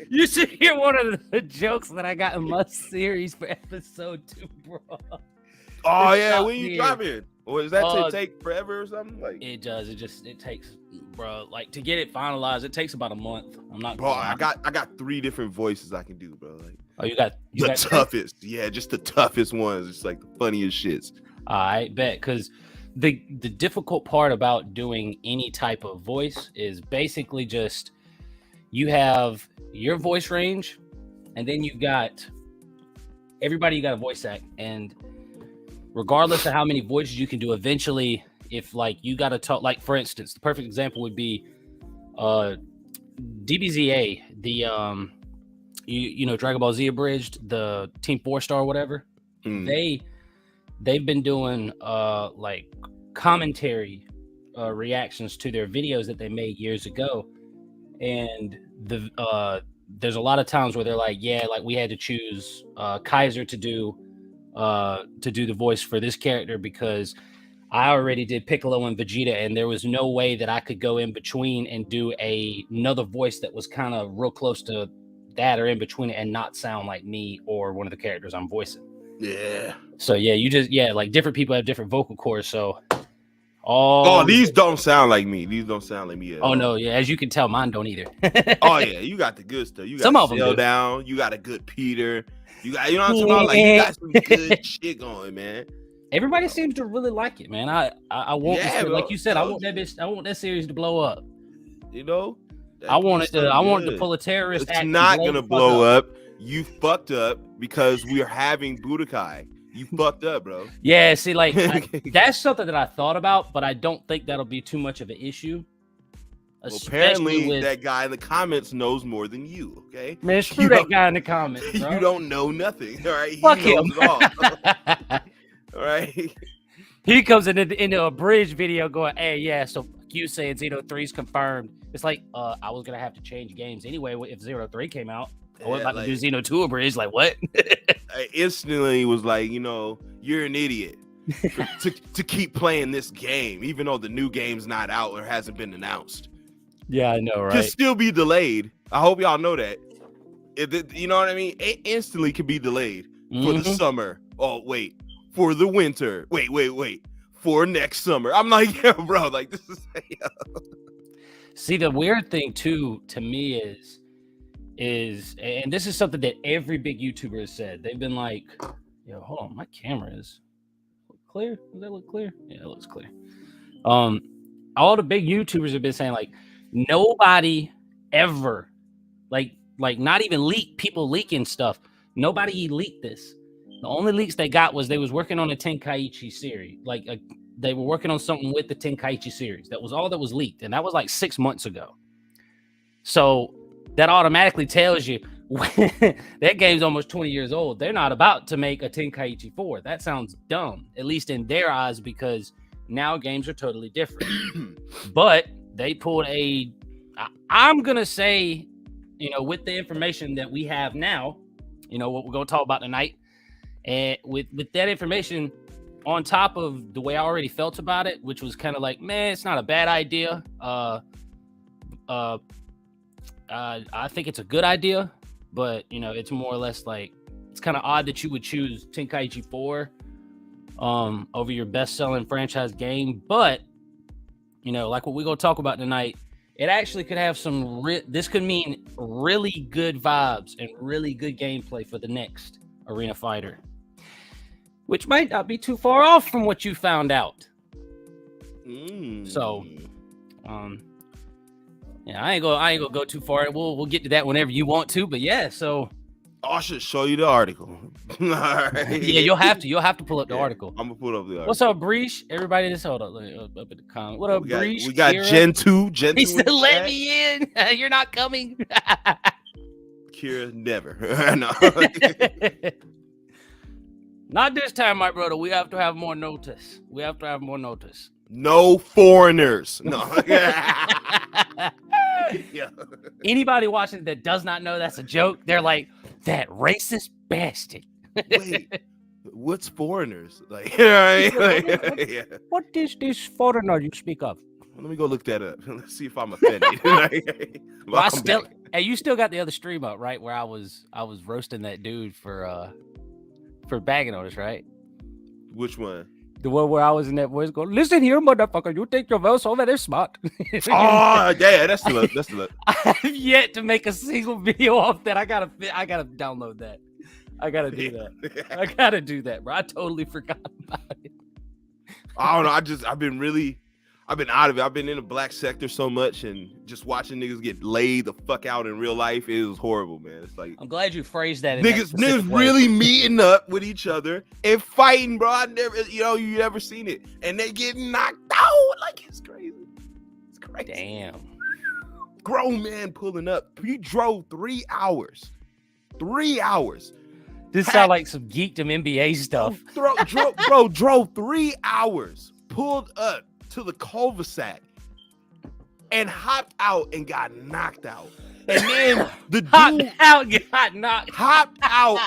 You should hear one of the jokes that I got in my series for episode 2, bro. Oh It's yeah, top when you tier. drop it, or does that Uh, take forever or something? Like, It does. It takes, bro. Like to get it finalized, it takes about a month. I'm not. bro, gonna lie. I got 3 different voices I can do, bro. Like Oh, you got the three? toughest, yeah, just the toughest ones. It's like the funniest shits. I bet, because the difficult part about doing any type of voice is basically just you have your voice range, and then you've got everybody. You got a voice act, and regardless of how many voices you can do, eventually, if like you got to talk, like for instance, the perfect example would be DBZA, the you know Dragon Ball Z abridged, the Team 4-Star, whatever. They've been doing like commentary reactions to their videos that they made years ago, and there's a lot of times where they're like, yeah, like we had to choose Kaiser to do the voice for this character because I already did Piccolo and Vegeta, and there was no way that I could go in between and do another voice that was kind of real close to that or in between it and not sound like me or one of the characters I'm voicing. Yeah. So yeah, like different people have different vocal cords. So these don't sound like me. These don't sound like me at all. Oh no, yeah, as you can tell, mine don't either. Oh yeah, you got the good stuff. You got Some of them do. Down. You got a good Peter. You got, you know what I'm talking about? Like you got some good shit going, man. Everybody seems to really like it, man. I want this, like you said, I want that series to blow up. You know, I want it to pull a terrorist. It's not gonna blow up. You fucked up because we are having Budokai. You fucked up, bro. Yeah, see, like that's something that I thought about, but I don't think that'll be too much of an issue. Well, apparently, that guy in the comments knows more than you. Okay, man, screw that guy in the comments. Bro. You don't know nothing. All right, Fuck he knows him. it all. All right. He comes into a bridge video going, "Hey, yeah, so you saying Xeno 3's confirmed?" It's like, I was gonna have to change games anyway if Xeno 3 came out. I was about to do Xeno 2 abridged. Like what? I instantly was like, you know, you're an idiot to keep playing this game, even though the new game's not out or hasn't been announced. Yeah, I know, right? Could still be delayed. I hope y'all know that. You know what I mean? It instantly could be delayed for the summer. Oh, wait. For the winter. Wait. For next summer. I'm like, yeah, bro. Like, this is... See, the weird thing, too, to me is, and this is something that every big YouTuber has said. They've been like, yo, hold on. My camera is clear. Does that look clear? Yeah, it looks clear. All the big YouTubers have been saying, like, nobody ever, like not even people leaking stuff. Nobody leaked this. The only leaks they got was they was working on a Tenkaichi series. Like they were working on something with the Tenkaichi series. That was all that was leaked. And that was like 6 months ago. So that automatically tells you that game's almost 20 years old. They're not about to make a Tenkaichi 4. That sounds dumb, at least in their eyes, because now games are totally different. But they pulled I'm going to say, you know, with the information that we have now, you know, what we're going to talk about tonight, and with that information on top of the way I already felt about it, which was kind of like, man, it's not a bad idea. I think it's a good idea, but, you know, it's more or less like, it's kind of odd that you would choose Tenkaichi 4 over your best-selling franchise game. But, you know, like what we're going to talk about tonight, it actually could have some, this could mean really good vibes and really good gameplay for the next Arena Fighter, which might not be too far off from what you found out. So, yeah, I ain't gonna go too far. We'll get to that whenever you want to, but yeah, so I should show you the article. Right. Yeah, you'll have to pull up the article. I'm gonna pull up the article. At up, Breesh? Everybody, just hold up in the comment. What up, Breesh? We got Kira? Gen 2. He said, "Let me in. You're not coming." Kira, never. No. Not this time, my brother. We have to have more notice. No foreigners. No. Yeah. Anybody watching that does not know that's a joke, they're like, that racist bastard. Wait, what's foreigners? Like, yeah. What is this foreigner you speak of? Let me go look that up. Let's see if I'm offended. Hey, you still got the other stream up, right? Where I was roasting that dude for bagging on us, right? Which one? The one where I was in that voice going, listen here, motherfucker, you think your voice over there smart. Oh, yeah, that's the look. That's the look. I have yet to make a single video off that. I gotta download that. I gotta do that. I gotta do that, bro. I totally forgot about it. I don't know. I've been out of it. I've been in the black sector so much, and just watching niggas get laid the fuck out in real life, it was horrible, man. It's like, I'm glad you phrased that. In niggas that way. really meeting up with each other and fighting, bro. You never seen it, and they getting knocked out. Like, it's crazy. It's crazy. Damn. Grown man pulling up. He drove 3 hours. 3 hours. This sounds like some geekdom NBA stuff. Drove 3 hours. Pulled up to the cul-de-sac and hopped out and got knocked out. And then the dude hopped out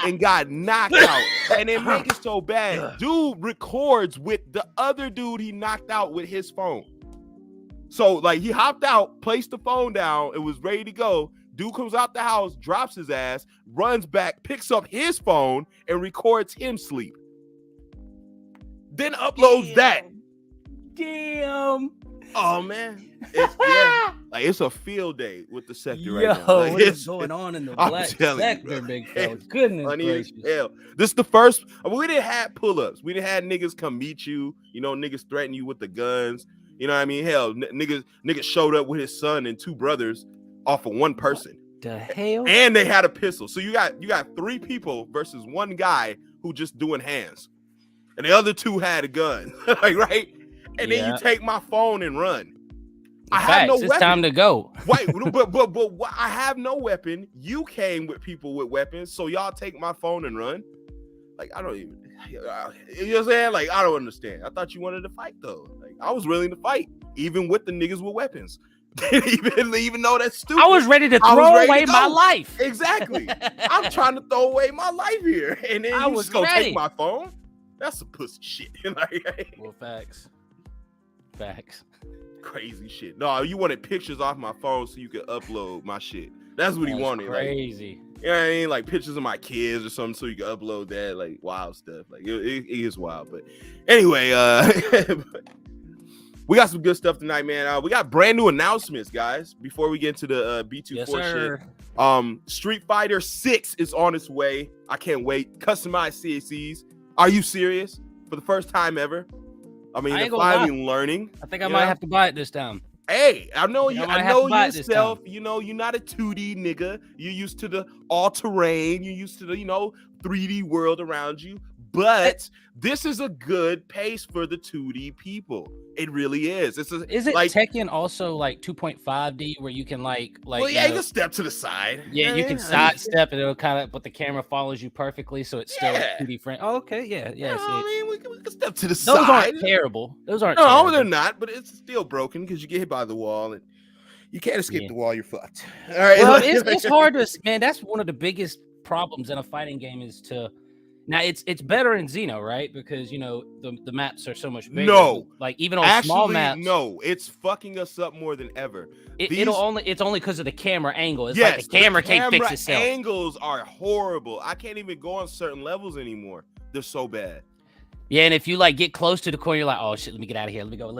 and got knocked out. And it make it so bad. Dude records with the other dude he knocked out with his phone. So like he hopped out, placed the phone down, and was ready to go. Dude comes out the house, drops his ass, runs back, picks up his phone, and records him sleep. Then uploads that. Damn. Oh man, it's a field day with the sector right now. Like, what is going on in the black sector, big fella? Goodness gracious. Hell. This is the first. We didn't have pull-ups. We didn't have niggas come meet you. You know, niggas threaten you with the guns. You know what I mean? Hell, niggas showed up with his son and 2 brothers off of one person. What the hell? And they had a pistol. So you got 3 people versus 1 guy who just doing hands, and the other 2 had a gun. Like, right? And then you take my phone and run. I have no weapon. It's time to go. Wait, but I have no weapon. You came with people with weapons, so y'all take my phone and run. Like, I don't even. You know what I'm saying? Like, I don't understand. I thought you wanted to fight though. Like, I was willing to fight, even with the niggas with weapons. even though that's stupid. I was ready to throw away my life. Exactly. I'm trying to throw away my life here, and then you just gonna take my phone. That's some pussy shit. Like, well, facts. Crazy shit. No, you wanted pictures off my phone so you could upload my shit. That's what he wanted. Crazy. Like, you know what I mean? Like pictures of my kids or something so you can upload that. Like wild stuff. Like it is wild. But anyway, we got some good stuff tonight, man. We got brand new announcements, guys. Before we get into the B24 shit. Street Fighter 6 is on its way. I can't wait. Customized CACs. Are you serious? For the first time ever? I mean, they're finally learning. I think I might have to buy it this time. Hey, I know you. I know yourself. You know, you're not a 2D nigga. You're used to the all-terrain. You're used to the 3D world around you. But this is a good pace for the 2D people. It really is. Is it like Tekken also like 2.5D where you can like well, yeah, you can step to the side. Yeah, you can sidestep and it'll kind of, but the camera follows you perfectly, so it's still 2D frame. Oh, okay, yeah. I mean, we can step to the side. Those aren't terrible. No, terrible. They're not. But it's still broken because you get hit by the wall and you can't escape the wall. You're fucked. All right. Well, it's hard to, man. That's one of the biggest problems in a fighting game is to. Now it's better in Xeno, right? Because the maps are so much bigger. No, like even on small maps. No, it's fucking us up more than ever. It's only because of the camera angle. It's like the camera can't fix itself. Angles are horrible. I can't even go on certain levels anymore. They're so bad. Yeah, and if you like get close to the corner, you're like, oh shit, let me get out of here. Let me go.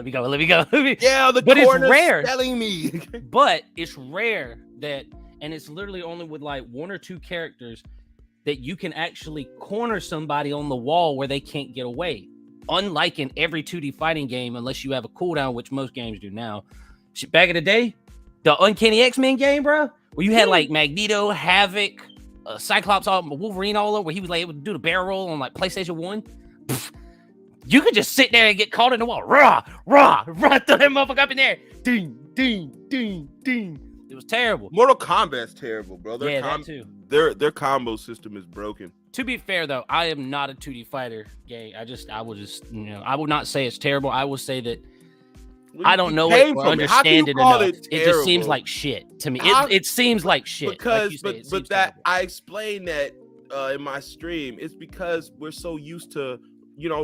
Yeah, but it's rare. Telling me. But it's rare that, and it's literally only with like 1 or 2 characters that you can actually corner somebody on the wall where they can't get away. Unlike in every 2D fighting game, unless you have a cooldown, which most games do now. Back in the day, the Uncanny X-Men game, bro, where you had like Magneto, Havoc, Cyclops, Wolverine all over, where he was like able to do the barrel roll on like PlayStation 1. You could just sit there and get caught in the wall. Rah, throw that motherfucker up in there. Ding, ding, ding, ding. It was terrible. Mortal Kombat's terrible, bro. That too. Their combo system is broken. To be fair, though, I am not a 2D fighter game. I will not say it's terrible. I will say that I don't know it or understand it enough. It just seems like shit to me. It seems like shit. Because, I explained that in my stream. It's because we're so used to,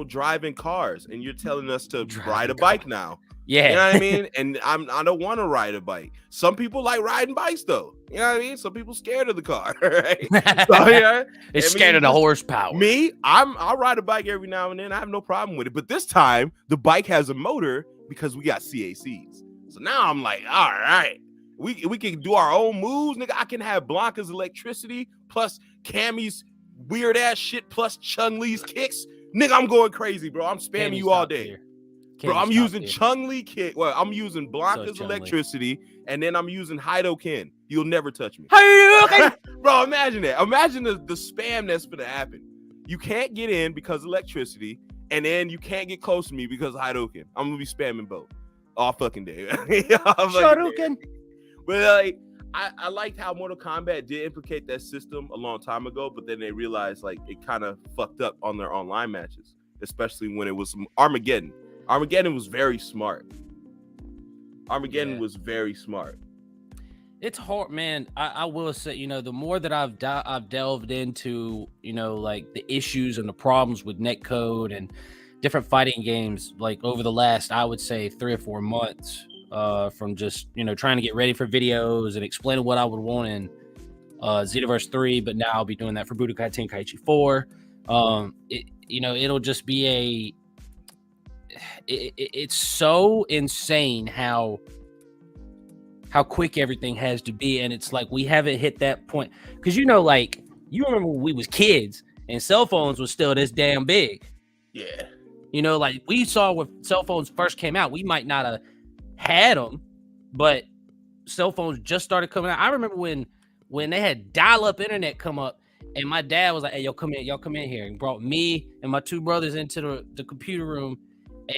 driving cars, and you're telling us to ride a bike now. Yeah. You know what I mean? And I don't want to ride a bike. Some people like riding bikes though. You know what I mean? Some people scared of the car, right? So yeah, It's scared of the horsepower. Me, I'll ride a bike every now and then. I have no problem with it. But this time the bike has a motor because we got CACs. So now I'm like, all right, we can do our own moves, nigga. I can have Blanca's electricity plus Cammy's weird ass shit plus Chun-Li's kicks. Nigga, I'm going crazy, bro. I'm spamming you all day. Bro, I'm using Chun-Li kick. Well, I'm using Blanca's electricity, and then I'm using Hidoken. You'll never touch me. Bro, imagine that. Imagine the spam that's gonna happen. You can't get in because of electricity, and then you can't get close to me because of Hidoken. I'm gonna be spamming both all fucking day. Shoryuken. But like, I liked how Mortal Kombat did implicate that system a long time ago, but then they realized like it kind of fucked up on their online matches, especially when it was Armageddon. Armageddon was very smart. Was very smart. It's hard, man. I will say, you know, the more that I've delved into, you know, like the issues and the problems with netcode and different fighting games, like over the last, I would say 3 or 4 months, from just, you know, trying to get ready for videos and explaining what I would want in Xenoverse 3, but now I'll be doing that for Budokai Tenkaichi 4. You know, it'll just be it's so insane how quick everything has to be, and it's like we haven't hit that point, because you know, like, you remember when we was kids and cell phones was still this damn big. Yeah, you know, like we saw when cell phones first came out, we might not have had them, but cell phones just started coming out. I remember when they had dial-up internet come up, and my dad was like, hey, y'all come in here, and brought me and my 2 brothers into the computer room,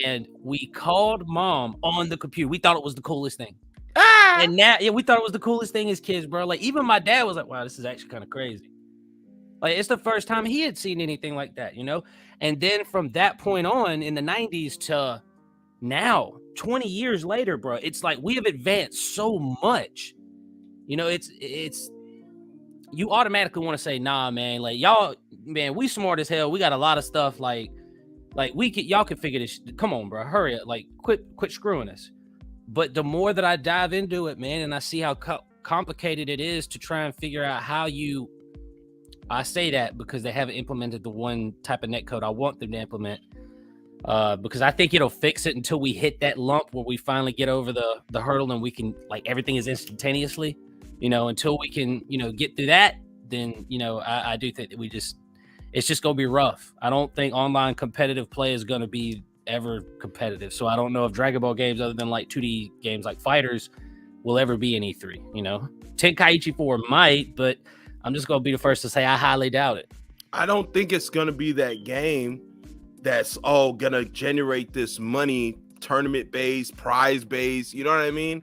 and we called mom on the computer. We thought it was the coolest thing. And now, yeah, we thought it was the coolest thing as kids, bro. Like, even my dad was like, wow, this is actually kind of crazy. Like, it's the first time he had seen anything like that, you know? And then from that point on in the 90s to now, 20 years later, bro, it's like we have advanced so much. You know, it's you automatically want to say, nah, man, like, y'all, man, we smart as hell. We got a lot of stuff, like y'all can figure this. Come on, bro, hurry up, like, quit screwing us. But the more that I dive into it, man, and I see how complicated it is to try and figure out how I say that because they haven't implemented the one type of netcode I want them to implement, because I think it'll fix it until we hit that lump where we finally get over the hurdle and we can, like, everything is instantaneously, you know. Until we can, you know, get through that, then, you know, I do think that it's just gonna be rough. I don't think online competitive play is gonna be ever competitive. So I don't know if Dragon Ball games, other than like 2D games like Fighters, will ever be in E3, you know. Tenkaichi 4 might, but I'm just gonna be the first to say I highly doubt it. I don't think it's gonna be that game that's all gonna generate this money, tournament based, prize based, you know what I mean?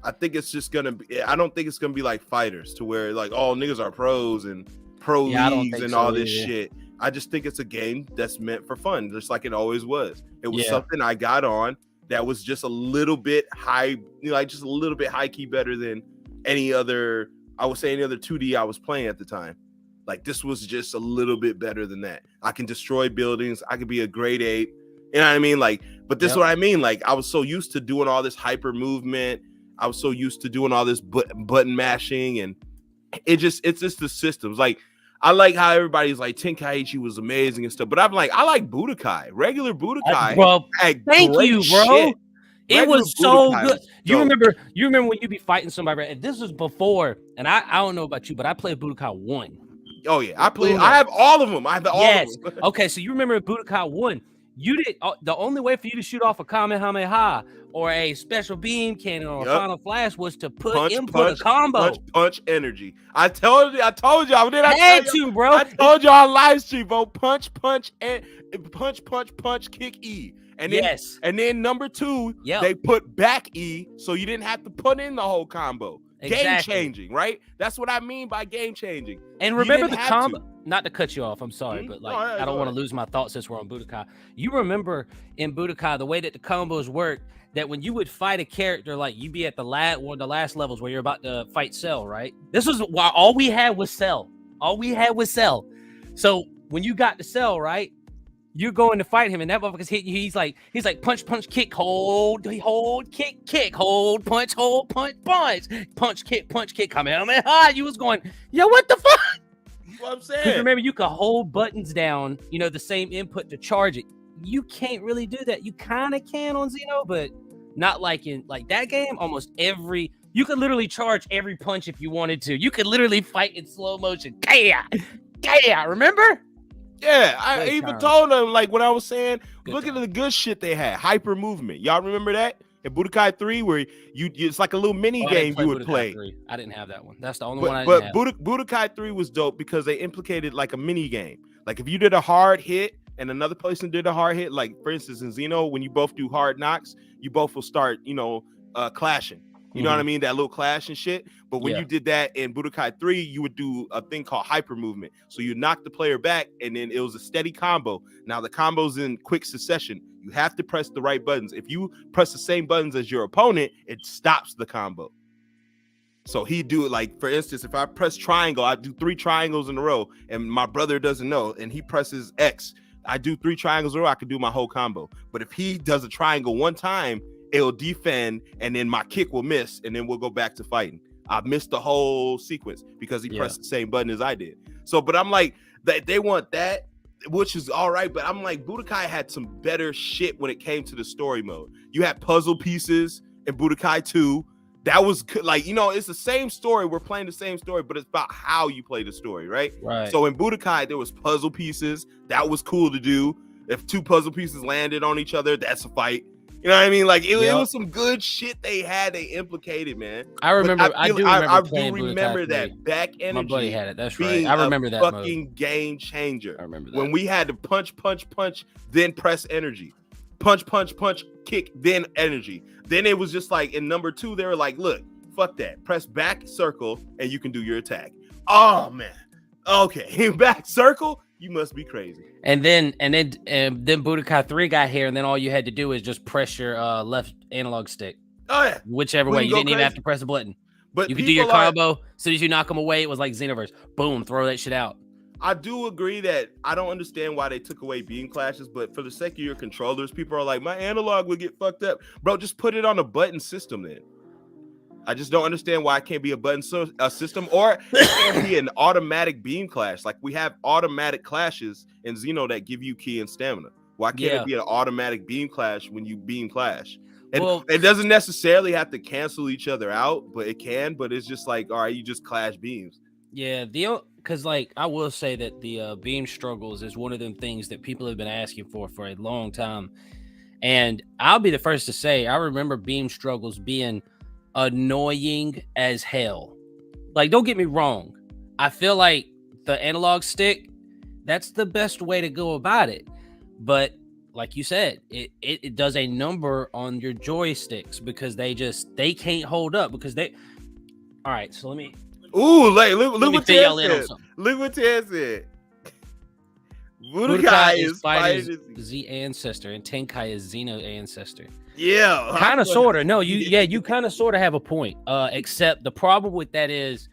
I think it's just gonna be, I don't think it's gonna be like Fighters, to where like all niggas are pros and pro leagues and all this shit. I just think it's a game that's meant for fun, just like it always was. It was something I got on that was just a little bit high, you know, like just a little bit high key better than any other 2D I was playing at the time. Like, this was just a little bit better than that. I can destroy buildings. I could be a grade 8. You know what I mean? Like, but this is what I mean. Like, I was so used to doing all this hyper movement. I was so used to doing all this button mashing, and it's just the systems. Like, I like how everybody's like Tenkaichi was amazing and stuff, but I'm like, I like Budokai, regular Budokai. Bro, thank you, bro. Shit. It was so good. You remember when you be fighting somebody, right? This was before, and I don't know about you, but I played Budokai 1. Oh yeah, I have all of them. I have all of them. Okay, so you remember Budokai 1? You did the only way for you to shoot off a Kamehameha or a special beam cannon or a final flash was to input a combo. Punch energy. I told you. Did I had to, bro? I told you on live stream, bro. Punch, and punch, kick E. And then, and then number 2, they put back E, so you didn't have to put in the whole combo. Exactly. Game changing, right? That's what I mean by game changing. And remember the combo. Not to cut you off, I'm sorry, but like, I don't want to lose my thoughts since we're on Budokai. You remember in Budokai the way that the combos work, that when you would fight a character, like you'd be at the last levels where you're about to fight Cell, right? This was why all we had was Cell. So when you got to Cell, right, You're going to fight him, and that motherfucker's hitting you. He's like punch, kick, hold, kick, hold, punch, kick, Kamehameha. You was going, yo, what the fuck? That's what I'm saying. Because remember, you can hold buttons down, the same input to charge it. You can't really do that. You kind of can on Xeno, but not like in that game. Almost you could literally charge every punch if you wanted to. You could literally fight in slow motion. Kaya, remember? Yeah, I even told them, like, when I was saying, look time. at the good shit they had. Hyper movement. Y'all remember that? In Budokai 3, where it's like a little mini game you would play. 3. I didn't have that one. That's the only one I didn't have. But Budokai 3 was dope because they implicated like a mini game. Like if you did a hard hit and another person did a hard hit, like for instance in Xeno, when you both do hard knocks, you both will start, clashing. You know what I mean? That little clash and shit. But when you did that in Budokai 3, you would do a thing called hyper movement. So you knock the player back, and then it was a steady combo. Now the combo's in quick succession. You have to press the right buttons. If you press the same buttons as your opponent, it stops the combo. So he do it like, for instance, if I press triangle, I do 3 triangles in a row, and my brother doesn't know, and he presses X. I do 3 triangles in a row, I can do my whole combo. But if he does a triangle one time, it'll defend, and then my kick will miss, and then we'll go back to fighting. I missed the whole sequence because he pressed the same button as I did. So, but I'm like, they want that, which is all right, but I'm like, Budokai had some better shit when it came to the story mode. You had puzzle pieces in Budokai 2. That was like, it's the same story. We're playing the same story, but it's about how you play the story, right? Right. So in Budokai, there was puzzle pieces. That was cool to do. If 2 puzzle pieces landed on each other, that's a fight. You know what I mean? Like it was some good shit they implicated, man. I remember. I do remember that back energy. My buddy had it. That's right. I remember that fucking game changer. I remember that when we had to punch, then press energy, punch, kick, then energy. Then it was just like in number 2, they were like, look, fuck that. Press back circle and you can do your attack. Oh man. Okay, back circle. You must be crazy. And then Budokai 3 got here, and then all you had to do is just press your left analog stick. Oh yeah, whichever way. You didn't even have to press a button. But you could do your combo. As soon as you knock them away, it was like Xenoverse. Boom, throw that shit out. I do agree that I don't understand why they took away beam clashes, but for the sake of your controllers, people are like, my analog would get fucked up. Bro, just put it on a button system then. I just don't understand why it can't be a button system, or it can't be an automatic beam clash. Like we have automatic clashes in Xeno that give you key and stamina. Why can't it be an automatic beam clash when you beam clash? And it doesn't necessarily have to cancel each other out, but it can. But it's just like, all right, you just clash beams. Yeah, because like I will say that the beam struggles is one of them things that people have been asking for a long time, and I'll be the first to say I remember beam struggles being annoying as hell. Like, don't get me wrong, I feel like the analog stick, that's the best way to go about it, but like you said, it does a number on your joysticks because they can't hold up because they. All right, so let me what Ted said. Look what Ted said. Budokai is Fighter's Z ancestor and Tenkai is Xeno ancestor. Yeah, kind of, sort of. No, you kind of, sort of have a point. Except the problem with that is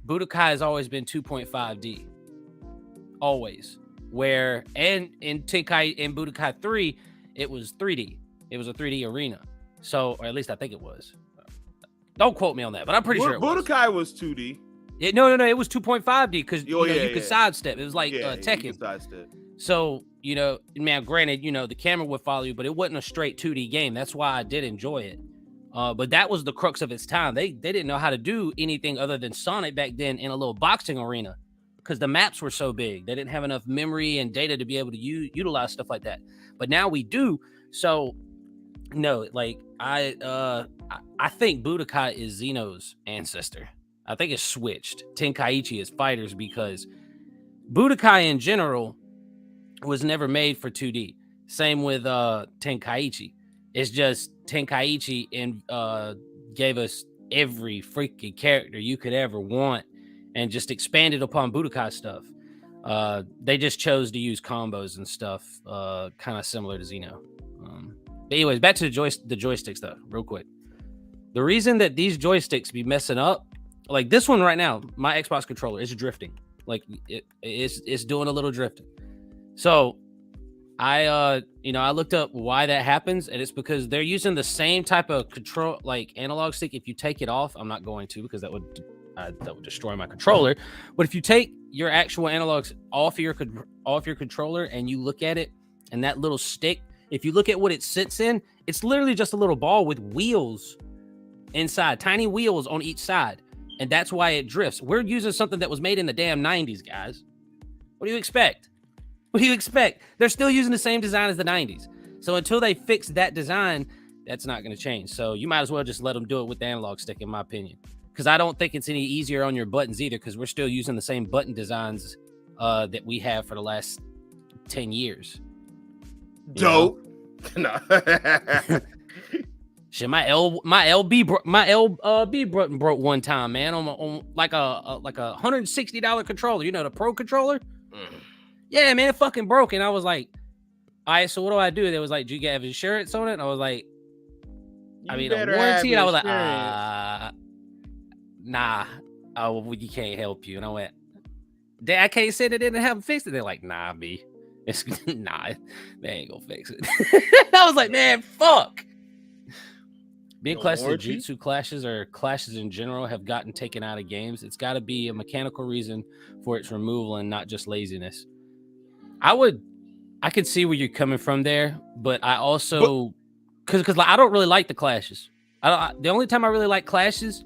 Budokai has always been 2.5D, always. Where and in Tenkai in Budokai 3, it was 3D. It was a 3D arena. So, or at least I think it was. Don't quote me on that, but I'm pretty sure it Budokai was 2D. No, it was 2.5D because you could sidestep. It was like Tekken. You could sidestep. So, man, granted, the camera would follow you, but it wasn't a straight 2D game. That's why I did enjoy it. But that was the crux of its time. They didn't know how to do anything other than Sonic back then in a little boxing arena because the maps were so big. They didn't have enough memory and data to be able to utilize stuff like that. But now we do. So, no, like I think Budokai is Xeno's ancestor. I think it's switched. Tenkaichi is fighters because Budokai in general was never made for 2D. Same with Tenkaichi. It's just Tenkaichi and gave us every freaking character you could ever want and just expanded upon Budokai stuff. They just chose to use combos and stuff, kind of similar to Xeno. But anyways, back to the joysticks though, real quick. The reason that these joysticks be messing up, like this one right now, my Xbox controller is drifting. Like it's doing a little drifting. So I looked up why that happens, and it's because they're using the same type of control, like analog stick. If you take it off, I'm not going to because that would destroy my controller. But if you take your actual analogs off your controller and you look at it, and that little stick, if you look at what it sits in, it's literally just a little ball with wheels inside, tiny wheels on each side, and that's why it drifts. We're using something that was made in the damn 90s, guys. What do you expect? What do you expect? They're still using the same design as the 90s. So until they fix that design, that's not going to change. So you might as well just let them do it with the analog stick, in my opinion. Because I don't think it's any easier on your buttons either, because we're still using the same button designs that we have for the last 10 years. Dope. No. Shit, my LB button broke one time, man, on like a $160 controller. You know, the Pro controller. Yeah, man, it fucking broke, and I was like, all right, so what do I do? They was like, do you have insurance on it? And I was like, a warranty. And I was like, nah, you can't help you. And I went, I can't say they didn't have it fixed. They're like, nah, B, it's nah, they ain't gonna fix it. I was like, man, fuck. Being classed as jutsu clashes or clashes in general have gotten taken out of games. It's got to be a mechanical reason for its removal and not just laziness. I could see where you're coming from there, but I also, because I don't really like the clashes. The only time I really like clashes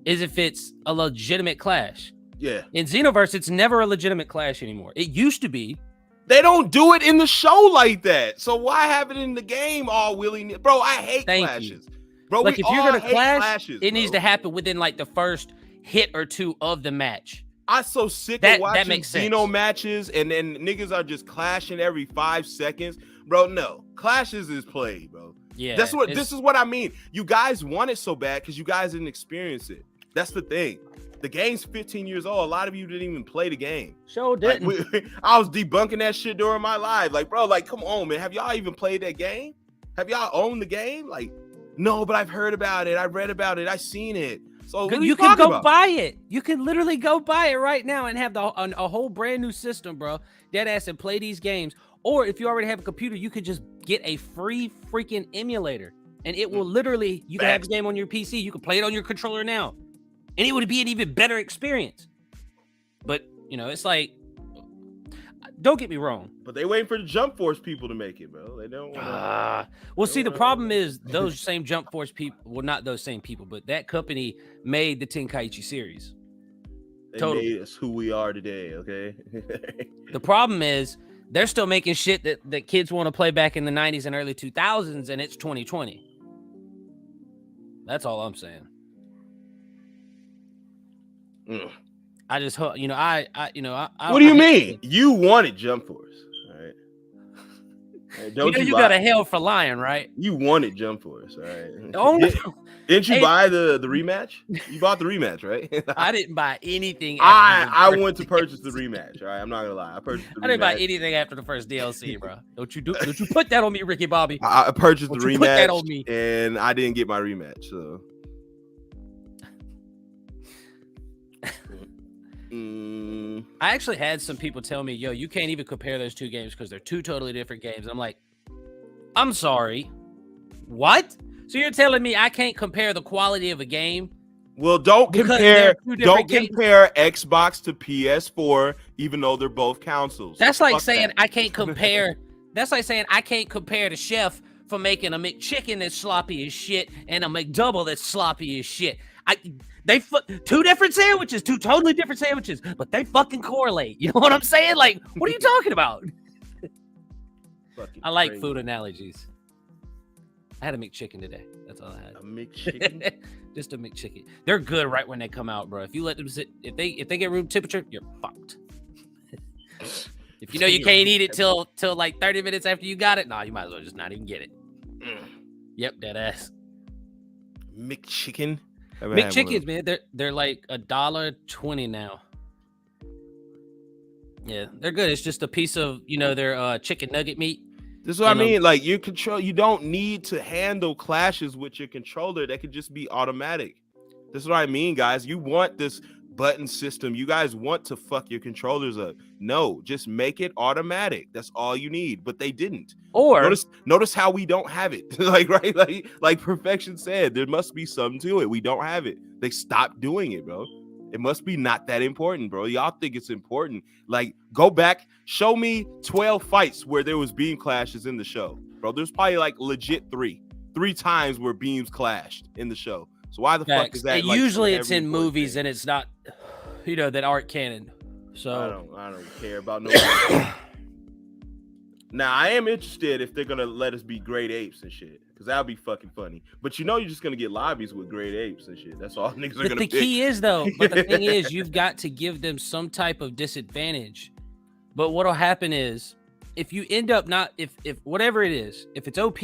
is if it's a legitimate clash. Yeah. In Xenoverse, it's never a legitimate clash anymore. It used to be. They don't do it in the show like that. So why have it in the game all willy-nilly? Bro, I hate clashes. Bro, like if you're gonna clash, clashes, it needs to happen within like the first hit or two of the match. I'm so sick of watching Xeno matches and then niggas are just clashing every 5 seconds. Bro, no. Clashes is played, bro. Yeah. This is what I mean. You guys want it so bad because you guys didn't experience it. That's the thing. The game's 15 years old. A lot of you didn't even play the game. Sure didn't. Like, I was debunking that shit during my live. Like, bro, like, come on, man. Have y'all even played that game? Have y'all owned the game? Like, no, but I've heard about it. I read about it. I seen it. So you can go buy it. You can literally go buy it right now and have a whole brand new system, bro. Dead ass, and play these games. Or if you already have a computer, you could just get a free freaking emulator, and it will literally. You can have the game on your PC. You can play it on your controller now, and it would be an even better experience. But it's like, don't get me wrong. But they waiting for the Jump Force people to make it, bro. They don't want well, see, the problem is those same Jump Force people, well, not those same people, but that company made the Tenkaichi series. They made us who we are today, okay? The problem is they're still making shit that kids want to play back in the 90s and early 2000s, and it's 2020. That's all I'm saying. I just hope, what do you mean? You wanted Jump Force, all right? Don't you got a hell for lying, right? You wanted Jump Force, all right? Didn't you buy the rematch? You bought the rematch, right? I didn't buy anything. I went to purchase the rematch. All right, I'm not gonna lie. I purchased the rematch. I didn't buy anything after the first DLC, bro. Don't you put that on me, Ricky Bobby? I purchased the rematch, put that on me. And I didn't get my rematch. So. I actually had some people tell me, yo, you can't even compare those two games because they're two totally different games. I'm like, I'm sorry. What? So you're telling me I can't compare the quality of a game? Well, don't compare Xbox to PS4, even though they're both consoles. That's like saying I can't compare. That's like saying I can't compare the chef for making a McChicken that's sloppy as shit and a McDouble that's sloppy as shit. Two different sandwiches, two totally different sandwiches, but they fucking correlate. You know what I'm saying? Like, what are you talking about? I like crazy food analogies. I had a McChicken today. That's all I had. A McChicken? Just a McChicken. They're good right when they come out, bro. If you let them sit, if they get room temperature, you're fucked. If you know you can't eat it till like 30 minutes after you got it, nah, you might as well just not even get it. Yep, dead ass. McChicken? McChickens, man, they're like $1.20 now. Yeah, they're good. It's just a piece of their chicken nugget meat. This is what I mean. Like you don't need to handle clashes with your controller. That could just be automatic. This is what I mean, guys. You want this button system. You guys want to fuck your controllers up. No, just make it automatic. That's all you need. But they didn't. Or notice how we don't have it. Right? Like Perfection said, there must be something to it. We don't have it. They stopped doing it, bro. It must be not that important, bro. Y'all think it's important. Like, go back, show me 12 fights where there was beam clashes in the show. Bro, there's probably like legit three times where beams clashed in the show. So why the fuck is that? And like, usually it's in movies and it's not, that aren't canon. So I don't care about no. Now I am interested if they're gonna let us be great apes and shit, because that'll be fucking funny. But you're just gonna get lobbies with great apes and shit. That's all niggas are gonna. But the key is though. But the thing is, you've got to give them some type of disadvantage. But what'll happen is, if you end up not, if whatever it is, if it's OP,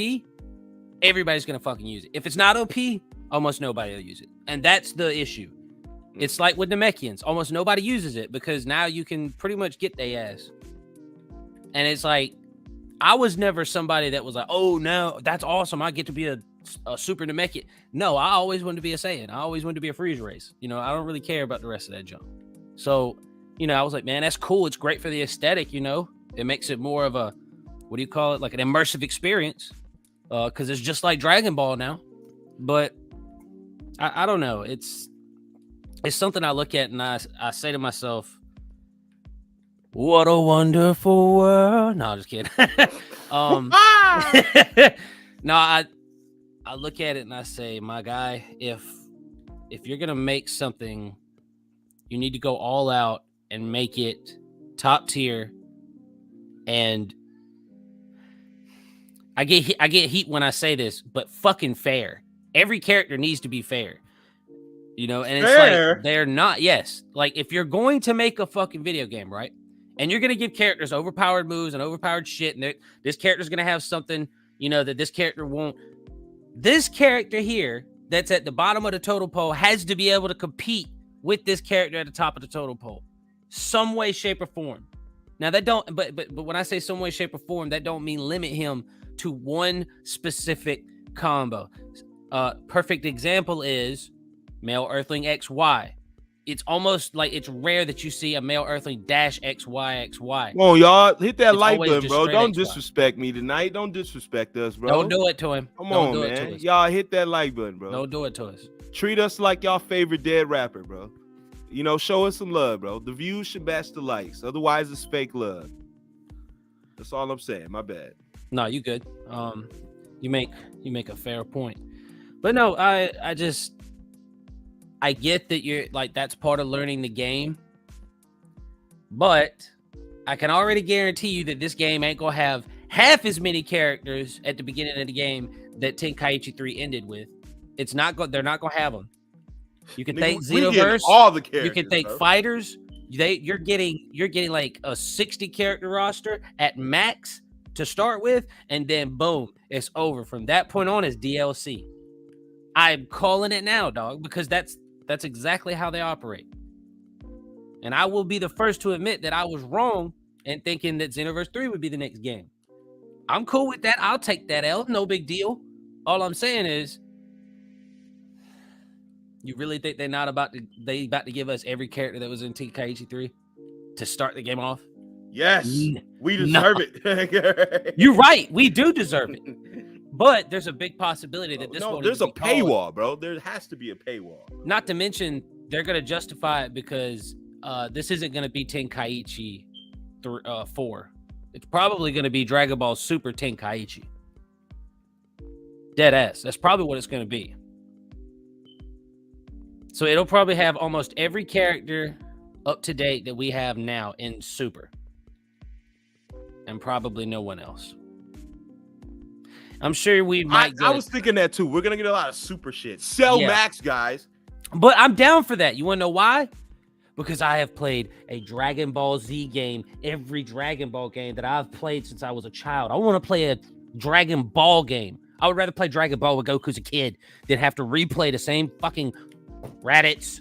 everybody's gonna fucking use it. If it's not OP, almost nobody will use it, and that's the issue. It's like with the Namekians, almost nobody uses it because now you can pretty much get their ass. And it's like, I was never somebody that was like, oh no, that's awesome, I get to be a super Namekian. No, I always wanted to be a Saiyan. I always wanted to be a freeze race. I don't really care about the rest of that junk. So, I was like, man, that's cool. It's great for the aesthetic. It makes it more of a, what do you call it? Like an immersive experience. Because it's just like Dragon Ball now. But I don't know. It's something I look at and I say to myself, what a wonderful world. No, I'm just kidding. No, I look at it and I say, my guy, if you're gonna make something, you need to go all out and make it top tier. And I get heat when I say this, but fucking fair. Every character needs to be fair. And it's fair. Like they're not. Yes, like if you're going to make a fucking video game, right? And you're gonna give characters overpowered moves and overpowered shit, and this character's gonna have something, that this character won't. This character here, that's at the bottom of the totem pole, has to be able to compete with this character at the top of the totem pole, some way, shape, or form. Now that don't, but when I say some way, shape, or form, that don't mean limit him to one specific combo. Perfect example is male Earthling XY. It's almost like it's rare that you see a male Earthling dash XY. Come on, y'all. Hit that It's like always button, just bro. straight Don't XY. disrespect me tonight. Don't disrespect us, bro. Don't do it to him. Come Don't on, do it man. to us. Y'all hit that like button, bro. Don't do it to us. Treat us like y'all favorite dead rapper, bro. Show us some love, bro. The views should match the likes. Otherwise, it's fake love. That's all I'm saying. My bad. No, you good. You make a fair point. But no, I get that you're like, that's part of learning the game. But I can already guarantee you that this game ain't gonna have half as many characters at the beginning of the game that Tenkaichi 3 ended with. It's not going. They're not gonna have them. You can thank Xenoverse. All the characters. You can thank fighters. You're getting like a 60 character roster at max to start with, and then boom, it's over. From that point on, it's DLC. I'm calling it now, dog, because that's exactly how they operate. And I will be the first to admit that I was wrong in thinking that Xenoverse 3 would be the next game. I'm cool with that. I'll take that L. No big deal. All I'm saying is, you really think they're not about to give us every character that was in Tenkaichi 3 to start the game off? Yes, we deserve it. You're right. We do deserve it. But there's a big possibility that this won't. There's a paywall, bro. There has to be a paywall. Not to mention, they're going to justify it because this isn't going to be Tenkaichi 4. It's probably going to be Dragon Ball Super Tenkaichi. Dead ass. That's probably what it's going to be. So it'll probably have almost every character up to date that we have now in Super. And probably no one else. I'm sure we might I was thinking that too. We're going to get a lot of Super shit. Cell Max, guys. But I'm down for that. You want to know why? Because I have played a Dragon Ball Z game, every Dragon Ball game that I've played since I was a child. I want to play a Dragon Ball game. I would rather play Dragon Ball with Goku as a kid than have to replay the same fucking Raditz,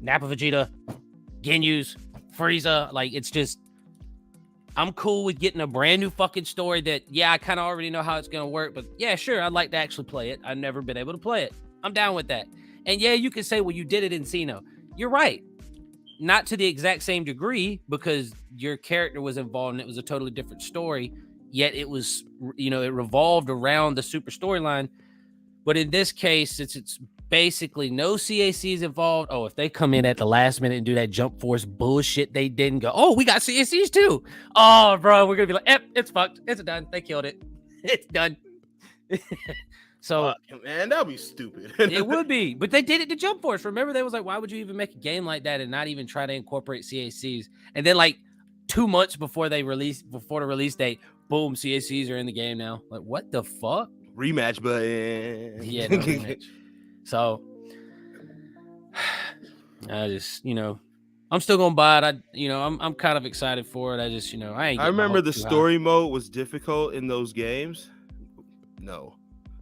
Nappa Vegeta, Ginyus, Frieza. Like, it's just, I'm cool with getting a brand new fucking story that, I kind of already know how it's going to work, but yeah, sure, I'd like to actually play it. I've never been able to play it. I'm down with that. And yeah, you can say, well, you did it in Xeno. You're right. not to the exact same degree because your character was involved and it was a totally different story. Yet it was, it revolved around the super storyline. But in this case, it's basically no CACs involved. Oh, if they come in at the last minute and do that jump force bullshit, they didn't go, oh, we got CACs too. Oh, bro, we're gonna be like, it's fucked. It's done. They killed it. It's done. So man, that'd be stupid. it would be, but they did it to Jump Force. Remember, they was like, why would you even make a game like that and not even try to incorporate CACs? And then like 2 months before the release date, boom, CACs are in the game now. Like, what the fuck? Rematch button. Yeah, no rematch. So I just, I'm still gonna buy it. I'm kind of excited for it. I just, I remember the story mode was difficult in those games. No,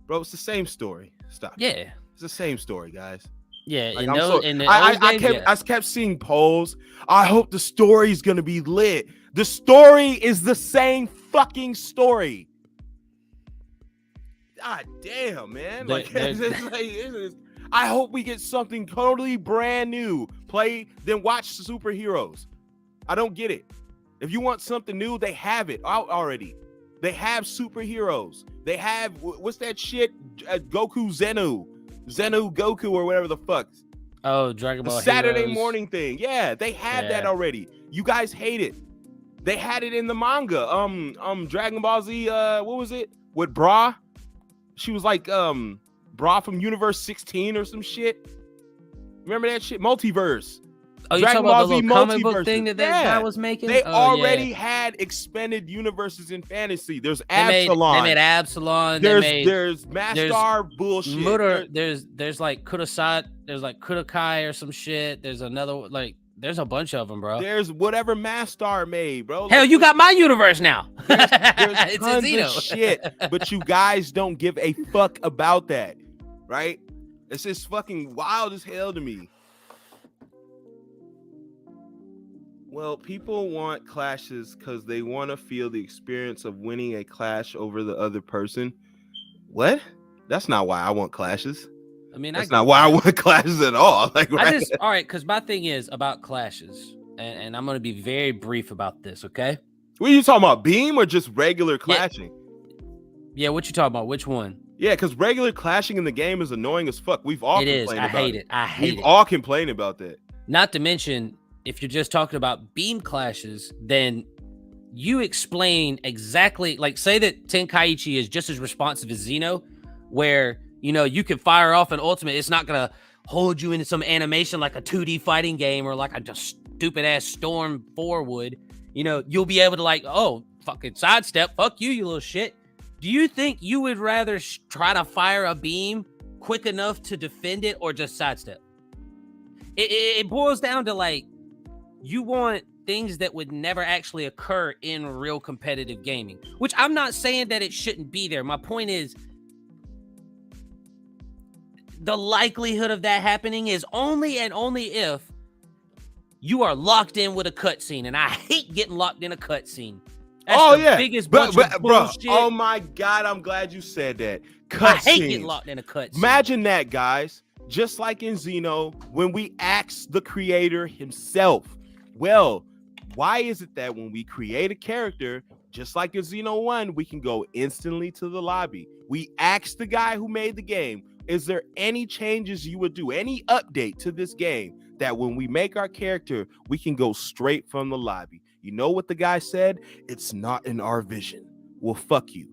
bro, it's the same story. Stop. Yeah, it's the same story, guys. Yeah, like, I kept seeing polls. I hope the story's gonna be lit. The story is the same fucking story. God damn, man! I hope we get something totally brand new. Play, then watch superheroes. I don't get it. If you want something new, they have it out already. They have superheroes. They have what's that shit? Goku Zenu Goku or whatever the fuck. Oh, Dragon Ball Saturday Heroes. morning thing. Yeah, they had that already. You guys hate it. They had it in the manga. Dragon Ball Z. What was it with Bra? She was like Bra from Universe 16 or some shit. Remember that shit? Multiverse. Oh, you talking about the little comic book thing that guy was making? They already had expanded universes in fantasy. There's Absalon. They made Absalon. There's Mastar bullshit. There's like Kudasai. There's like Budokai or some shit. There's another there's a bunch of them, bro. There's whatever Mastar made, bro. Hell, you got my universe now. There's it's tons of shit, but you guys don't give a fuck about that, right? It's just fucking wild as hell to me. Well, people want clashes because they want to feel the experience of winning a clash over the other person. What? That's not why I want clashes. I mean, that's not why I want clashes at all. All right, because my thing is about clashes, and I'm going to be very brief about this, okay? What are you talking about, beam or just regular clashing? Yeah, what you talking about? Which one? Yeah, because regular clashing in the game is annoying as fuck. We've all complained about it. I hate it. We've all complained about that. Not to mention, if you're just talking about beam clashes, then you explain exactly, like say that Tenkaichi is just as responsive as Xeno, where, you can fire off an ultimate. It's not going to hold you into some animation like a 2D fighting game or like a just stupid ass Storm 4 would. You'll be able to oh, fucking sidestep. Fuck you, you little shit. Do you think you would rather try to fire a beam quick enough to defend it or just sidestep? It boils down to you want things that would never actually occur in real competitive gaming, which I'm not saying that it shouldn't be there. My point is the likelihood of that happening is only and only if you are locked in with a cutscene, and I hate getting locked in a cutscene. Biggest bunch of bullshit. Oh my God, I'm glad you said that. I hate getting locked in a cutscene. Imagine that, guys. Just like in Xeno, when we ask the creator himself, well, why is it that when we create a character, just like in Xeno 1, we can go instantly to the lobby? We asked the guy who made the game, is there any changes you would do, any update to this game that when we make our character, we can go straight from the lobby? You know what the guy said? It's not in our vision. Well, fuck you.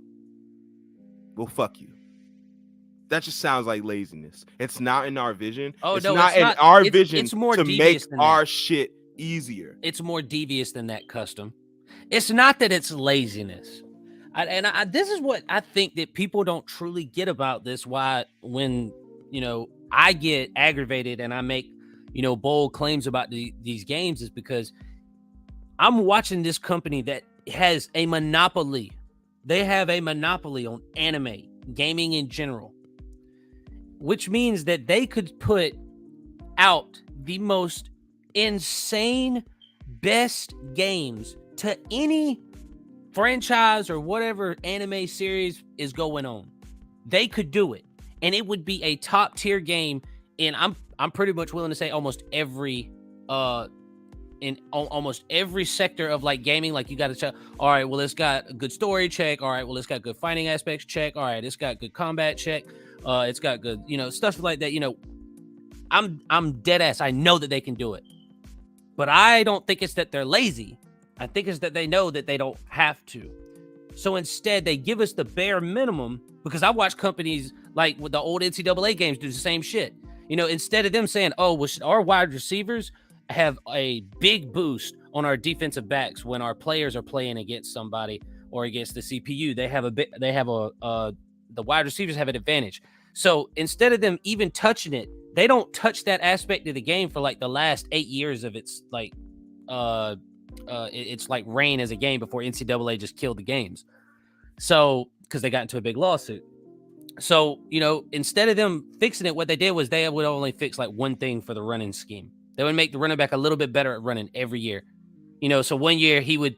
That just sounds like laziness. It's not in our vision. It's not in our vision to make our shit easier. It's more devious than that, Custom. It's not that it's laziness. This is what I think that people don't truly get about this. Why, when, I get aggravated and I make, bold claims about these games is because I'm watching this company that has a monopoly. They have a monopoly on anime, gaming in general, which means that they could put out the most insane, best games to any franchise or whatever anime series is going on. They could do it, and it would be a top tier game. And I'm pretty much willing to say almost every almost every sector of like gaming. Like you got to check. All right, well, it's got a good story, check. All right, well, it's got good fighting aspects, check. All right, it's got good combat, check. It's got good, stuff like that. I'm dead ass. I know that they can do it, but I don't think it's that they're lazy. I think it's that they know that they don't have to. So instead, they give us the bare minimum, because I watch companies like with the old NCAA games do the same shit. Instead of them saying, oh, well, should our wide receivers have a big boost on our defensive backs when our players are playing against somebody or against the CPU, the wide receivers have an advantage. So instead of them even touching it, they don't touch that aspect of the game for like the last 8 years of its like it's like reign as a game before NCAA just killed the games. So because they got into a big lawsuit. So, instead of them fixing it, what they did was they would only fix like one thing for the running scheme. They would make the running back a little bit better at running every year. So one year he would,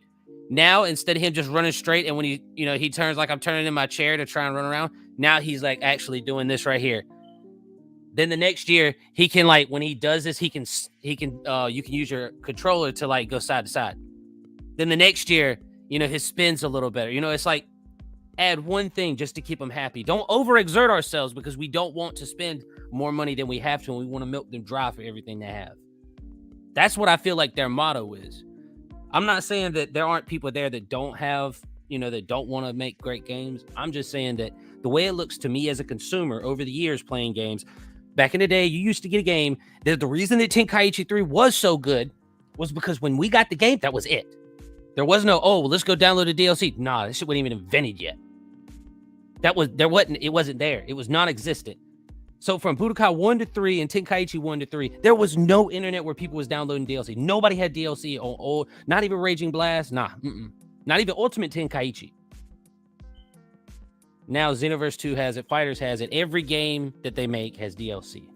now instead of him just running straight, and when he turns like I'm turning in my chair to try and run around, now he's like actually doing this right here. Then the next year he can, like, when he does this, you can use your controller to like go side to side. Then the next year, his spin's a little better. It's like, add one thing just to keep them happy. Don't overexert ourselves, because we don't want to spend more money than we have to, and we want to milk them dry for everything they have. That's what I feel like their motto is. I'm not saying that there aren't people there that don't have, that don't want to make great games. I'm just saying that the way it looks to me as a consumer over the years playing games, back in the day, you used to get a game. The reason that Tenkaichi 3 was so good was because when we got the game, that was it. There was no, let's go download a DLC. Nah, this shit wasn't even invented yet. It wasn't there. It was non-existent. So from Budokai 1 to 3 and Tenkaichi 1 to 3, there was no internet where people was downloading DLC. Nobody had DLC on old, not even Raging Blast. Nah, not even Ultimate Tenkaichi. Now Xenoverse 2 has it, Fighters has it. Every game that they make has DLC.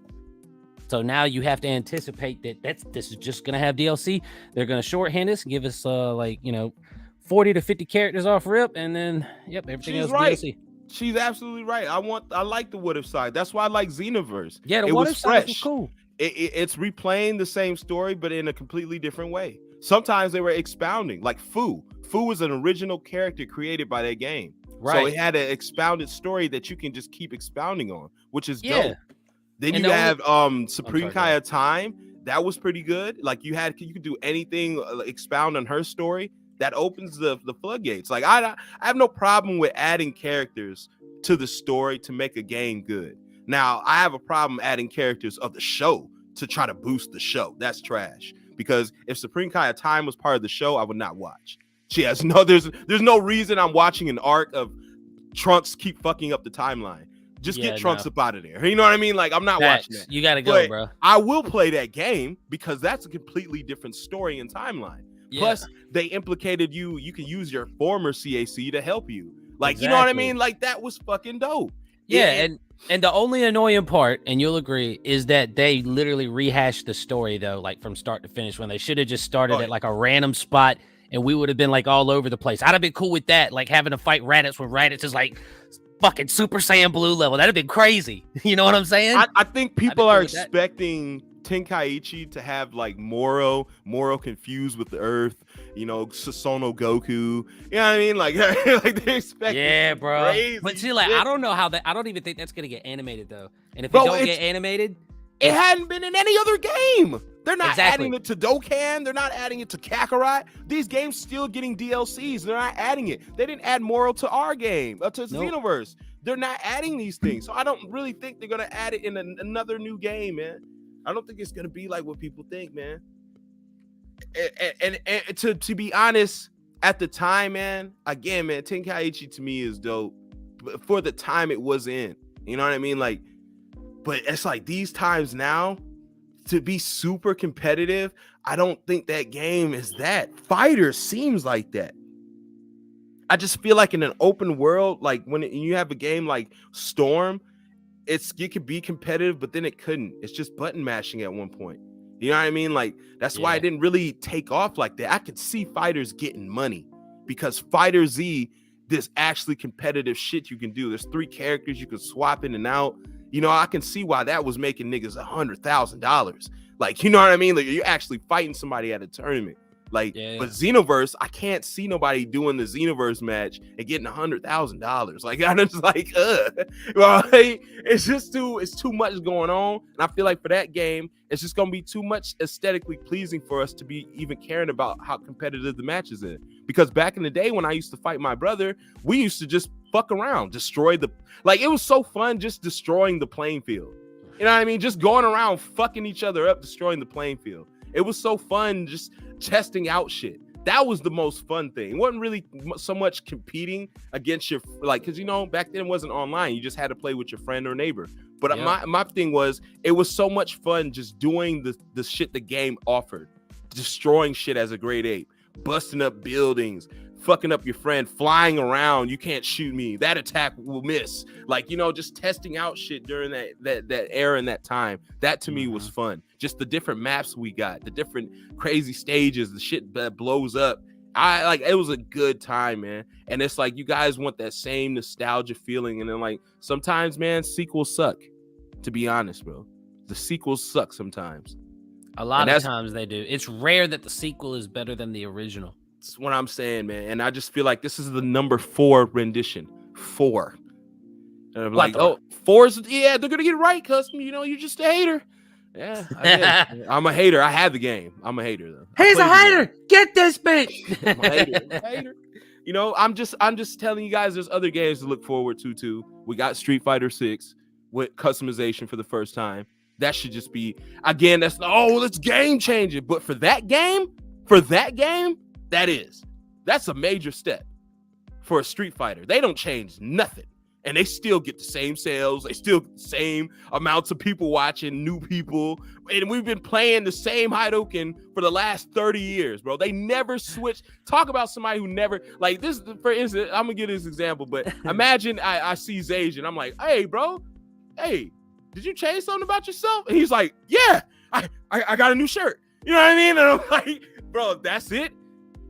So now you have to anticipate that this is just gonna have DLC. They're gonna shorthand us, give us 40 to 50 characters off rip, and then everything else right. DLC. She's absolutely right. I like the what if side. That's why I like Xenoverse. Yeah, the what if side was cool. It's replaying the same story, but in a completely different way. Sometimes they were expounding, like Fu. Fu was an original character created by that game. Right. So it had an expounded story that you can just keep expounding on, which is dope. Then you have Supreme Kai of Time. That was pretty good. Like you could do anything, expound on her story. That opens the floodgates. Like I have no problem with adding characters to the story to make a game good. Now I have a problem adding characters of the show to try to boost the show. That's trash. Because if Supreme Kai of Time was part of the show, I would not watch. There's no reason I'm watching an arc of Trunks keep fucking up the timeline. Just get Trunks up out of there. You know what I mean? Like, I'm not watching that. You gotta go, bro. I will play that game because that's a completely different story and timeline. Yeah. Plus, they implicated you can use your former CAC to help you. Like, You know what I mean? Like, that was fucking dope. Yeah, and the only annoying part, and you'll agree, is that they literally rehashed the story, though, like from start to finish, when they should have just started at like a random spot, and we would have been like all over the place. I'd have been cool with that, like having to fight Raditz when Raditz is like fucking Super Saiyan Blue level. That'd have been crazy. You know what I'm saying? I think people are expecting Tenkaichi to have like Moro confused with the Earth, Susono Goku. You know what I mean? Like they expect bro. Crazy but see, like shit. I don't know how I don't even think that's gonna get animated though. And if it don't get animated, it hadn't been in any other game. They're not adding it to Dokkan. They're not adding it to Kakarot. These games still getting DLCs. They're not adding it. They didn't add Moral to our game, to Xenoverse. They're not adding these things. So I don't really think they're gonna add it in another new game, man. I don't think it's gonna be like what people think, man. And to be honest, at the time, man, again, man, Tenkaichi to me is dope. But for the time it was in, you know what I mean? Like, but it's like these times now, to be super competitive, I don't think that game is that. Fighter seems like that. I just feel like in an open world, like when you have a game like Storm, it could be competitive, but then it couldn't. It's just button mashing at one point. You know what I mean? Like, that's why it didn't really take off like that. I could see fighters getting money because Fighter Z, there's actually competitive shit you can do. There's 3 characters you can swap in and out. You know, I can see why that was making niggas $100,000. Like, you know what I mean? Like, you're actually fighting somebody at a tournament. Like, but Xenoverse, I can't see nobody doing the Xenoverse match and getting $100,000. Like, I'm just like, well, it's too much going on. And I feel like for that game, it's just gonna be too much aesthetically pleasing for us to be even caring about how competitive the matches is. Because back in the day when I used to fight my brother, we used to just fuck around, destroy it was so fun just destroying the playing field. You know what I mean? Just going around fucking each other up, destroying the playing field. It was so fun just testing out shit. That was the most fun thing. It wasn't really so much competing against your, like, because, you know, back then it wasn't online. You just had to play with your friend or neighbor. But my thing was, it was so much fun just doing the shit the game offered. Destroying shit as a grade 8. Busting up buildings. Fucking up your friend, flying around, you can't shoot me, that attack will miss. Like, you know, just testing out shit during that era and that time. That to me was fun. Just the different maps we got, the different crazy stages, the shit that blows up. It was a good time, man. And it's like, you guys want that same nostalgia feeling. And then, like, sometimes, man, sequels suck. To be honest, bro, the sequels suck sometimes. A lot of times they do. It's rare that the sequel is better than the original. That's what I'm saying, man. And I just feel like this is the number 4 rendition. 4. And I'm like, 4's, yeah, they're gonna get it right, cuz, you know, you're just a hater. Yeah, I'm a hater. I have the game. I'm a hater though. He's a hater. Get this bitch. I'm a hater. You know, I'm just telling you guys, there's other games to look forward to too. We got Street Fighter 6 with customization for the first time. That should just be, again, that's game changing. But for that game, that's a major step for a Street Fighter. They don't change nothing, and they still get the same sales. They still get the same amounts of people watching, new people, and we've been playing the same Hadouken for the last 30 years, bro. They never switch. Talk about somebody who never, like this, for instance, I'm gonna give this example, but imagine I see Zage and I'm like, hey, bro, hey, did you change something about yourself? And he's like, yeah, I got a new shirt. You know what I mean? And I'm like, bro, that's it?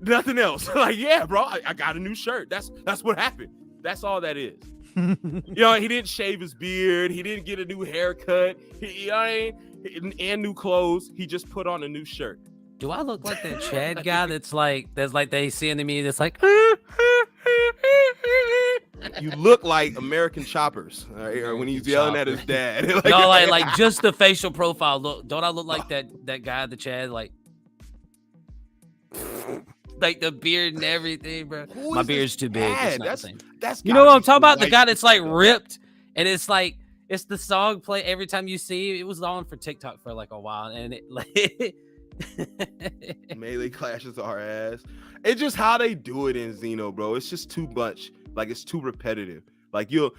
Nothing else. Like, yeah, bro, I got a new shirt. That's what happened. That's all that is. You know, he didn't shave his beard. He didn't get a new haircut. You know what I mean? And new clothes. He just put on a new shirt. Do I look like that Chad guy that's like they seeing me that's like you look like American Choppers, or when he's yelling at his dad. like just the facial profile look. Don't I look like that guy, the Chad, like the beard and everything, bro? My beard's too big. It's not the same. That's you know what I'm talking about? The guy that's like ripped, and it's like it's the song play every time you see it. It was on for TikTok for like a while, and it like Melee clashes our ass. It's just how they do it in Xeno, bro. It's just too much. Like, it's too repetitive. Like, you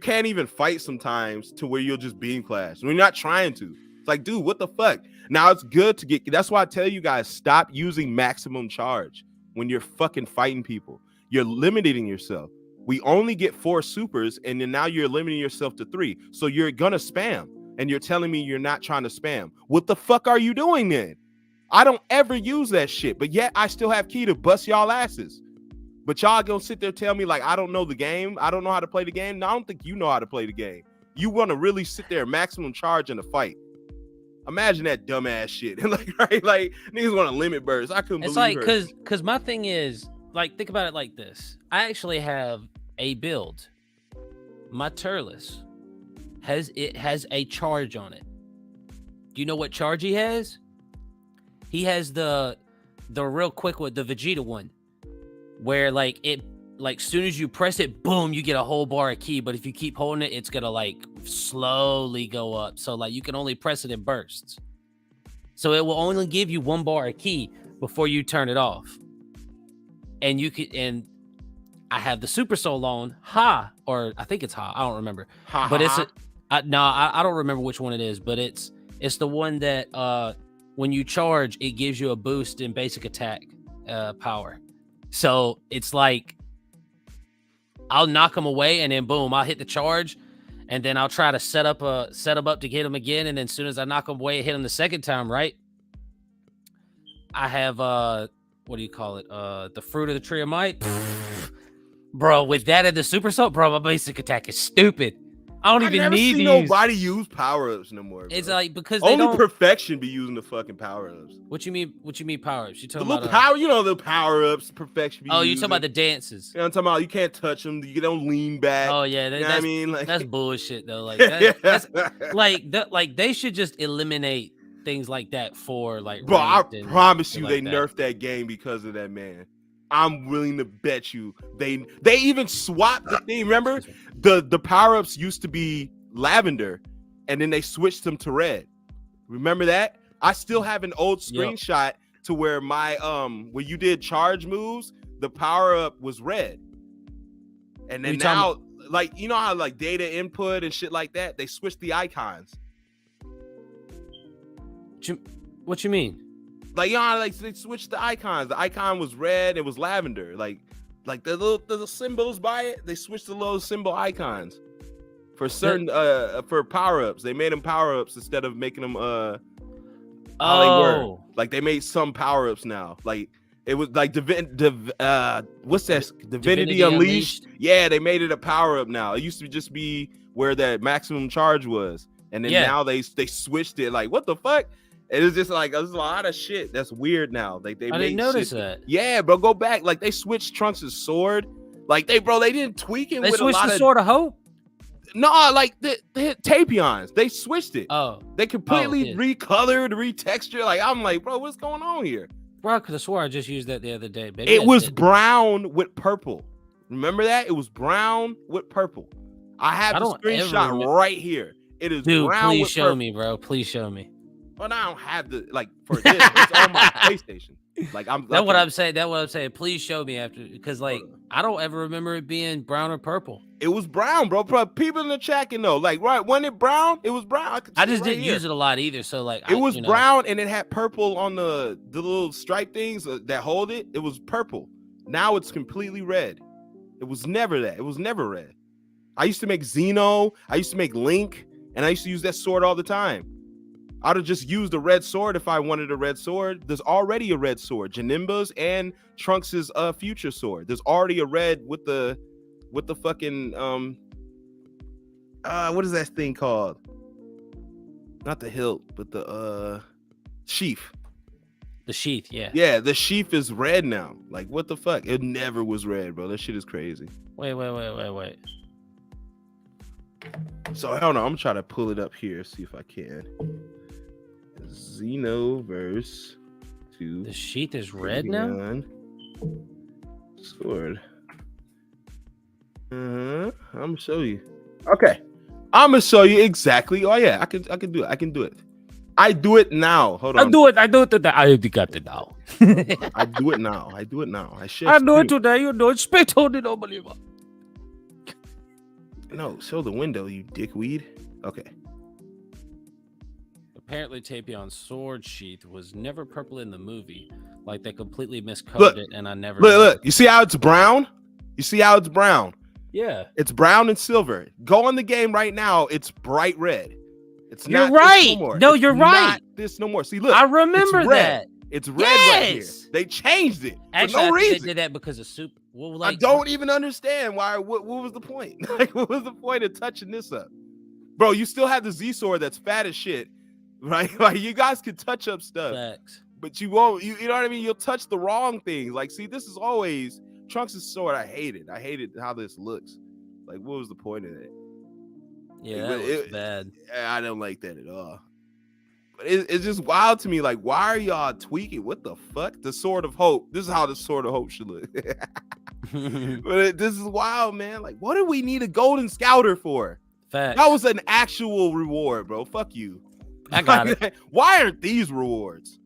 can't even fight sometimes to where you'll just beam clash. We're not trying to. It's like, dude, what the fuck? Now it's good to get. That's why I tell you guys, stop using maximum charge when you're fucking fighting people. You're limiting yourself. We only get 4 supers, and then now you're limiting yourself to 3. So you're gonna spam, and you're telling me you're not trying to spam. What the fuck are you doing then? I don't ever use that shit, but yet I still have key to bust y'all asses. But y'all gonna sit there and tell me like I don't know the game, I don't know how to play the game. No, I don't think you know how to play the game. You want to really sit there maximum charge in a fight. Imagine that dumbass shit. Like, right? Like, niggas want to limit burst. I couldn't believe it. It's like, because my thing is, like, think about it like this. I actually have a build. My Turles has a charge on it. Do you know what charge he has? He has the real quick one, the Vegeta one, where like it, like soon as you press it, boom, you get a whole bar of key. But if you keep holding it, it's gonna like slowly go up. So like you can only press it in bursts. So it will only give you 1 bar of key before you turn it off. And you could, and I have the Super Soul on or I think it's I don't remember. But it's I don't remember which one it is. But it's the one that when you charge, it gives you a boost in basic attack power. So it's like I'll knock him away, and then boom, I'll hit the charge, and then I'll try to set up to hit him again, and then as soon as I knock him away, hit him the second time, right? I have what do you call it? The Fruit of the Tree of Might. Bro, with that and the Super Soul, bro, my basic attack is stupid. I don't I even never need see to nobody use power-ups no more. It's bro. like because they Only don't. perfection be using the fucking power-ups. What you mean? What you mean power ups? You The talking little about? power, you know, the power-ups, perfection be Oh, you using. talking about the dances? You know what I'm talking about? You can't touch them. You don't lean back. Oh yeah, You know what I mean? Like, that's bullshit though. Like that's like they should just eliminate things like that for like. bro, I ranked and promise shit you, like they that. nerfed that game because of that man. I'm willing to bet you they even swapped the thing. Remember, the power-ups used to be lavender, and then they switched them to red. Remember that? I still have an old screenshot to where my when you did charge moves, the power-up was red. And then now, like, you know how like data input and shit like that, they switched the icons. What you mean? Like, you know how like they switched the icons. The icon was red, it was lavender. Like the little symbols by it, they switched the little symbol icons for certain for power-ups. They made them power-ups instead of making them how they were. Like they made some power-ups now. Like it was like what's that? Divinity Unleashed. Yeah, they made it a power-up now. It used to just be where that maximum charge was, and then now they switched it. Like, what the fuck? It is just like there's a lot of shit that's weird now. Like I didn't notice that. Yeah, bro, go back. Like they switched Trunks' sword. Like they didn't tweak it. They with switched a lot the Sword of Hope. No, like the Tapions, they switched it. Oh, they completely recolored, retextured. Like I'm like, bro, what's going on here? Bro, I could have swore I just used that the other day. Maybe it was brown with purple. Remember that? It was brown with purple. I have the screenshot right here. It is brown. Please with show purple. me, bro. Please show me. But I don't have the for this. It's on my PlayStation. Like that's what I'm saying. That's what I'm saying. Please show me after, because like I don't ever remember it being brown or purple. It was brown, bro. People in the chat can know. Like, right when it brown, it was brown. I just didn't use it a lot either. So like, it was brown and it had purple on the little stripe things that hold it. It was purple. Now it's completely red. It was never that. It was never red. I used to make Xeno. I used to make Link, and I used to use that sword all the time. I'd have just used a red sword if I wanted a red sword. There's already a red sword. Janimba's and Trunks' future sword. There's already a red with the fucking what is that thing called? Not the hilt, but the sheath. The sheath, yeah. Yeah, the sheath is red now. Like, what the fuck? It never was red, bro. That shit is crazy. Wait. So I don't know. I'm trying to pull it up here, see if I can. Xenoverse 2. The sheath is red now? Sword. I'm gonna show you. Okay. I'm gonna show you exactly. Oh yeah, I can do it. I can do it. I do it now. Hold on. I do it today. I got it now. I do it now. I do it now. I do it today. You know, spit on it, unbelievable. No, show the window, you dickweed. Okay. Apparently, Tapion's sword sheath was never purple in the movie. Like they completely miscoded it, and I never. Look. You see how it's brown? You see how it's brown? Yeah. It's brown and silver. Go on the game right now. It's bright red. It's you're not right. This no more. No, it's you're right. Not this no more. See, look. I remember that. It's red right here. They changed it for no reason. They did that because of soup. Well, like, I don't even understand why. What was the point? Like, what was the point of touching this up, bro? You still have the Z sword that's fat as shit, right? Like, you guys can touch up stuff, facts. But you won't. You know what I mean? You'll touch the wrong things. Like, see, this is always Trunks' sword. I hate it. I hated how this looks. Like, what was the point of it? Yeah, that was bad. I don't like that at all. But it's just wild to me. Like, why are y'all tweaking? What the fuck? The Sword of Hope. This is how the Sword of Hope should look. But this is wild, man. Like, what do we need a golden scouter for? Facts. That was an actual reward, bro. Fuck you. I got it. Why aren't these rewards?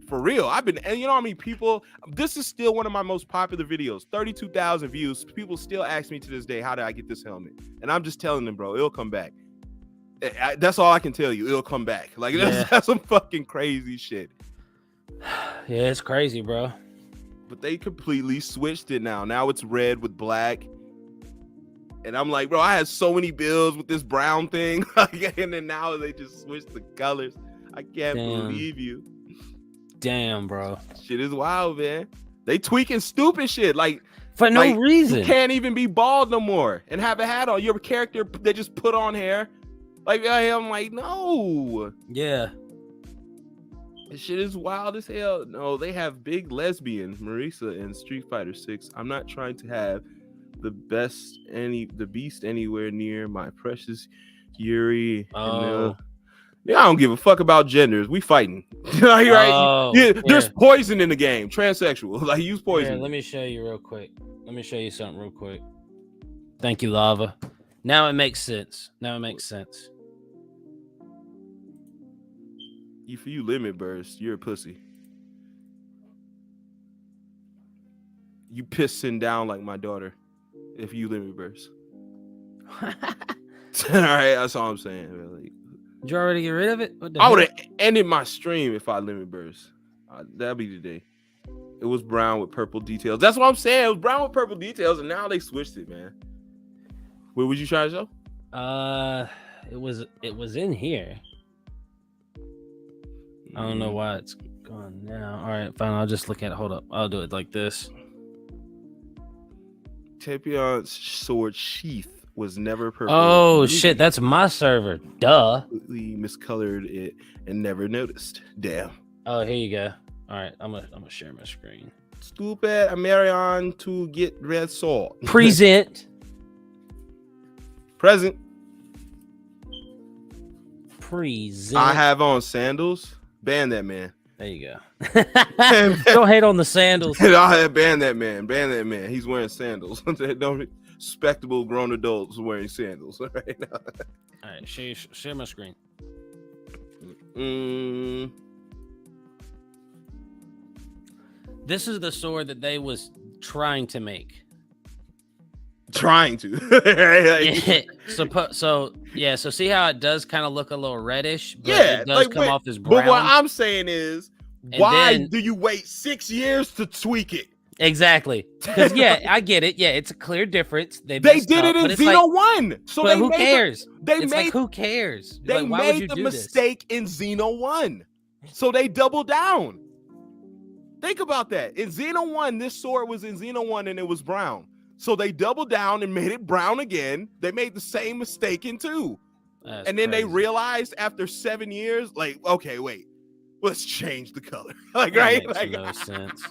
For real. And you know how many people, this is still one of my most popular videos, 32,000 views. People still ask me to this day, how did I get this helmet? And I'm just telling them, bro, it'll come back. That's all I can tell you. It'll come back. Like, that's some fucking crazy shit. Yeah, it's crazy, bro. But they completely switched it now. Now it's red with black. And I'm like, bro, I had so many builds with this brown thing. And then now they just switched the colors. I can't believe you. Damn, bro. Shit is wild, man. They tweaking stupid shit like for no like, reason. You can't even be bald no more and have a hat on. Your character, they just put on hair. Like I'm like, no. Yeah. This shit is wild as hell. No, they have big lesbian Marisa in Street Fighter 6. I'm not trying to have the beast anywhere near my precious Yuri. Oh. Yeah, I don't give a fuck about genders. We fighting. Like, right? Oh, yeah, yeah. There's poison in the game. Transsexual. Like, use poison. Here, let me show you real quick. Let me show you something real quick. Thank you, Lava. Now it makes sense. If you limit burst, you're a pussy. You pissing down like my daughter. If you limit burst. All right, that's all I'm saying. Really. Did you already get rid of it? I would have ended my stream if I limit burst. That'd be the day. It was brown with purple details. That's what I'm saying. It was brown with purple details, and now they switched it, man. What would you try to show? It was in here. I don't know why it's gone now. All right, fine. I'll just look at it. Hold up. I'll do it like this. Tapion's sword sheath was never purple. Oh shit, that's my server. Duh. Completely miscolored it and never noticed. Damn. Oh, here you go. All right, I'm gonna share my screen. Stupid American to get red sword. Present. Present. Present. I have on sandals. Ban that man. There you go. Don't hate on the sandals. I have ban that man. Ban that man. He's wearing sandals. Don't respectable grown adults wearing sandals right now. All right, share my screen. This is the sword that they was trying to make. Trying to. So see how it does kind of look a little reddish, but yeah, it does come off as brown. But what I'm saying is, why do you wait 6 years to tweak it? Exactly. Because I get it. Yeah, it's a clear difference. They did it in Xeno 1. So but who cares? Who cares? They made the mistake in Xeno 1. So they doubled down. Think about that. In Xeno 1, this sword was in Xeno 1 and it was brown. So they doubled down and made it brown again. They made the same mistake in 2. And then they realized after 7 years, like, okay, wait, let's change the color. Like, that right? Makes like, no sense.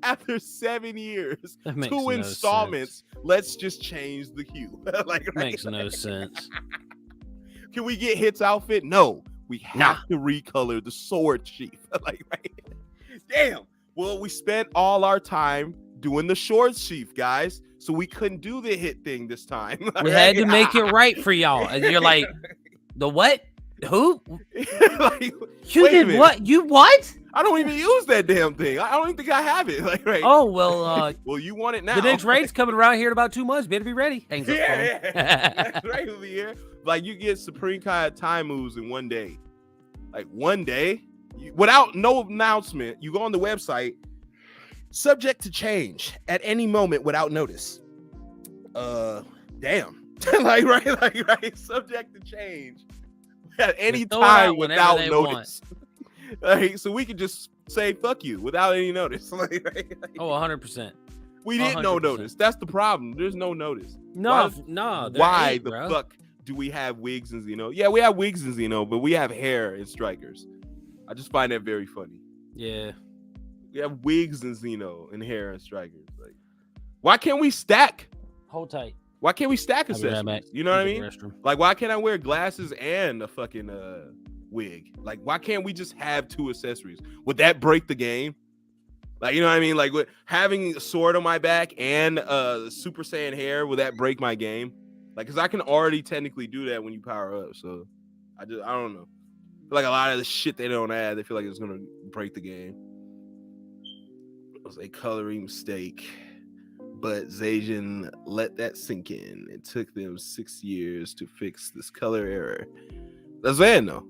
After 7 years, 2 installments, let's just change the hue. Like, right? Makes no sense. Can we get Hit's outfit? No, we have to recolor the sword sheath. Like, right? Damn. Well, we spent all our time doing the sword sheath, guys, so we couldn't do the Hit thing this time. We had to make it right for y'all, and you're like, the what? Who? Like, you did what? You what? I don't even use that damn thing. I don't even think I have it. Like, right? Oh well. Well, you want it now. The next raid's coming around here in about 2 months. Better be ready. Yeah. Right over here. Like, you get Supreme Kai time moves in 1 day. Like, 1 day, without no announcement. You go on the website. Subject to change at any moment without notice. Damn. like right. Subject to change at any time without notice. Like, so we could just say fuck you without any notice. Like, right? Oh, 100%. We didn't no notice. That's the problem. There's no notice. No. Why the fuck do we have wigs in Xeno? Yeah, we have wigs in Xeno, but we have hair in Strikers. I just find that very funny. Yeah. We have wigs in Xeno and hair and Strikers. Like, why can't we stack? Hold tight. Why can't we stack accessories? You know what I mean? Like, why can't I wear glasses and a fucking wig? Like, why can't we just have 2 accessories? Would that break the game? Like, you know what I mean? Like, having a sword on my back and Super Saiyan hair, would that break my game? Like, because I can already technically do that when you power up. So I don't know. I feel like a lot of the shit they don't add, they feel like it's gonna break the game. It was a coloring mistake, but Zajan let that sink in. It took them 6 years to fix this color error. That's bad, though.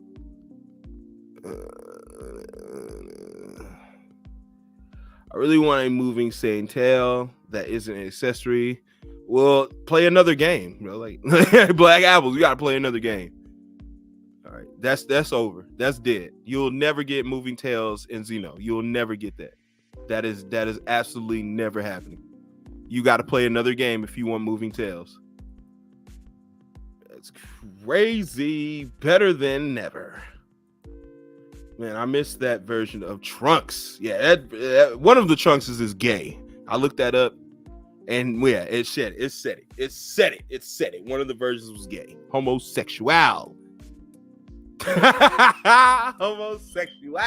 I really want a moving Saiyan tail that isn't an accessory. Well, play another game, bro. Like, Black Apples, you gotta play another game. All right, that's over. That's dead. You'll never get moving tails in Xeno. You'll never get that. That is absolutely never happening. You got to play another game if you want Moving Tails. That's crazy. Better than never. Man, I missed that version of Trunks. Yeah, that one of the Trunks is gay. I looked that up, and yeah, it said it. One of the versions was gay. Homosexual. Homosexual.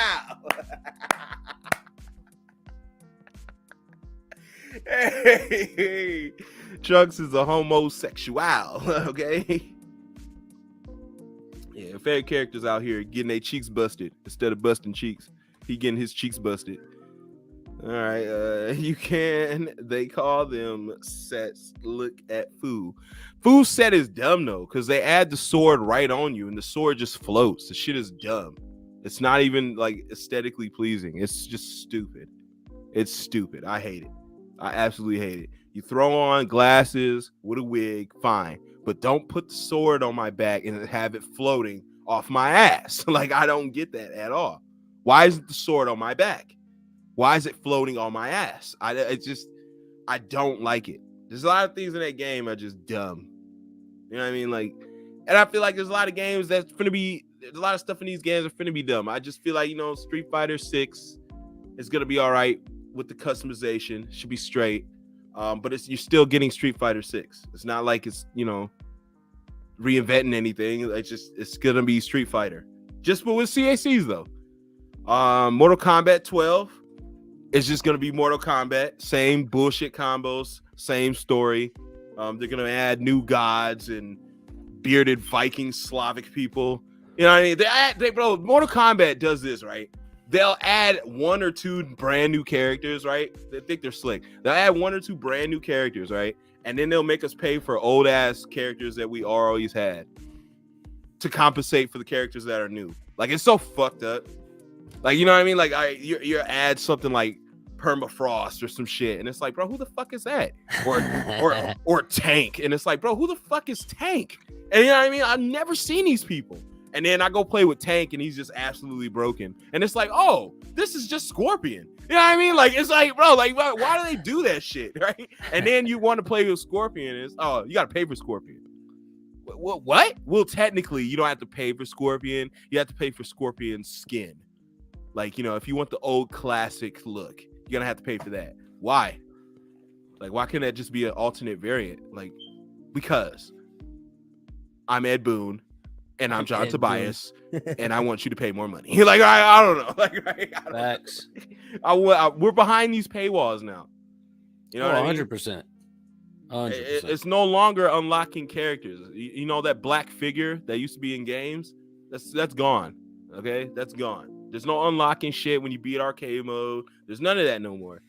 Hey, Trunks is a homosexual. Okay. Yeah, favorite characters out here getting their cheeks busted instead of busting cheeks. He getting his cheeks busted. All right, they call them sets. Look at Fu. Fu's set is dumb though, because they add the sword right on you and the sword just floats. The shit is dumb. It's not even like aesthetically pleasing. It's just stupid. It's stupid. I hate it. I absolutely hate it. You throw on glasses with a wig, fine. But don't put the sword on my back and have it floating off my ass. Like, I don't get that at all. Why isn't the sword on my back? Why is it floating on my ass? I don't like it. There's a lot of things in that game are just dumb. You know what I mean? Like, and I feel like there's a lot of games that's finna be, there's a lot of stuff in these games are finna be dumb. I just feel like, Street Fighter 6 is gonna be all right with the customization. Should be straight. But you're still getting Street Fighter 6. It's not like it's, reinventing anything. It's gonna be Street Fighter. Just but with CACs though. Mortal Kombat 12 is just gonna be Mortal Kombat. Same bullshit combos, same story. They're gonna add new gods and bearded Viking Slavic people. You know what I mean? Bro, Mortal Kombat does this, right? They'll add 1 or 2 brand new characters, right? They think they're slick. They'll add 1 or 2 brand new characters, right? And then they'll make us pay for old ass characters that we always had to compensate for the characters that are new. Like, it's so fucked up. Like, you know what I mean? Like, you add something like Permafrost or some shit, and it's like, bro, who the fuck is that? Or Tank, and it's like, bro, who the fuck is Tank? And you know what I mean? I've never seen these people. And then I go play with Tank, and he's just absolutely broken. And it's like, oh, this is just Scorpion. You know what I mean? Like, it's like, bro, like, why do they do that shit, right? And then you want to play with Scorpion, and it's, oh, you got to pay for Scorpion. What? Well, technically, you don't have to pay for Scorpion. You have to pay for Scorpion's skin. Like, if you want the old classic look, you're going to have to pay for that. Why? Like, why can't that just be an alternate variant? Like, because I'm Ed Boon. And I'm John Tobias, and I want you to pay more money. Like, I don't know. Like, right? Facts. We're behind these paywalls now. You know what I mean? 100%. 100%. It's no longer unlocking characters. You know that black figure that used to be in games? That's gone. Okay? That's gone. There's no unlocking shit when you beat arcade mode. There's none of that no more.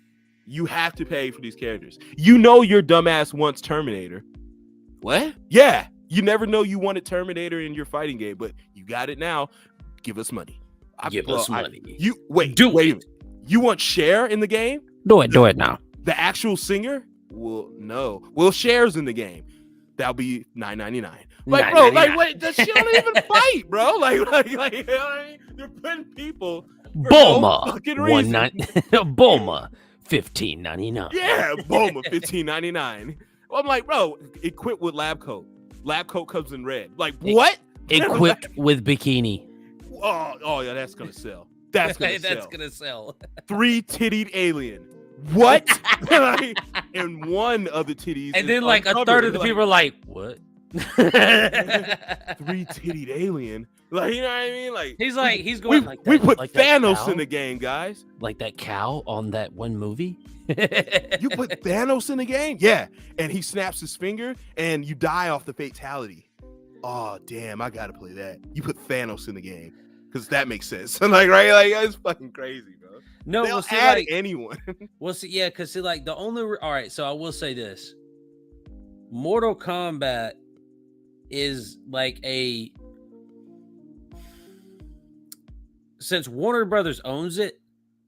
You have to pay for these characters. Your dumbass wants Terminator. What? Yeah. You never know you wanted Terminator in your fighting game, but you got it now. Give us money. Give us money. Wait. You want Cher in the game? Do it now. The actual singer? Well, no. Well, Cher's in the game. That'll be $9.99. Like, bro, like, wait, that shit don't even fight, bro. Like, you know what I mean? They're putting people. Bulma. Bulma. $15.99. Yeah, Bulma, $15.99. I'm like, bro, equipped with lab coat. Lab coat comes in red. Like, what? Equipped with bikini. Oh, yeah, that's gonna sell. That's gonna sell. 3-tittied alien. What? And one of the titties. And then like a third of the people are like, what? 3-tittied alien. Like, you know what I mean? Like, he's going like that. We put like Thanos in the game, guys. Like that cow on that one movie. You put Thanos in the game? Yeah. And he snaps his finger and you die off the fatality. Oh, damn, I gotta play that. You put Thanos in the game. Because that makes sense. Like, right? Like, it's fucking crazy, bro. No, they'll add anyone. Well, see, yeah, because see, like the only all right, so I will say this. Mortal Kombat is like since Warner Brothers owns it,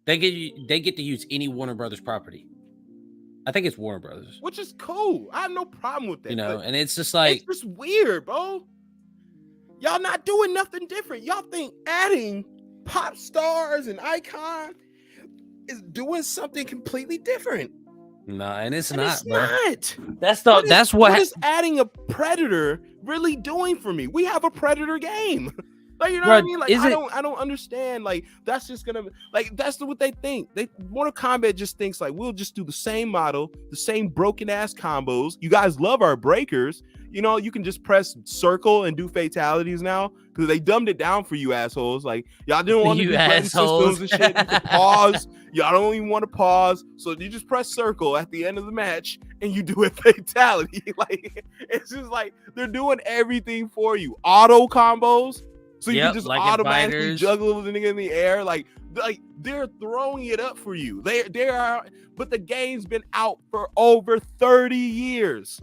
they get to use any Warner Brothers property. I think it's Warner Brothers. Which is cool. I have no problem with that. And it's just like it's just weird, bro. Y'all not doing nothing different. Y'all think adding pop stars and icons is doing something completely different. No, and it's And not, it's bro. not. That's what is adding a Predator really doing for me? We have a Predator game. Like, you know Bro, what I mean? Like, is I it- don't understand. Like, that's just gonna, like, that's what they think. Mortal Kombat just thinks like, we'll just do the same model, the same broken ass combos. You guys love our breakers. You know, you can just press circle and do fatalities now because they dumbed it down for you assholes. Like, y'all didn't want to do button systems and shit. You can pause. Y'all don't even want to pause. So you just press circle at the end of the match and you do a fatality. Like, it's just like they're doing everything for you. Auto combos. So you can just like automatically juggle the nigga in the air. Like they're throwing it up for you. They are, but the game's been out for over 30 years.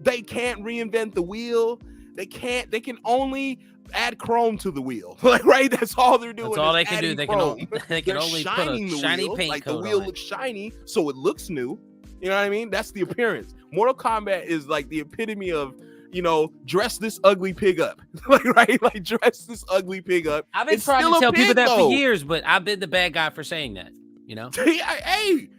They can't reinvent the wheel. They can only add chrome to the wheel. Like, right? That's all they're doing. That's all they can do. They can only put a shiny wheel. paint Like coat the wheel on looks shiny, so it looks new. You know what I mean? That's the appearance. Mortal Kombat is like the epitome of, you know, dress this ugly pig up. Like, right? Like, dress this ugly pig up. I've been trying to tell people that for years, but I've been the bad guy for saying that, you know? Hey,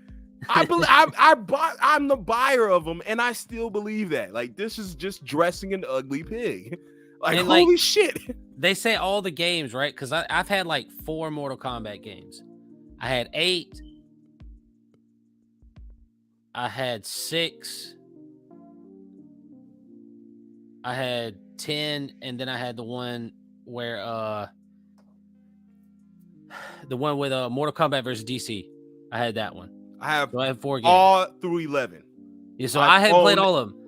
I'm the buyer of them, and I still believe that. Like, this is just dressing an ugly pig. Like, And, holy shit. They say all the games, right? Because I've had like 4 Mortal Kombat games. I had 8. I had 6. I had 10, and then I had the one where the one with Mortal Kombat versus DC. I had that one. I have 4 games. all through 11. Yeah, so I had played all of them.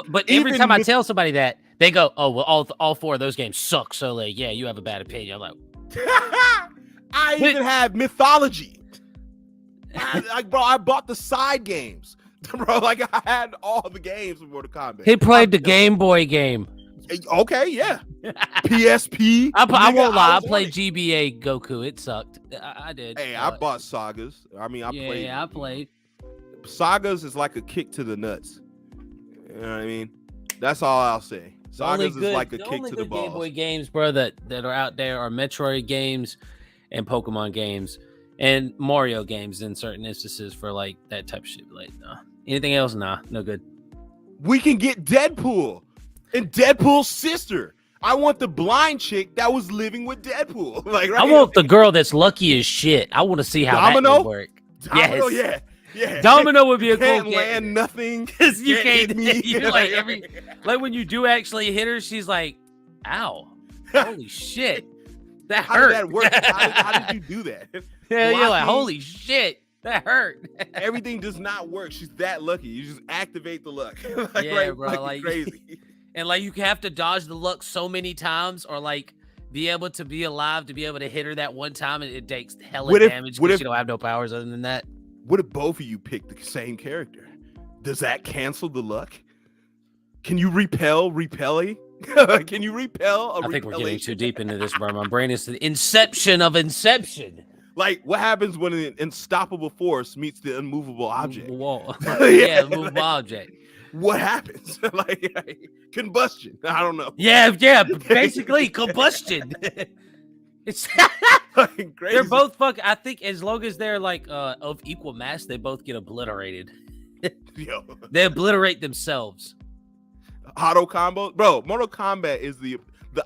But every time I tell somebody that, they go, "Oh, well, all 4 of those games suck." So like, yeah, you have a bad opinion. I'm like, I even have Mythology. Bro, I bought the side games. Bro, like, I had all the games of Mortal Kombat. he played the Game Boy game. Okay, yeah. PSP. I won't lie. I played GBA Goku. It sucked. I did. Hey, I bought Sagas. I mean, I played. Yeah, I played. Sagas is like a kick to the nuts. You know what I mean? That's all I'll say. Sagas is like a kick to the balls. Game Boy games, bro, that are out there are Metroid games and Pokemon games and Mario games in certain instances for like that type of shit. Like, nah. Anything else? Nah, no good. We can get Deadpool and Deadpool's sister. I want the blind chick that was living with Deadpool. Like, right? I want the girl that's lucky as shit. I want to see how Domino? that would work. Domino, yes. Yeah. Domino would be a cool can't game. land nothing. You can't hit me. you like like when you do actually hit her, she's like, ow. Holy shit. That hurt. How did that work? How did you do that? Yeah, you're like, holy shit. That hurt. Everything does not work. She's that lucky. You just activate the luck. Like, yeah, right, bro. Like crazy. And like you have to dodge the luck so many times, or like be able to be alive to be able to hit her that one time, and it takes hella damage because you don't have no powers other than that. What if both of you pick the same character? Does that cancel the luck? Can you repelling? Can you repel a I think we're getting too deep into this, bro. My brain is the inception of Inception. Like, what happens when an unstoppable force meets the unmovable object? Whoa. Yeah, movable object. What happens? like combustion. I don't know. Yeah, basically combustion. It's Like, crazy. they're both I think as long as they're like of equal mass, they both get obliterated. Yo. They obliterate themselves. Auto combo, bro. Mortal Kombat is the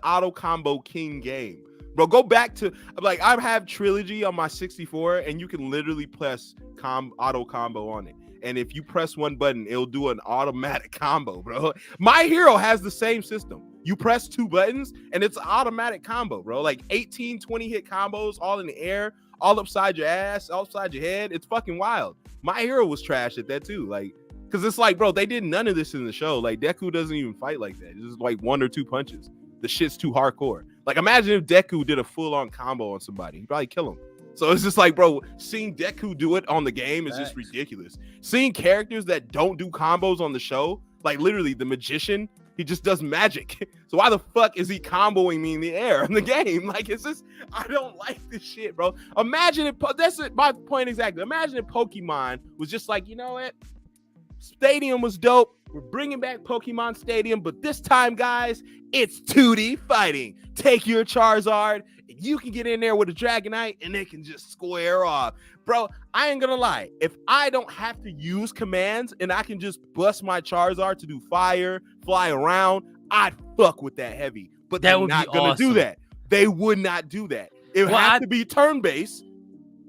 auto combo king game, bro. Go back to, like, I have Trilogy on my 64, and you can literally press auto combo on it, and if you press one button, it'll do an automatic combo, bro. My Hero has the same system. You press 2 buttons, and it's an automatic combo, bro. Like 18, 20 hit combos, all in the air, all upside your ass, all upside your head. It's fucking wild. My Hero was trash at that too, like. Because it's like, bro, they did none of this in the show. Like, Deku doesn't even fight like that. It's just like 1 or 2 punches. The shit's too hardcore. Like, imagine if Deku did a full-on combo on somebody. He'd probably kill him. So it's just like, bro, seeing Deku do it on the game is just ridiculous. Seeing characters that don't do combos on the show, like literally the magician, he just does magic. So why the fuck is he comboing me in the air in the game? Like, it's just, I don't like this shit, bro. Imagine if, that's my point exactly. Imagine if Pokemon was just like, you know what? Stadium was dope. We're bringing back Pokemon Stadium, but this time, guys, it's 2D fighting. Take your Charizard, and you can get in there with a Dragonite, and it can just square off. bro, I ain't gonna lie. If I don't have to use commands and I can just bust my Charizard to do fire, fly around, I'd fuck with that heavy. But That they're would be not gonna do awesome. that. They would not do that. It Well, has to be turn-based.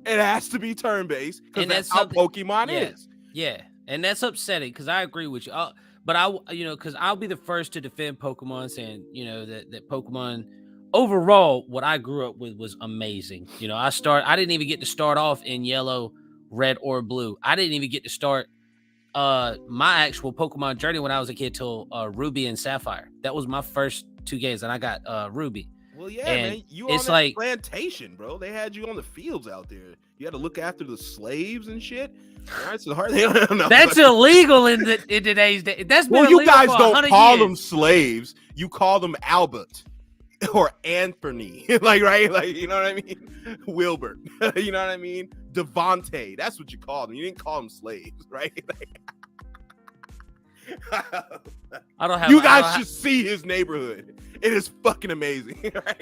It has to be turn-based because And that's that's how something- Pokemon yeah. is. Yeah, and that's upsetting because I agree with you. But because I'll be the first to defend Pokemon, saying that Pokemon overall, what I grew up with was amazing. I didn't even get to start off in yellow, red, or blue. I didn't even get to start my actual Pokemon journey when I was a kid till Ruby and Sapphire. That was my first 2 games, and I got Ruby. Well, yeah, And man. You it's on that like- plantation, bro. They had you on the fields out there. You had to look after the slaves and shit. That's hard. That's illegal in today's day. That's been well, you illegal guys for don't 100 call years. them slaves. You call them Albert or Anthony. Right? Like, you know what I mean? Wilbert. You know what I mean? Devontae. That's what you call them. You didn't call them slaves, right? I don't have. You guys should see his neighborhood. It is fucking amazing. Right?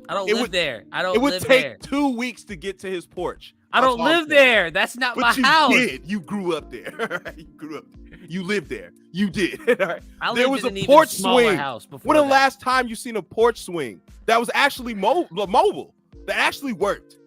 I don't It live would- there. I don't It would live take there. 2 weeks to get to his porch. I That's don't all I'm live saying. there. That's not But my you house. did. You grew up there. You grew up there. You lived there. You did. All right? I There lived was in a an even porch smaller swing. house before When the that. last time you seen a porch swing that was actually mobile, that actually worked?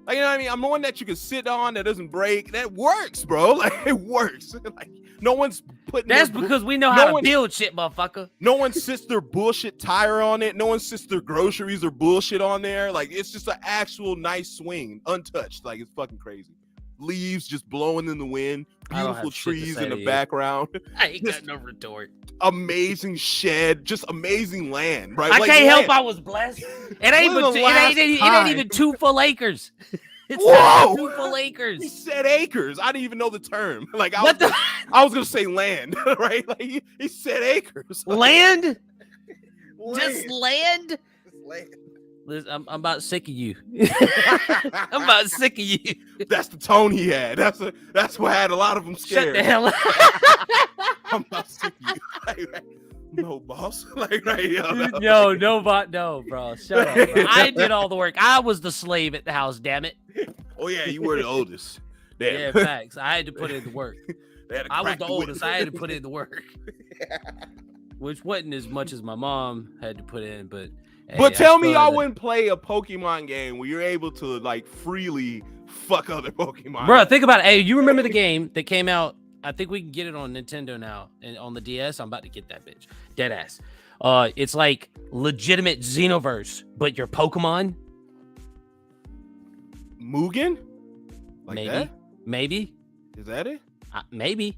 Like, you know what I mean? I'm the one that you can sit on that doesn't break. That works, bro. Like, it works. Like, no one's putting. That's their because we know no how to one- build shit, motherfucker. no one sits their bullshit tire on it. No one sits their groceries or bullshit on there. Like, it's just an actual nice swing, untouched. Like, it's fucking crazy. Leaves just blowing in the wind. I don't Beautiful have shit to trees say in to the you. background. I ain't Just- got no retort. Amazing shed. Just amazing land, right? I Like, can't help. land. I was blessed. It ain't When even. the It last ain't time- even 2 full acres. It's Whoa! not 2 full He acres. said acres. I didn't even know the term. Like, What the I was gonna say land, right? Like, he said acres. land? Land. Just land? Land. Listen, I'm about sick of you. I'm about sick of you. That's the tone he had. That's what had a lot of them Shut scared. the hell up. I'm not sick of you. Like, no, boss. Like, right? No. No, bro. Shut up. Bro. I did all the work. I was the slave at the house, damn it. Oh yeah, you were the oldest. Damn. Yeah, facts. I had to put in the work. They had to I was crack the whip. oldest. I had to put in the work. Which wasn't as much as my mom had to put in, but hey, But I tell me still y'all had to- wouldn't play a Pokemon game where you're able to like freely fuck other Pokemon. Bro, think about it. Hey, you remember the game that came out? I think we can get it on Nintendo now and on the DS. I'm about to get that bitch. Dead ass. It's like legitimate Xenoverse, but your Pokemon. Mugen? Like Maybe. that? Maybe. Is that it? Maybe.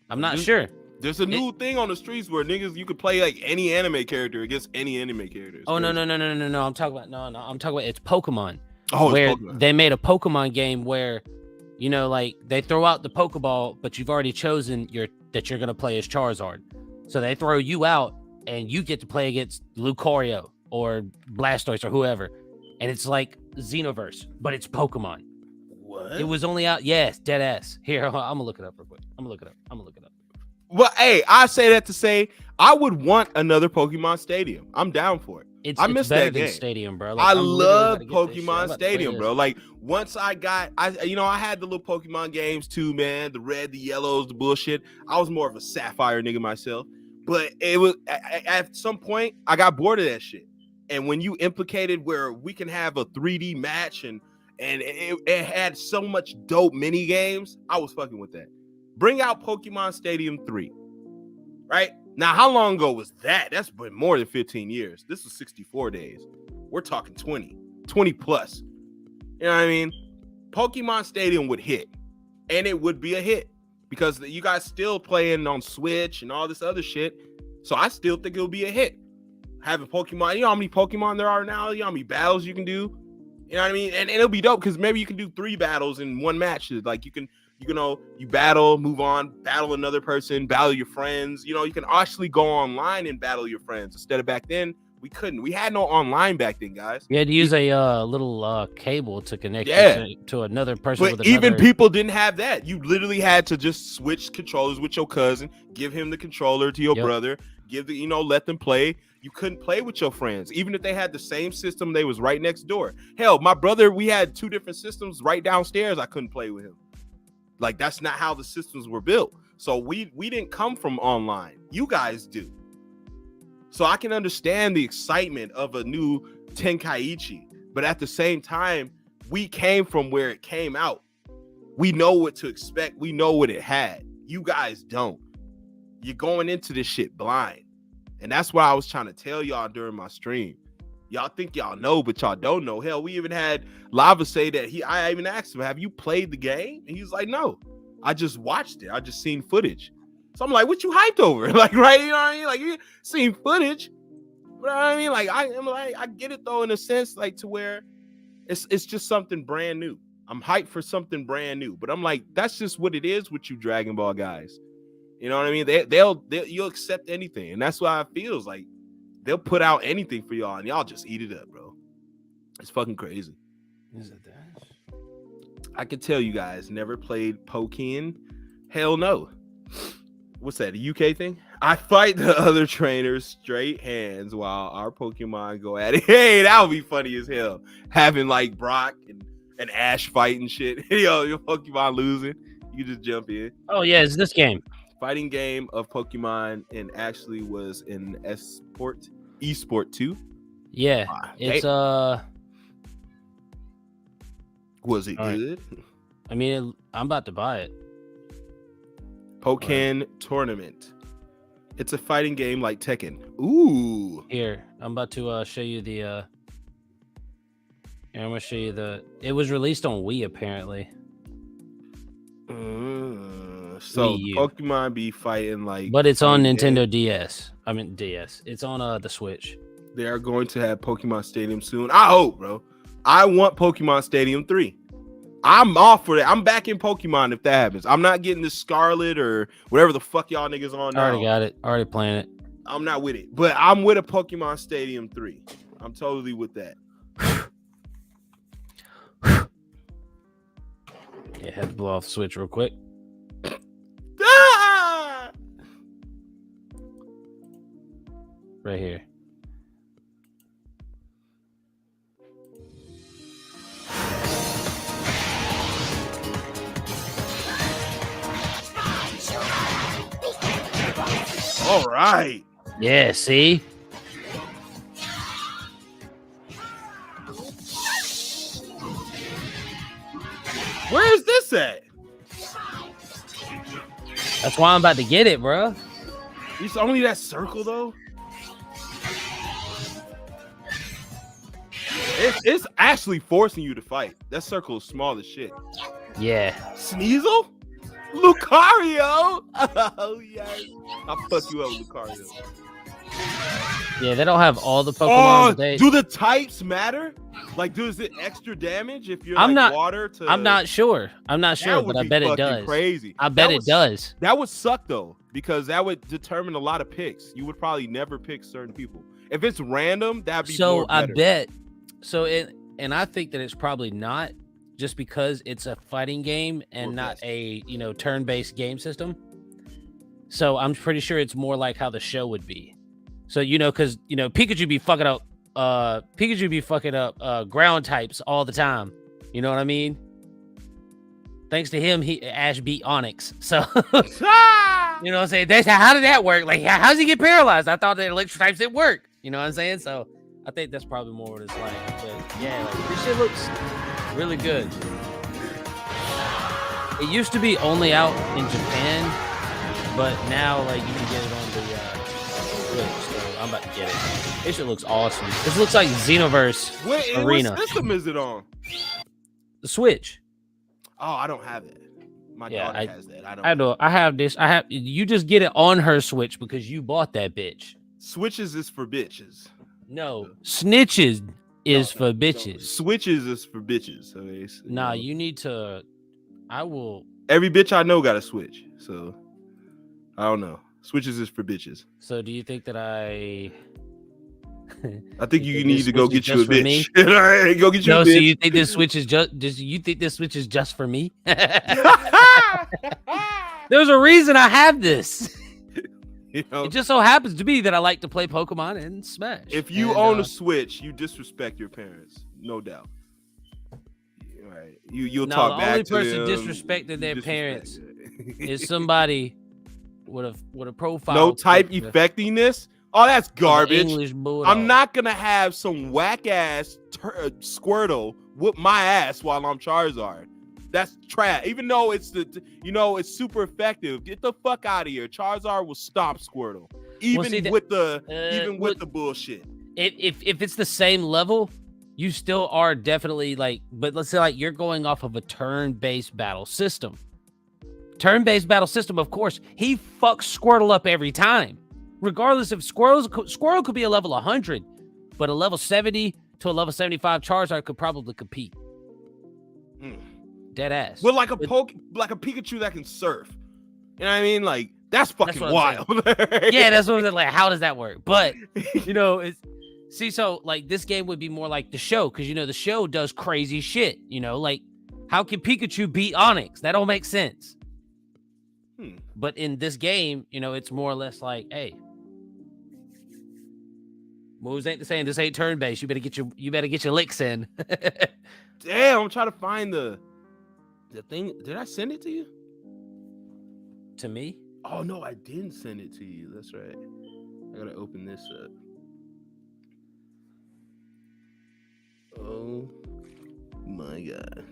I'm not Just- sure. There's a new thing on the streets where niggas you could play like any anime character against any anime character. It's Oh no crazy. no! I'm talking about I'm talking about it's Pokemon. Oh, it's where Pokemon. they made a Pokemon game where, like they throw out the Pokeball, but you've already chosen that you're gonna play as Charizard. So they throw you out, and you get to play against Lucario or Blastoise or whoever, and it's like Xenoverse, but it's Pokemon. What? It was only out, yes, dead ass. Here, I'm gonna look it up real quick. I'm gonna look it up. Well, hey, I say that to say I would want another Pokemon Stadium. I'm down for it. It's I miss better that than game. Stadium, bro. I I'm literally love about to get this shit. I'm Pokemon about to play Stadium, this. bro. Like once I had the little Pokemon games too, man. The red, the yellows, the bullshit. I was more of a Sapphire nigga myself, but it was at some point I got bored of that shit. And when you implicated where we can have a 3D match and it had so much dope mini games, I was fucking with that. Bring out Pokemon Stadium 3. Right? Now, how long ago was that? That's been more than 15 years. This was 64 days. We're talking 20 plus. You know what I mean? Pokemon Stadium would hit, and it would be a hit because you guys still playing on Switch and all this other shit. So I still think it'll be a hit. Having Pokemon, you know how many Pokemon there are now? You know how many battles you can do? You know what I mean? And it'll be dope because maybe you can do 3 battles in one match. Like you battle, move on, battle another person, battle your friends. You know, you can actually go online and battle your friends instead of back then. We couldn't. We had no online back then, guys. You had to use a little cable to connect Yeah. you to another person. But with even another... people didn't have that. You literally had to just switch controllers with your cousin, give him the controller to your Yep. brother, let them play. You couldn't play with your friends, even if they had the same system. They was right next door. Hell, my brother, we had 2 different systems right downstairs. I couldn't play with him. Like, that's not how the systems were built. So we didn't come from online. You guys do. So I can understand the excitement of a new Tenkaichi, but at the same time, we came from where it came out. We know what to expect. We know what it had. You guys don't. You're going into this shit blind. And that's why I was trying to tell y'all during my stream. Y'all think y'all know, but y'all don't know. Hell, we even had Lava say that I even asked him, have you played the game? And he's like, no, I just watched it. I just seen footage. So I'm like, what you hyped over? Like, right? You know what I mean? Like, you seen footage. You know what I mean? Like, I get it though, in a sense, like, to where it's just something brand new. I'm hyped for something brand new, but I'm like, that's just what it is with you Dragon Ball guys. You know what I mean? You'll accept anything, and that's why it feels like they'll put out anything for y'all, and y'all just eat it up, bro. It's fucking crazy. Is it that? I could tell you guys never played Pokken. Hell no. What's that? A UK thing? I fight the other trainers straight hands while our Pokemon go at it. Hey, that would be funny as hell. Having like Brock and Ash fighting shit. Yo, your Pokemon losing. You just jump in. Oh yeah, it's this game. Fighting game of Pokemon, and actually was in esport 2. Yeah, it's was it good? I mean, I'm about to buy it. Pokken Tournament. It's a fighting game like Tekken. Ooh. Here, I'm about to show you the. And I'm gonna show you the. It was released on Wii apparently. So Pokemon be fighting like, but it's on Nintendo DS. I mean DS. It's on the Switch. They are going to have Pokemon Stadium soon. I hope, bro. I want Pokemon Stadium 3. I'm off for that. I'm back in Pokemon if that happens. I'm not getting the Scarlet or whatever the fuck y'all niggas on now. I already got it. Already playing it. I'm not with it, but I'm with a Pokemon Stadium 3. I'm totally with that. Yeah, had to blow off the Switch real quick. Right here. All right. Yeah, see? Where is this at? That's why I'm about to get it, bro. It's only that circle, though. It's actually forcing you to fight. That circle is small as shit. Yeah. Sneasel? Lucario? Oh, yes. I'll fuck you up, Lucario. Yeah, they don't have all the Pokemon. Oh, do the types matter? Like, does it extra damage if you're water to... I'm not sure. I'm not sure, but I bet it does. Crazy. I bet it does. That would suck, though, because that would determine a lot of picks. You would probably never pick certain people. If it's random, that'd be more better. I bet... So and I think that it's probably not, just because it's a fighting game and not a turn-based game system. So I'm pretty sure it's more like how the show would be. So because Pikachu be fucking up ground types all the time. You know what I mean? Thanks to him, Ash beat Onyx. So you know what I'm saying? How did that work? Like, how's he get paralyzed? I thought that electric types didn't work. You know what I'm saying? So I think that's probably more what it's like. But yeah, like, this shit looks really good. It used to be only out in Japan, but now like you can get it on the Switch. So I'm about to get it. This shit looks awesome. This looks like Xenoverse Arena. What system is it on? The Switch. Oh, I don't have it. My daughter has that. I have this. You just get it on her Switch because you bought that bitch. Switches is for bitches. No, snitches is for bitches. No. Switches is for bitches. Okay, so, nah, you need to. I will. Every bitch I know got a Switch, so I don't know. Switches is for bitches. So, do you think that I think you need to go get you a bitch. All right, go get you a bitch. So you think this Switch is you think this Switch is just for me? There's a reason I have this. You know, It just so happens to be that I like to play Pokemon and Smash. if you And, own a Switch, you disrespect your parents, no doubt. Right. You'll No, talk the back only to person them. disrespecting their Disrespect parents it. is somebody with a profile. No type picture effectiness. Oh, that's of an garbage. English bulldog. I'm not gonna have some whack ass Squirtle whoop my ass while I'm Charizard. That's trash. Even though it's it's super effective. Get the fuck out of here. Charizard will stop Squirtle. Even with the bullshit. If it's the same level, you still are definitely like. But let's say like you're going off of a turn-based battle system. Turn-based battle system, of course, he fucks Squirtle up every time. Regardless if Squirrel could be a level 100, but a level 70 to a level 75 Charizard could probably compete. Dead ass. Well, like a Pikachu that can surf. You know what I mean? Like that's fucking wild. Yeah, that's what I'm like. How does that work? But so like this game would be more like the show because the show does crazy shit. Like how can Pikachu beat Onix? That don't make sense. But in this game, it's more or less like, hey. Moves ain't the same. This ain't turn based. You better get your licks in. Damn, I'm trying to find the thing. Did I send it to you? To me? Oh no, I didn't send it to you. That's right. I gotta open this up. Oh my god.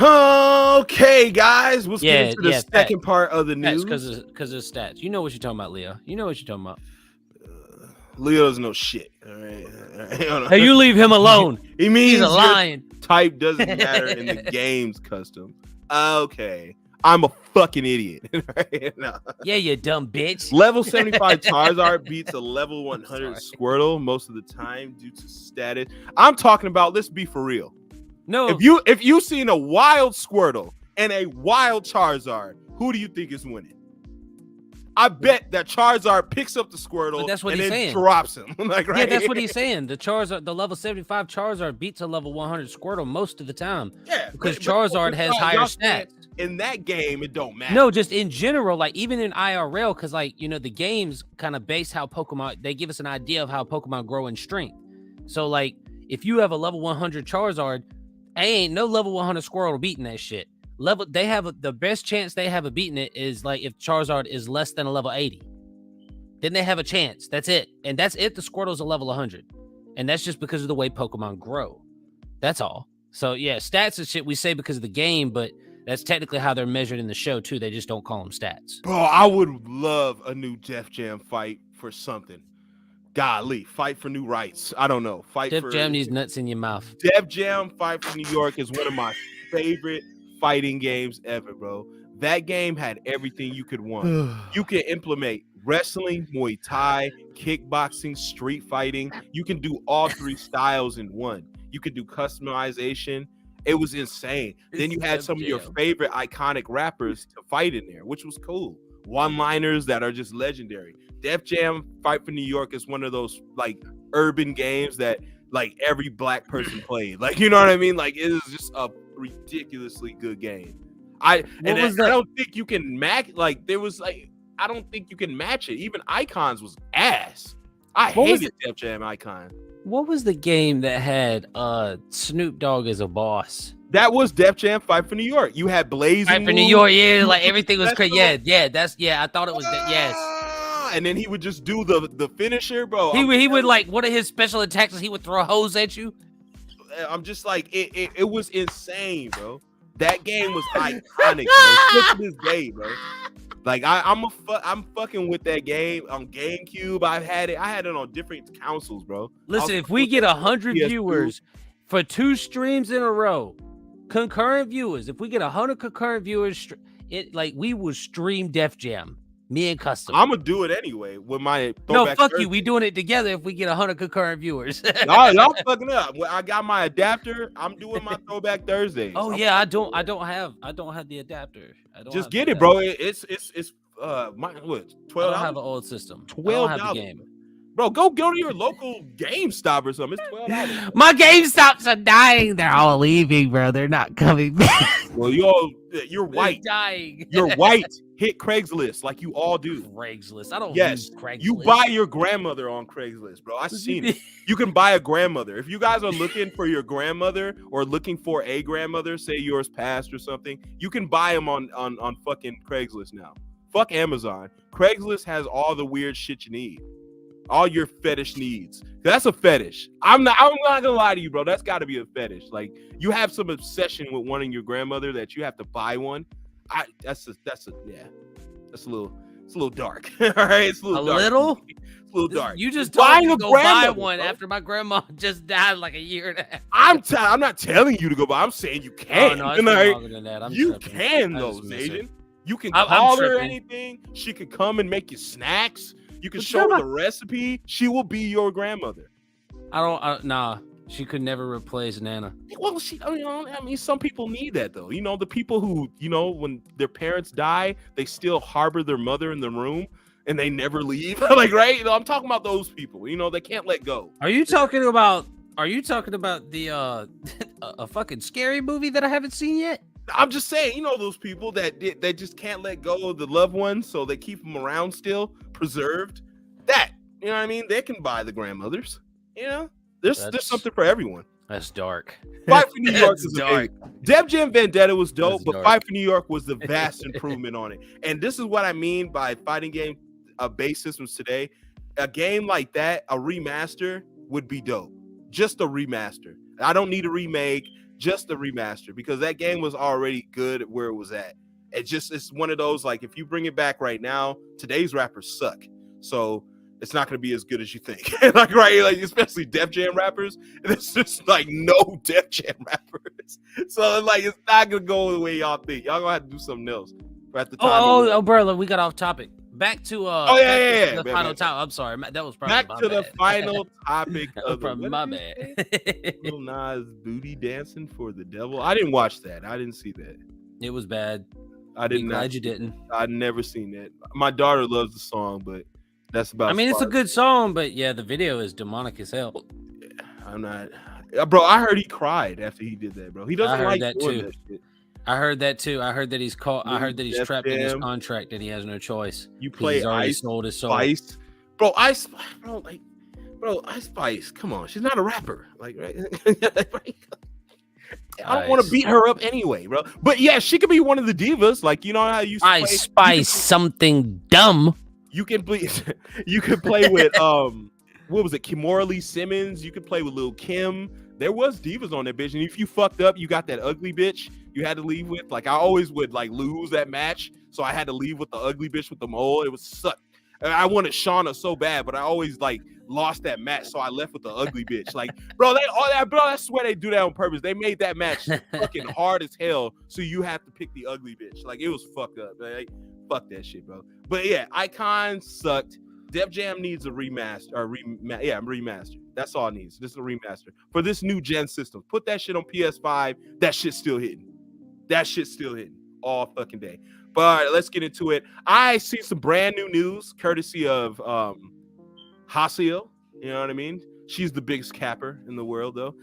Okay, guys, let's get into the second part of the news. Because of stats. You know what you're talking about, Leo. You know what you're talking about. Leo's no shit. All right. Hey, you leave him alone. He means he's a lion. Type doesn't matter in the game's custom. Okay. I'm a fucking idiot. No. Yeah, you dumb bitch. Level 75 Charizard beats a level 100 Squirtle most of the time due to status. I'm talking about, let's be for real. No. If you seen a wild Squirtle and a wild Charizard, who do you think is winning? I bet that Charizard picks up the Squirtle and then drops him. Right? Yeah, that's what he's saying. The level 75 Charizard beats a level 100 Squirtle most of the time. Yeah, because Charizard has higher stats. In that game, it don't matter. No, just in general, like even in IRL, because the games kind of base how Pokemon, they give us an idea of how Pokemon grow in strength. So like if you have a level 100 Charizard, ain't no level 100 Squirtle beating that shit. The best chance they have of beating it is like if Charizard is less than a level 80. Then they have a chance. That's it. And that's it. The Squirtle's a level 100. And that's just because of the way Pokemon grow. That's all. So yeah, stats and shit we say because of the game, but that's technically how they're measured in the show too. They just don't call them stats. Bro, I would love a new Def Jam fight for something. Golly, fight for new rights. I don't know. Def Jam needs nuts in your mouth. Def Jam Fight for New York is one of my favorite fighting games ever, bro. That game had everything you could want. You can implement wrestling, Muay Thai, kickboxing, street fighting. You can do all three styles in one. You could do customization. It was insane. Then you had some of your favorite iconic rappers to fight in there, which was cool. One-liners that are just legendary. Def Jam Fight for New York is one of those like urban games that like every black person played. Like, you know what I mean? Like it is just a ridiculously good game. I don't think you can match. Like there was like I don't think you can match it. Even Icons was ass. I hated Def Jam Icon. What was the game that had Snoop Dogg as a boss? That was Def Jam Fight for New York. You had Blazing Fight for New York, yeah, like everything was crazy. Yeah, I thought it was that. Yes. And then he would just do the finisher, bro. He would like one of his special attacks. He would throw a hose at you. I'm just like it was insane, bro. That game was iconic, bro. To this day, bro. Like I'm fucking with that game on GameCube. I had it on different consoles, bro. Listen, if we get 100 viewers for 2 streams in a row, concurrent viewers, if we get 100 concurrent viewers, we will stream Def Jam. Me and Custom. I'm gonna do it anyway with my Throwback Thursday. You. We doing it together if we get 100 concurrent viewers. y'all fucking up. I got my adapter. I'm doing my Throwback Thursday. Oh yeah, I don't have the adapter. Just get it, bro. It's my what? $12. I don't have an old system. $12 game. Bro, go to your local GameStop or something. It's $12. My GameStops are dying. They're all leaving, bro. They're not coming back. Well, you're white. They're dying. You're white. Hit Craigslist like you all do. Craigslist. I don't Yes, use Craigslist. you buy your grandmother on Craigslist, bro. I've seen it. You can buy a grandmother. If you guys are looking for your grandmother or looking for a grandmother, say yours passed or something, you can buy them on fucking Craigslist now. Fuck Amazon. Craigslist has all the weird shit you need. All your fetish needs. That's a fetish. I'm not gonna lie to you, bro. That's gotta be a fetish. Like you have some obsession with wanting your grandmother that you have to buy one. That's a little dark. All right, it's a little dark. It's a little dark. You just told me to go buy one, bro. After my grandma just died like a year and a half. I'm not telling you to go buy. I'm saying you can. Oh, no, it's right? longer than that. You can though, Zajan. You can I'm call her tripping. anything. She can come and make you snacks. You can But show her the recipe. She will be your grandmother. Nah. She could never replace Nana. Well, I mean, some people need that though. The people who, when their parents die, they still harbor their mother in the room and they never leave. Like, right? I'm talking about those people. They can't let go. Are you talking about the a fucking scary movie that I haven't seen yet? I'm just saying, those people that they just can't let go of the loved ones, so they keep them around still, preserved. That, you know what I mean? They can buy the grandmothers. There's something for everyone. That's dark. Fight for New York is dark. Def Jam Vendetta was dope, That's but dark. Fight for New York was the vast improvement on it. And this is what I mean by fighting game base systems today. A game like that, a remaster would be dope. Just a remaster. I don't need a remake, just a remaster, because that game was already good where it was at. It's one of those, like, if you bring it back right now, today's rappers suck. So it's not going to be as good as you think. Like, especially Def Jam rappers. It's just like no Def Jam rappers. So like, it's not going to go the way y'all think. Y'all going to have to do something else. At the time. Bro, we got off topic. Back to the final topic. I'm sorry, that was probably back to the final topic of probably my bad. Lil Nas booty dancing for the devil. I didn't watch that. I didn't see that. It was bad. I didn't. Glad you didn't. I'd never seen that. My daughter loves the song, but that's about. I mean, it's a good song, but yeah, the video is demonic as hell. I'm not, bro. I heard he cried after he did that, bro. He doesn't like that doing too. that shit. I heard that too. I heard that he's caught. I heard that he's Def trapped in his Jam. contract and he has no choice. You play he's already Ice sold his soul. Spice, Ice Spice. Come on, she's not a rapper. Like, right? I don't want to beat her up anyway, bro. But yeah, she could be one of the divas. Like, you know how you Ice Spice something dumb. You can play. You could play with what was it? Kimora Lee Simmons. You could play with Lil Kim. There was divas on that bitch, and if you fucked up, you got that ugly bitch you had to leave with. Like, I always would like lose that match, so I had to leave with the ugly bitch with the mole. It was suck. I wanted Shauna so bad, but I always like lost that match, so I left with the ugly bitch. Like, bro, I swear they do that on purpose. They made that match fucking hard as hell, so you have to pick the ugly bitch. Like, it was fucked up. Like, fuck that shit, bro. But yeah, Icon sucked. Def Jam needs a remaster, remaster. That's all it needs. This is a remaster for this new gen system. Put that shit on PS5. That shit's still hitting. All fucking day. But all right, let's get into it. I see some brand new news, courtesy of Hasiel. You know what I mean? She's the biggest capper in the world, though.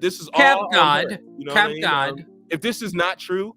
This is Cap all God. her, you know Cap what I mean? God. If this is not true,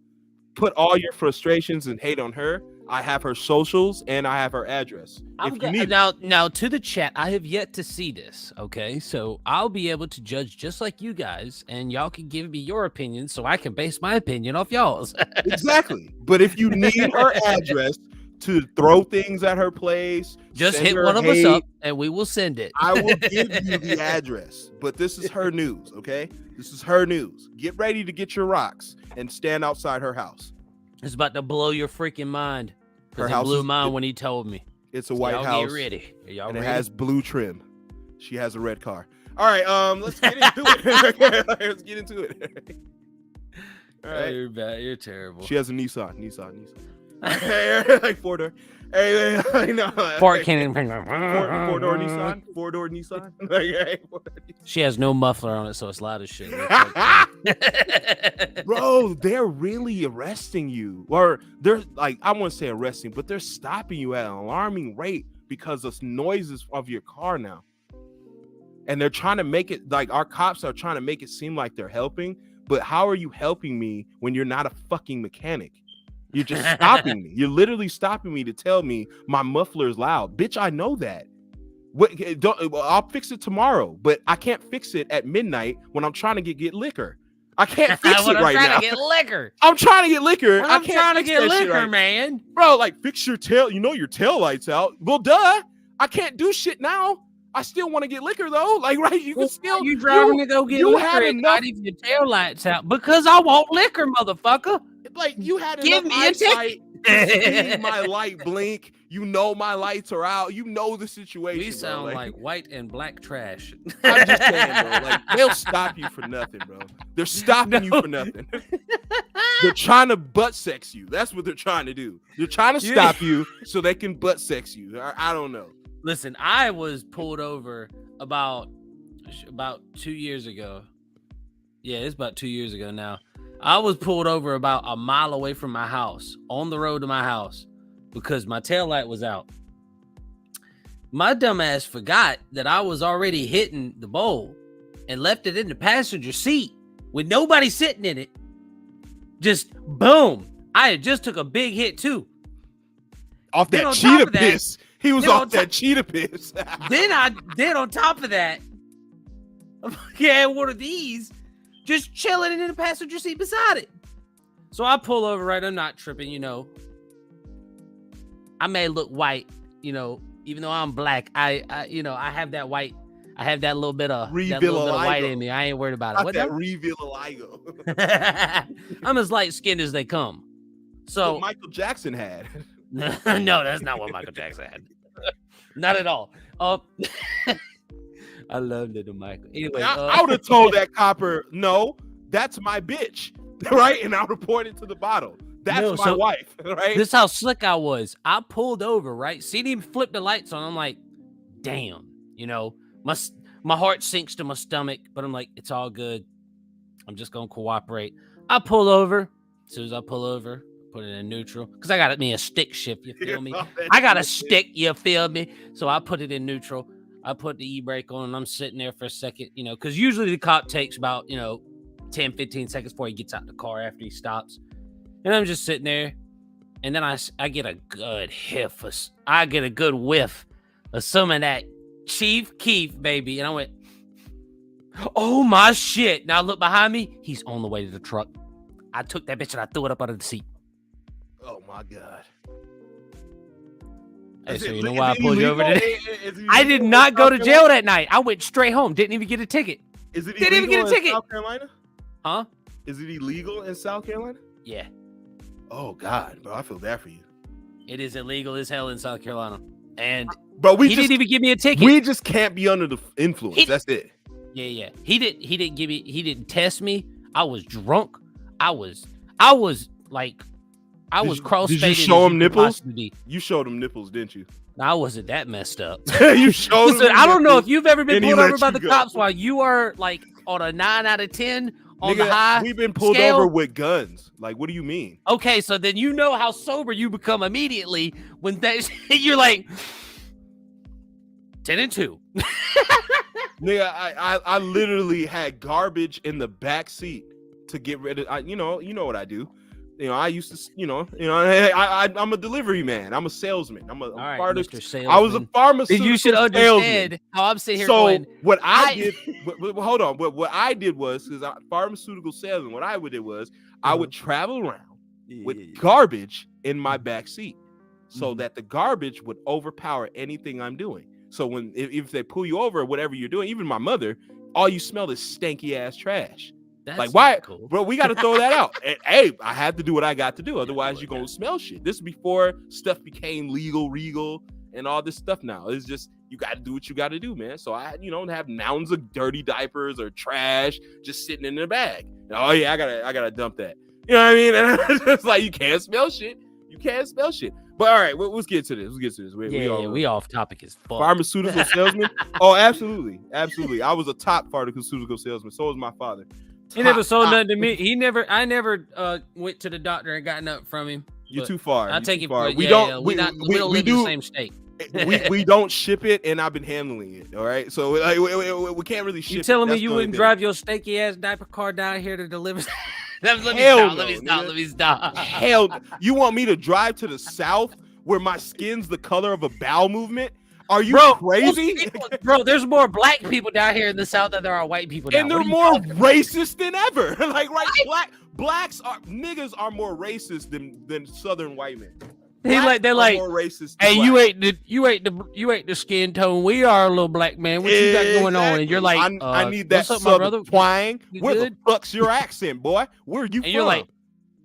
put all your frustrations and hate on her. I have her socials and I have her address. Now to the chat, I have yet to see this. Okay, so I'll be able to judge just like you guys, and y'all can give me your opinion, so I can base my opinion off y'all's. Exactly. But if you need her address to throw things at her place, just hit one of us up, and we will send it. I will give you the address. But this is her news. Okay, this is her news. Get ready to get your rocks and stand outside her house. It's about to blow your freaking mind. Her house blew mine when he told me. It's a white house. Get ready. Are y'all and ready? It has blue trim. She has a red car. All right, let's get into it. Let's get into it. All right. You're bad. You're terrible. She has a Nissan. Like four-door. Hey, no. Fort Cannon. Four-door Nissan. Four-door Nissan. She has no muffler on it, so it's loud as shit. Bro, they're really arresting you. Or they're like, I won't say arresting, but they're stopping you at an alarming rate because of noises of your car now. And they're trying to make it like our cops are trying to make it seem like they're helping. But how are you helping me when you're not a fucking mechanic? You're just stopping me. You're literally stopping me to tell me my muffler is loud. Bitch, I know that. I'll fix it tomorrow, but I can't fix it at midnight when I'm trying to get liquor. I can't fix it right now. I'm trying to get liquor. I'm trying to get liquor. I can't trying to get liquor, right, man. Bro, like fix your tail. You know your tail light's out. Well, duh. I can't do shit now. I still want to get liquor though. Like, right? You can still. You driving to go get liquor and not even your tail lights out because I want liquor, motherfucker. Like you had Give enough me eyesight to see my light blink. You know my lights are out. You know the situation. We sound like white and black trash. I'm just saying, bro. Like they'll stop you for nothing, bro. They're stopping you for nothing. They're trying to butt sex you. That's what they're trying to do. They're trying to stop you so they can butt sex you. I don't know. Listen, I was pulled over about 2 years ago. Yeah, it's about 2 years ago now. I was pulled over about a mile away from my house, on the road to my house, because my taillight was out. My dumbass forgot that I was already hitting the bowl and left it in the passenger seat with nobody sitting in it. Just boom. I had just took a big hit too. Off that cheetah piss. He was off that cheetah piss. Then on top of that, I had one of these just chilling in the passenger seat beside it. So I pull over, right? I'm not tripping, you know. I may look white, you know, even though I'm black. I have that white. I have that little bit of white in me. I ain't worried about it. What that revitiligo? I'm as light skinned as they come. So what Michael Jackson had. No, that's not what Michael Jackson had. Not at all. I love little Michael. Anyway, I would have told that copper, no, that's my bitch, right? And I would point it to the bottle. That's my wife, right? This is how slick I was. I pulled over, right? Seen him flip the lights on. I'm like, damn, you know, my heart sinks to my stomach, but I'm like, it's all good. I'm just gonna cooperate. I pull over. As soon as I pull over, put it in neutral because I got me a stick shift. You feel me? I got a stick. You feel me? So I put it in neutral. I put the e-brake on and I'm sitting there for a second, you know, because usually the cop takes about, 10, 15 seconds before he gets out the car after he stops. And I'm just sitting there. And then I get a good whiff of some of that Chief Keef, baby. And I went, oh my shit. Now I look behind me. He's on the way to the truck. I took that bitch and I threw it up under the seat. Oh my God. Hey, so you know why I pulled you over today? I did not go to jail that night. I went straight home. Didn't even get a ticket. Is it didn't even get a ticket? South Carolina? Huh? Is it illegal in South Carolina? Yeah. Oh God, bro, I feel bad for you. It is illegal as hell in South Carolina. And bro, he didn't even give me a ticket. We just can't be under the influence. That's it. Yeah. He didn't test me. I was drunk. I was cross-faded. Did you show him nipples? You showed him nipples, didn't you? I wasn't that messed up. You showed him. I don't know if you've ever been pulled over by the cops while you are like on a 9 out of 10 on the high. We've been pulled over with guns. Like, what do you mean? Okay, so then you know how sober you become immediately when you're like 10 and 2. Nigga, I literally had garbage in the back seat to get rid of. You know what I do. I used to, I'm a delivery man. I'm a salesman. I was a pharmaceutical you should understand how I'm sitting here going. What I did, hold on. What I did was, because pharmaceutical salesman, what I did was, I would travel around with garbage in my back seat so that the garbage would overpower anything I'm doing. So if they pull you over or whatever you're doing, even my mother, all you smell is stanky ass trash. That's like, why, cool. Bro? We got to throw that out. And, hey, I had to do what I got to do. Otherwise, you're gonna smell shit. This is before stuff became legal, and all this stuff. Now it's just you got to do what you got to do, man. So I, have mounds of dirty diapers or trash just sitting in the bag. Oh yeah, I gotta dump that. You know what I mean? And it's like you can't smell shit. You can't smell shit. But all right, let's get to this. We off topic as fuck. Pharmaceutical salesman. Oh, absolutely. I was a top pharmaceutical salesman. So was my father. He never sold nothing to me. I never went to the doctor and got nothing from him. You're too far. I'll take it. We don't live in the same state. we don't ship it, and I've been handling it. All right, so like, we can't really ship. You telling it. me you wouldn't drive your stanky ass diaper car down here to deliver? Let me stop. Hell, you want me to drive to the South where my skin's the color of a bowel movement? Are you crazy? Bro, there's more black people down here in the South than there are white people. And they're more racist than ever. Like, right? Niggas are more racist than Southern white men. They're like more racist. Hey, you ain't the skin tone. We are a little black man. What you got going on? And you're like, I need that Southern twang. Where the fuck's your accent, boy? Where are you from? You're like,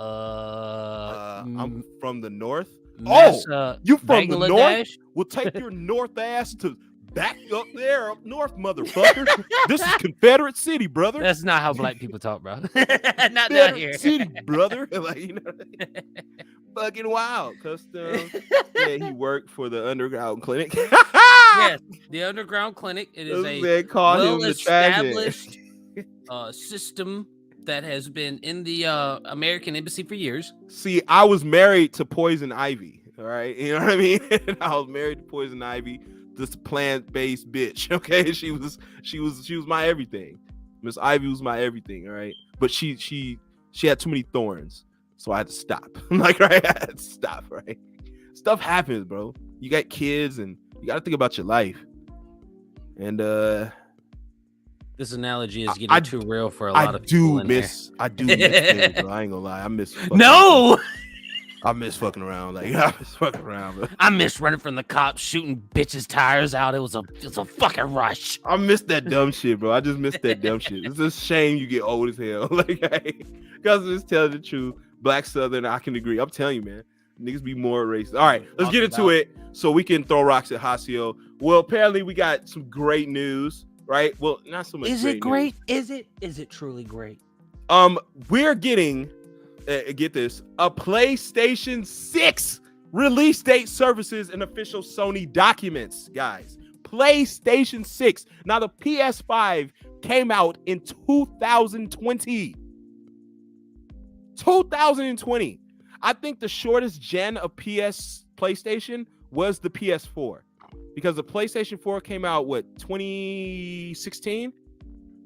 I'm from the North. You from the North? We'll take your North ass to back up there up north, motherfucker. This is Confederate City, brother. That's not how black people talk, bro. Not down here. City, brother. Like, fucking wild. Custom. Yeah, he worked for the underground clinic. Yes, the underground clinic. It is a well-established system that has been in the American embassy for years. See, I was married to Poison Ivy. All right, you know what I mean? I was married to Poison Ivy, this plant-based bitch. Okay, she was my everything. Miss Ivy was my everything. All right, but she had too many thorns, so I had to stop. Like, right, I had to stop. Right, stuff happens, bro. You got kids, and you got to think about your life. And this analogy is getting too real for a lot of people. I do miss kids, bro. I ain't gonna lie. I miss. I miss fucking around. Like, I miss fucking around, bro. I miss running from the cops, shooting bitches' tires out. It was a fucking rush. I miss that dumb shit, bro. I just miss that dumb shit. It's a shame you get old as hell. Like, because just telling the truth, Black Southern, I can agree. I'm telling you, man, niggas be more racist. All right, let's get into it so we can throw rocks at Hasio. Well, apparently we got some great news, right? Well, not so much. Is it great? Is it truly great? We're getting. Get this, a PlayStation 6 release date, services, and official Sony documents, guys. PlayStation 6. Now, the PS5 came out in 2020. 2020. I think the shortest gen of PlayStation was the PS4, because the PlayStation 4 came out, 2016?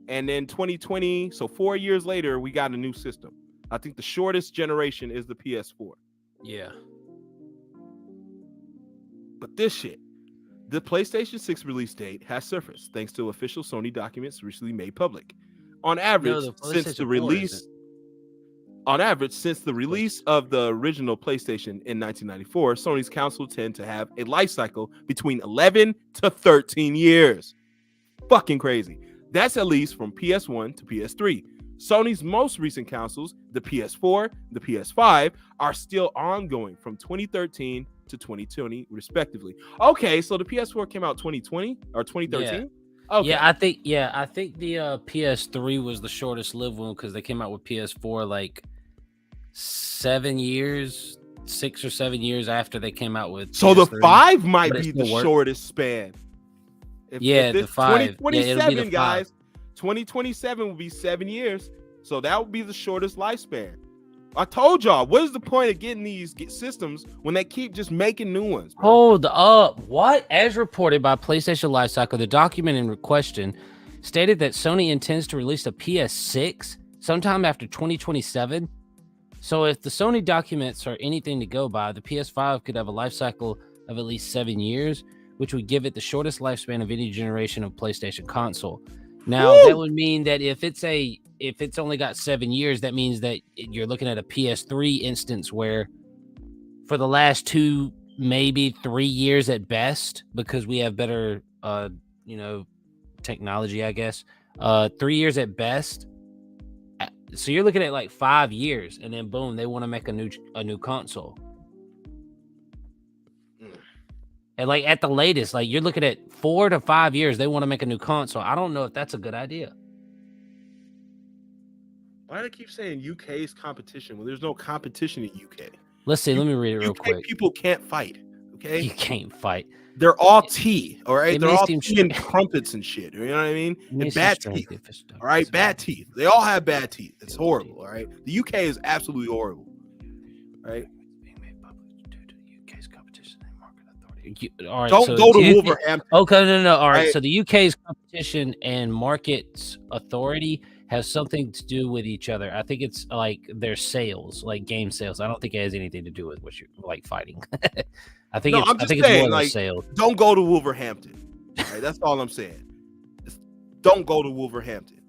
And then 2020, so 4 years later, we got a new system. I think the shortest generation is the PS4. Yeah. But this shit, the PlayStation 6 release date has surfaced thanks to official Sony documents recently made public. On average, since the release of the original PlayStation in 1994, Sony's console tend to have a life cycle between 11 to 13 years. Fucking crazy. That's at least from PS1 to PS3. Sony's most recent consoles, the PS4, the PS5, are still ongoing from 2013 to 2020, respectively. Okay, so the PS4 came out 2020 or 2013? Yeah. Okay. I think the PS3 was the shortest lived one, because they came out with PS4 like 7 years, 6 or 7 years after they came out with. So PS3, the 5 might be the shortest span. If the 5. 2027, guys. 2027 will be 7 years, so that would be the shortest lifespan. I told y'all, what is the point of getting these systems when they keep just making new ones, bro? Hold up. What? As reported by PlayStation Lifecycle, the document in question stated that Sony intends to release a PS6 sometime after 2027. So if the Sony documents are anything to go by, the PS5 could have a life cycle of at least 7 years, which would give it the shortest lifespan of any generation of PlayStation console. Now, that would mean that if it's only got 7 years, that means that you're looking at a PS3 instance where for the last 2, maybe 3 years at best, because we have better, technology, I guess, 3 years at best. So you're looking at like 5 years, and then boom, they want to make a new console. And like at the latest, like you're looking at 4 to 5 years, they want to make a new console. I don't know if that's a good idea. Why do they keep saying UK's competition when there's no competition in UK? Let's see. Let me read it real quick. People can't fight. Okay, you can't fight. They're all tea. All right, they're all tea and crumpets and shit. You know what I mean? And bad teeth. All right, bad teeth. They all have bad teeth. It's horrible. All right, the UK is absolutely horrible. All right. All right, Don't so go to do Wolverhampton. Okay, no. All right, Right. so the UK's competition and markets authority has something to do with each other. I think it's like their sales, like game sales. I don't think it has anything to do with what you're like fighting. I think No, I'm I just think it's more saying, than like, sales. don't go to Wolverhampton. Right? That's all I'm saying. Just don't go to Wolverhampton.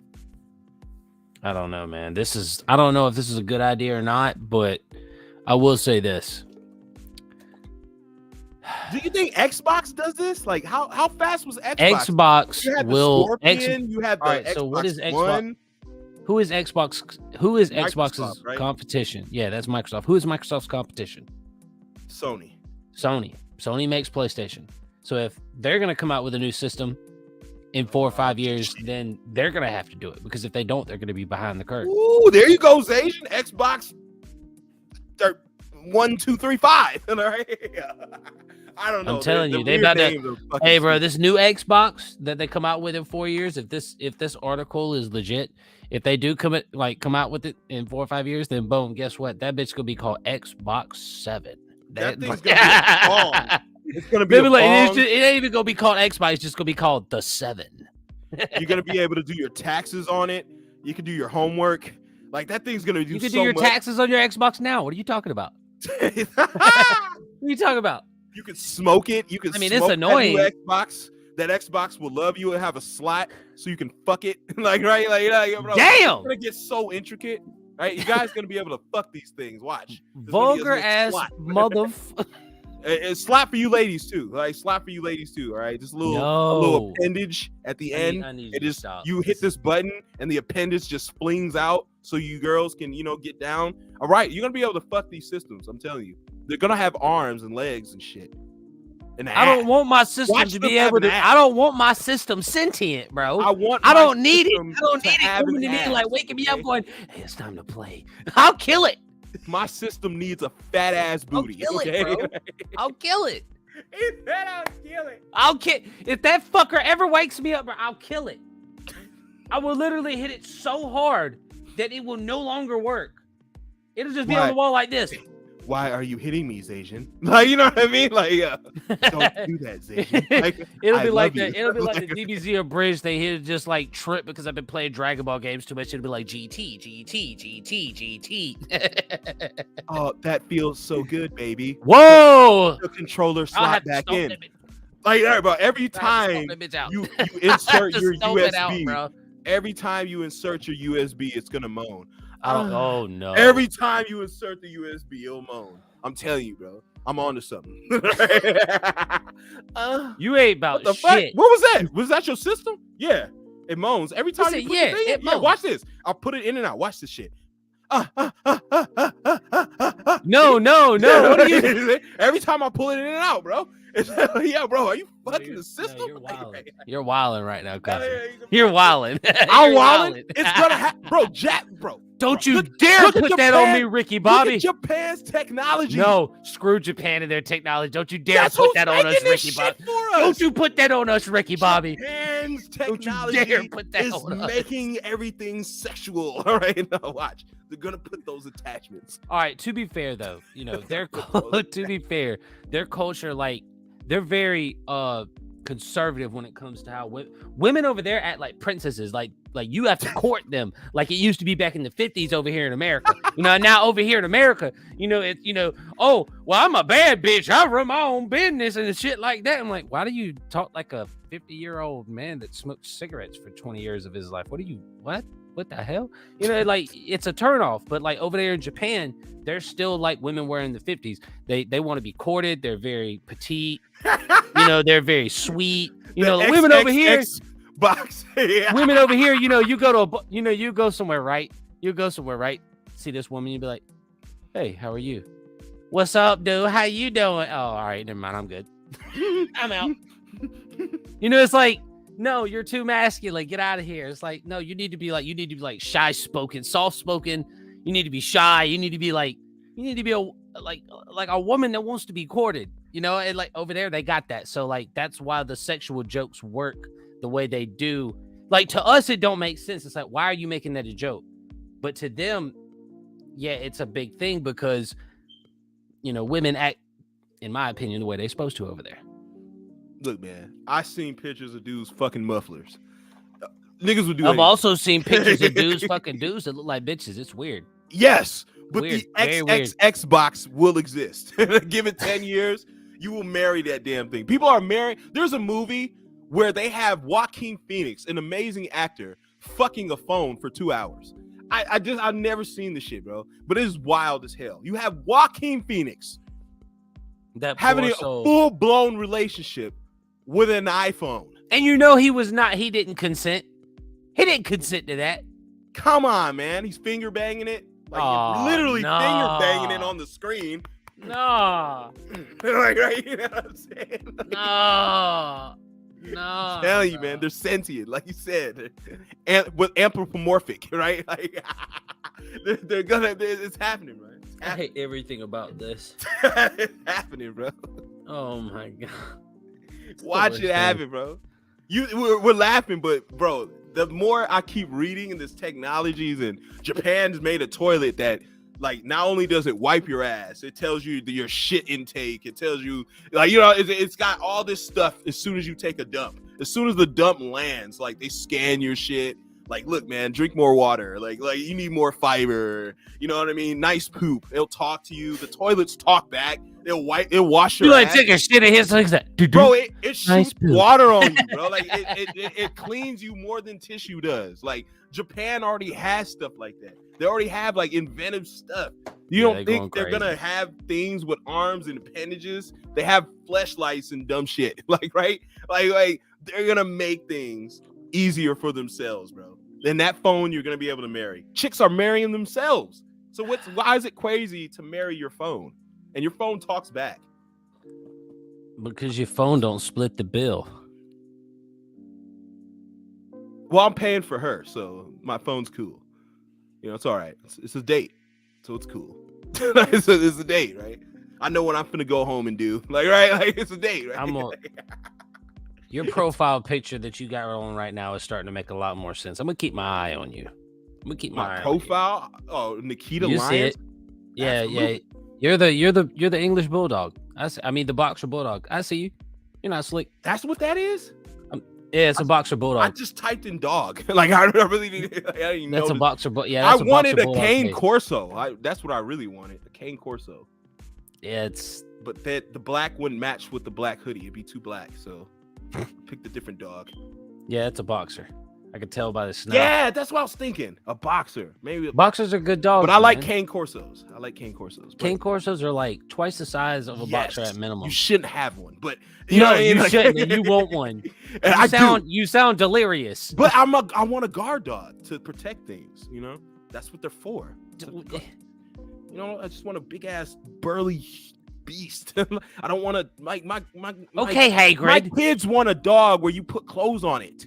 I don't know, man. I don't know if this is a good idea or not, but I will say this. Do you think Xbox does this? Like, how fast was Xbox? Xbox You had the will. Scorpion. You had the All right, Xbox so what is Xbox? One. Who is Xbox? Who is Microsoft, Xbox's right? competition? Yeah, that's Microsoft. Who is Microsoft's competition? Sony. Sony makes PlayStation. So if they're gonna come out with a new system in 4 or 5 years, then they're gonna have to do it, because if they don't, they're gonna be behind the curve. Ooh, there you go, Asian Xbox. 1, 2, 3, 5. All right. I don't know. I'm telling you, they about to. Hey, bro, this new Xbox that they come out with in 4 years, if this article is legit, if they do come out with it in 4 or 5 years, then boom, guess what? That bitch gonna be called Xbox 7. That thing's gonna be a bomb. It's gonna be a bomb. It ain't even gonna be called Xbox. It's just gonna be called the 7. You're gonna be able to do your taxes on it. You can do your homework. Like, that thing's gonna do. You can so do your much. taxes on your Xbox now. What are you talking about? What are you talking about? You can smoke it. You can. I mean, smoke it's annoying. That new Xbox. That Xbox will love you and have a slot so you can fuck it. Like, right? Like, bro, damn. It's gonna get so intricate. Right? You guys gonna be able to fuck these things. Watch. Vulgar ass motherfucker. It's slap for you ladies too. Like, slap for you ladies too. All right, just a little appendage at the end. It is you hit this button and the appendage just flings out so you girls can get down. All right, you're gonna be able to fuck these systems. I'm telling you, they're gonna have arms and legs and shit. And I don't want my system to be able to. I don't want my system sentient, bro. I don't need it. I don't need it coming to me like waking me up going, "Hey, it's time to play." I'll kill it. My system needs a fat ass booty. I'll kill it, bro. I'll kill it. He said I'll kill it. I'll kill. If that fucker ever wakes me up, bro, I'll kill it. I will literally hit it so hard that it will no longer work. It'll just be on the wall like this. Why are you hitting me, Zajan? Like, you know what I mean? Like, don't do that, Zajan. Like, it'll be like that. It'll be like the DBZ Abridged thing. He'll just like trip because I've been playing Dragon Ball games too much. It'll be like GT. Oh, that feels so good, baby. Whoa! The controller slot back in. Like, bro, every time you insert your USB, every time you insert your USB, it's gonna moan. Oh no! Every time you insert the USB, it'll moan. I'm telling you, bro. I'm on to something. You ain't about what shit. Fuck? What was that? Was that your system? Yeah, it moans every time. You put it moans. Watch this. I'll put it in and out. Watch this shit. No. What are you? Every time I pull it in and out, bro. Yeah, bro. Are you fucking the system? No, you're wilding. You're wilding right now, cousin. You're wilding. I'm wilding. It's gonna happen, bro. Bro. Don't you dare put that on me, Ricky Bobby. Look at Japan's technology. No, screw Japan and their technology. Don't you dare put that on us, Ricky Bobby. Don't you put that on us, Ricky Bobby. Japan's technology is making everything sexual. All right, now watch. They're gonna put those attachments. All right. To be fair, though, their culture, like, they're very conservative when it comes to how women over there act like princesses. Like you have to court them like it used to be back in the 50s over here in America. Now over here in America, oh, well, I'm a bad bitch. I run my own business and shit like that. I'm like, why do you talk like a 50-year-old man that smoked cigarettes for 20 years of his life? What the hell? Like, it's a turnoff. But like over there in Japan, they're still like women were in the 50s. They want to be courted. They're very petite. They're very sweet. Women over here. Box. Yeah. Women over here, you go somewhere, right? See this woman, you be like, "Hey, how are you? What's up, dude? How you doing?" Oh, all right, never mind. I'm good. I'm out. It's like, no, you're too masculine. Get out of here. It's like, no, you need to be like shy spoken, soft spoken. You need to be shy. You need to be a woman that wants to be courted. And like over there, they got that. So like that's why the sexual jokes work the way they do. Like, to us, it don't make sense. It's like, why are you making that a joke? But to them, yeah, it's a big thing because women act in my opinion, the way they're supposed to over there. Look, man, I seen pictures of dudes fucking mufflers. Niggas would do. I've anything. also seen pictures of dudes fucking dudes that look like bitches. It's weird. Yes, but Weird, the very weird. Xbox will exist. Give it 10 years, you will marry that damn thing. People are marrying. There's a movie where they have Joaquin Phoenix, an amazing actor, fucking a phone for 2 hours. I've never seen this shit, bro. But it is wild as hell. You have Joaquin Phoenix having a full-blown relationship with an iPhone. And he didn't consent. He didn't consent to that. Come on, man. He's finger banging it. Like literally finger banging it on the screen. No. Like, right? You know what I'm saying? No. I'm telling you, man, they're sentient, like you said, and with anthropomorphic, right? Like they're gonna. It's happening, right? I hate everything about this. It's happening, bro. Oh my god! Watch it happen, bro. We're laughing, but bro, the more I keep reading in this technologies, and Japan's made a toilet that, like, not only does it wipe your ass, it tells you your shit intake. It tells you, like, you know, it's got all this stuff as soon as you take a dump. As soon as the dump lands, like, they scan your shit. Like, look, man, drink more water. Like you need more fiber. You know what I mean? Nice poop. They'll talk to you. The toilets talk back. They'll wash your ass. Take a shit in his like that. Bro, it shoots Nice water on you, bro. Like it cleans you more than tissue does. Like, Japan already has stuff like that. They already have, like, inventive stuff. You don't think they're gonna have things with arms and appendages? They have fleshlights and dumb shit. Like, right? Like they're gonna make things easier for themselves, bro. Then that phone you're gonna be able to marry. Chicks are marrying themselves. So why is it crazy to marry your phone? And your phone talks back. Because your phone don't split the bill. Well, I'm paying for her, so my phone's cool. You know, it's all right. It's a date, so it's cool. it's a date, right? I know what I'm finna go home and do. Like, right? Like, it's a date, right? Your profile picture that you got on right now is starting to make a lot more sense. I'm gonna keep my eye on you. I'm gonna keep my eye profile. On you. Oh, Nikita you Lyons. Yeah, Absolutely. yeah. You're the English bulldog. I mean the boxer bulldog. I see you. You're not slick. That's what that is. Yeah, it's a boxer bulldog. I just typed in dog. Like, I really didn't. I didn't That's know a boxer. Yeah, I that's wanted a cane cane Corso. That's what I really wanted. A cane Corso. Yeah, it's. But the black wouldn't match with the black hoodie. It'd be too black. So picked a different dog. Yeah, it's a boxer. I could tell by the snout. Yeah, that's what I was thinking. A boxer, maybe. Boxers are good dogs. But I like cane Corsos. Cane Corsos are like twice the size of a boxer at minimum. You shouldn't have one, but you know what I mean? You shouldn't. And you want one. And you sound delirious. But I want a guard dog to protect things. You know, that's what they're for. You know, I just want a big ass burly beast. I don't want to my okay, Hagrid. My kids want a dog where you put clothes on it.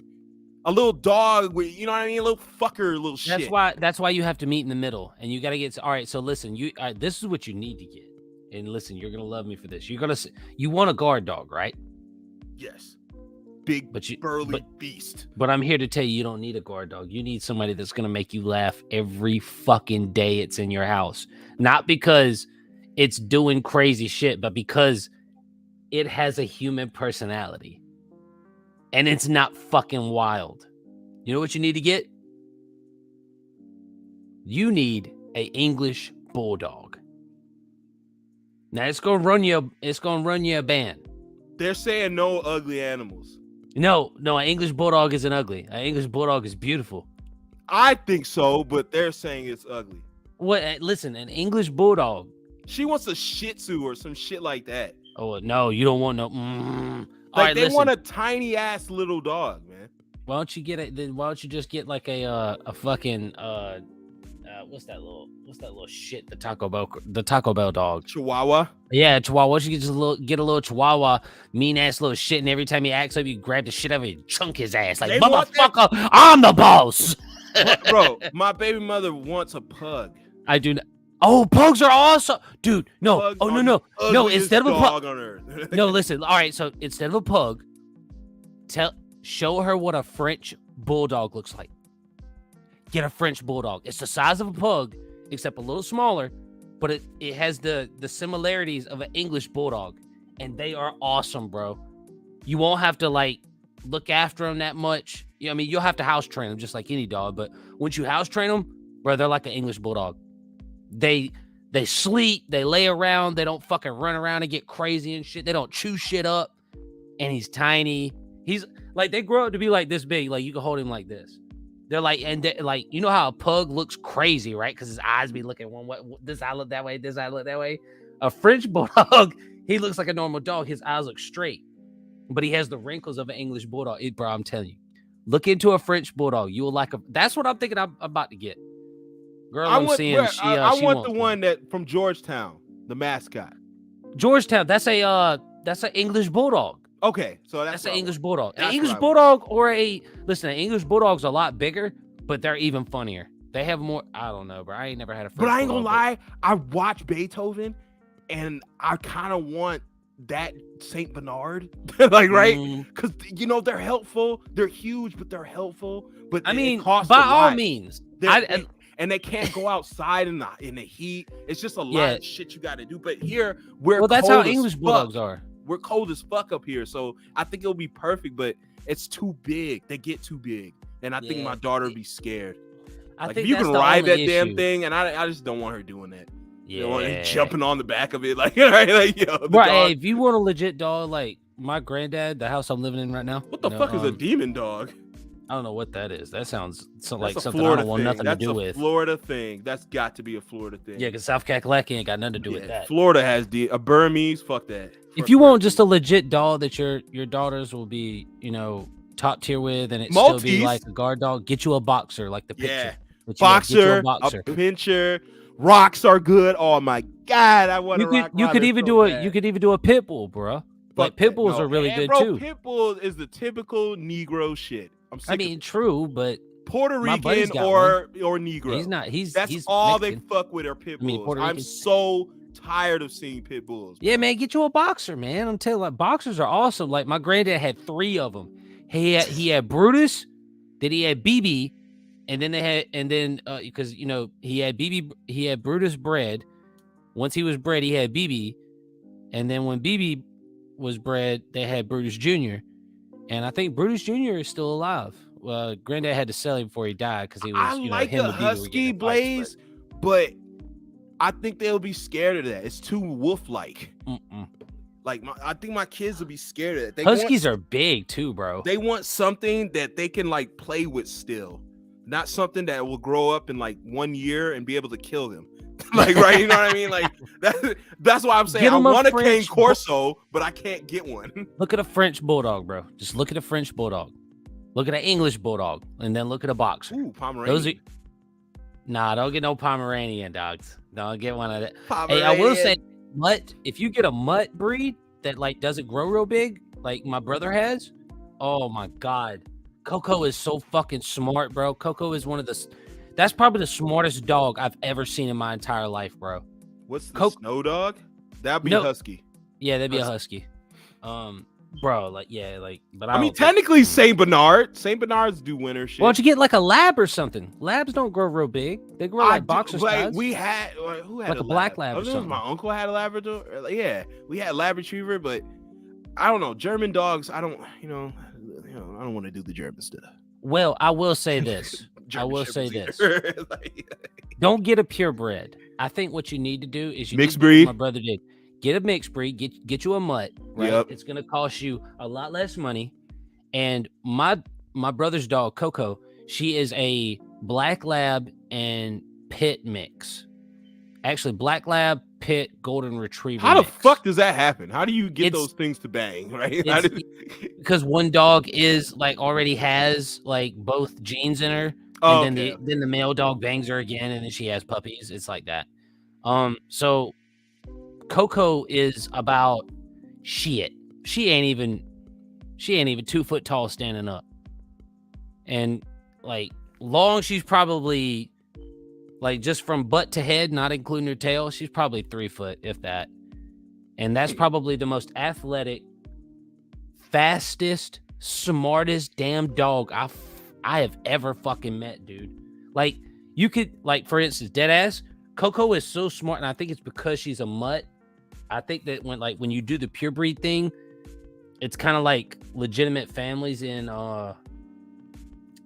A little dog where, you know what I mean? A little fucker, a little shit. That's why you have to meet in the middle, and you got to get. All right, so listen, this is what you need to get. And listen, you're gonna love me for this. You want a guard dog, right? Yes. Big, burly beast. But I'm here to tell you don't need a guard dog. You need somebody that's gonna make you laugh every fucking day it's in your house. Not because it's doing crazy shit, but because it has a human personality. And it's not fucking wild. You know what you need to get? You need an English bulldog. Now it's gonna run you a band. They're saying no ugly animals. No, an English bulldog isn't ugly. An English bulldog is beautiful. I think so, but they're saying it's ugly. What? Listen, an English bulldog. She wants a Shih Tzu or some shit like that. Oh no, you don't want no. Like, they want a tiny ass little dog, man. Why don't you get it? Then why don't you just get like a fucking what's that little shit? The Taco Bell dog. Chihuahua. Yeah, Chihuahua. Why don't you get a little Chihuahua, mean ass little shit, and every time he acts up, you grab the shit out of him and chunk his ass like motherfucker. I'm the boss. Bro, my baby mother wants a pug. I do not. Oh, pugs are awesome, dude. No, no. Instead of a pug, on earth. No, listen. All right, so instead of a pug, show her what a French bulldog looks like. Get a French bulldog. It's the size of a pug, except a little smaller, but it has the similarities of an English bulldog. and they are awesome, bro. You won't have to like look after them that much. I mean, you'll have to house train them just like any dog, but once you house train them, bro, they're like an English bulldog. They sleep, they lay around, they don't fucking run around and get crazy and shit. They don't chew shit up. And he's tiny. He's like, they grow up to be like this big. Like, you can hold him like this. They're like, and like, you know how a pug looks crazy, right? Because his eyes be looking one way, this eye look that way, this eye look that way. A French bulldog, he looks like a normal dog. His eyes look straight, but he has the wrinkles of an English bulldog. Bro, I'm telling you, look into a French bulldog. You will like a. That's what I'm thinking. I'm about to get. Girl, I want the one that from Georgetown, the mascot. Georgetown. That's an English bulldog. Okay, so that's an English bulldog. An That's English what I bulldog or an English bulldog's a lot bigger, but they're even funnier. They have more. I don't know, bro. I ain't never had a. But I ain't gonna lie. I watch Beethoven, and I kind of want that Saint Bernard, like, right? Because you know they're helpful. They're huge, but they're helpful. But I mean, by all means, and they can't go outside in the heat. It's just a lot of shit you got to do. But here we're that's how English bulldogs are. We're cold as fuck up here, so I think it'll be perfect. But it's too big. They get too big, and I think my daughter would be scared. I like, think if you that's can the ride only that issue. damn thing, and I just don't want her doing that. Yeah, you know, and jumping on the back of it, like, right, like, yo, the right. dog. Hey, if you want a legit dog, like my granddad, the house I'm living in right now. What the fuck is a demon dog? I don't know what that is. That sounds like something Florida I don't want nothing That's to do a with. Florida thing. That's got to be a Florida thing. Yeah, because South Kakalaki ain't got nothing to do with that. Florida has a Burmese. Fuck that. If you want just a legit dog that your daughters will be, top tier with, and it still be like a guard dog, get you a boxer, like the picture. Boxer, a pincher. Rocks are good. Oh my god, I want a rock. You could even do a pit bull, bro. Like pit bulls are really good too. Pit bull is the typical Negro shit. I mean, true, but Puerto Rican or Negro. He's not. He's all Mexican. they fuck with are pit bulls. Puerto Rican. I'm so tired of seeing pit bulls. Yeah, man, get you a boxer, man. I'm telling you, like, boxers are awesome. Like, my granddad had 3 of them. He had Brutus, then he had BB, and then because he had BB, he had Brutus bred. Once he was bred, he had BB, and then when BB was bred, they had Brutus Jr. And I think Brutus Jr. is still alive. Granddad had to sell him before he died because he was. I like the Husky Blaze, but I think they'll be scared of that. It's too wolf-like. Like, I think my kids will be scared of that. Huskies are big too, bro. They want something that they can like play with still, not something that will grow up in like 1 year and be able to kill them. Like, right? You know what I mean? Like, that's why I'm saying I want a Cane Corso, but I can't get one. Look at a French bulldog, bro. Just look at a French bulldog. Look at an English bulldog, and then look at a boxer. Ooh, Pomeranian. Don't get no Pomeranian dogs. Don't get one of that. Hey, I will say, mutt. If you get a mutt breed that like doesn't grow real big, like my brother has, oh my god, Coco is so fucking smart, bro. Coco is one of the. That's probably the smartest dog I've ever seen in my entire life, bro. What's the snow dog? That'd be a husky. Yeah, that'd be a husky. Bro, but I mean, technically Saint Bernard. Saint Bernards do winter shit. Why don't you get like a lab or something? Labs don't grow real big. They grow like boxer size. We had who had like a black lab or something. My uncle had a Labrador. Yeah, we had Lab Retriever, but I don't know. German dogs. I don't want to do the German stuff. Well, I will say this. Don't get a purebred. I think what you need to do is mixed breed. My brother did. Get a mixed breed. Get you a mutt. Right. Yep. It's gonna cost you a lot less money. And my brother's dog Coco, she is a black lab and pit mix. Actually, black lab, pit, golden retriever. How the fuck does that happen? How do you get those things to bang? Right? Because one dog is like already has like both genes in her. And then the male dog bangs her again, and then she has puppies. It's like that. So Coco is about shit. She ain't even 2 foot tall standing up. And like long, she's probably like just from butt to head, not including her tail, she's probably 3 foot, if that. And that's probably the most athletic, fastest, smartest damn dog I have ever fucking met, dude. Like, you could, like, for instance, deadass, Coco is so smart, and I think it's because she's a mutt. I think that when you do the pure breed thing, it's kind of like legitimate families in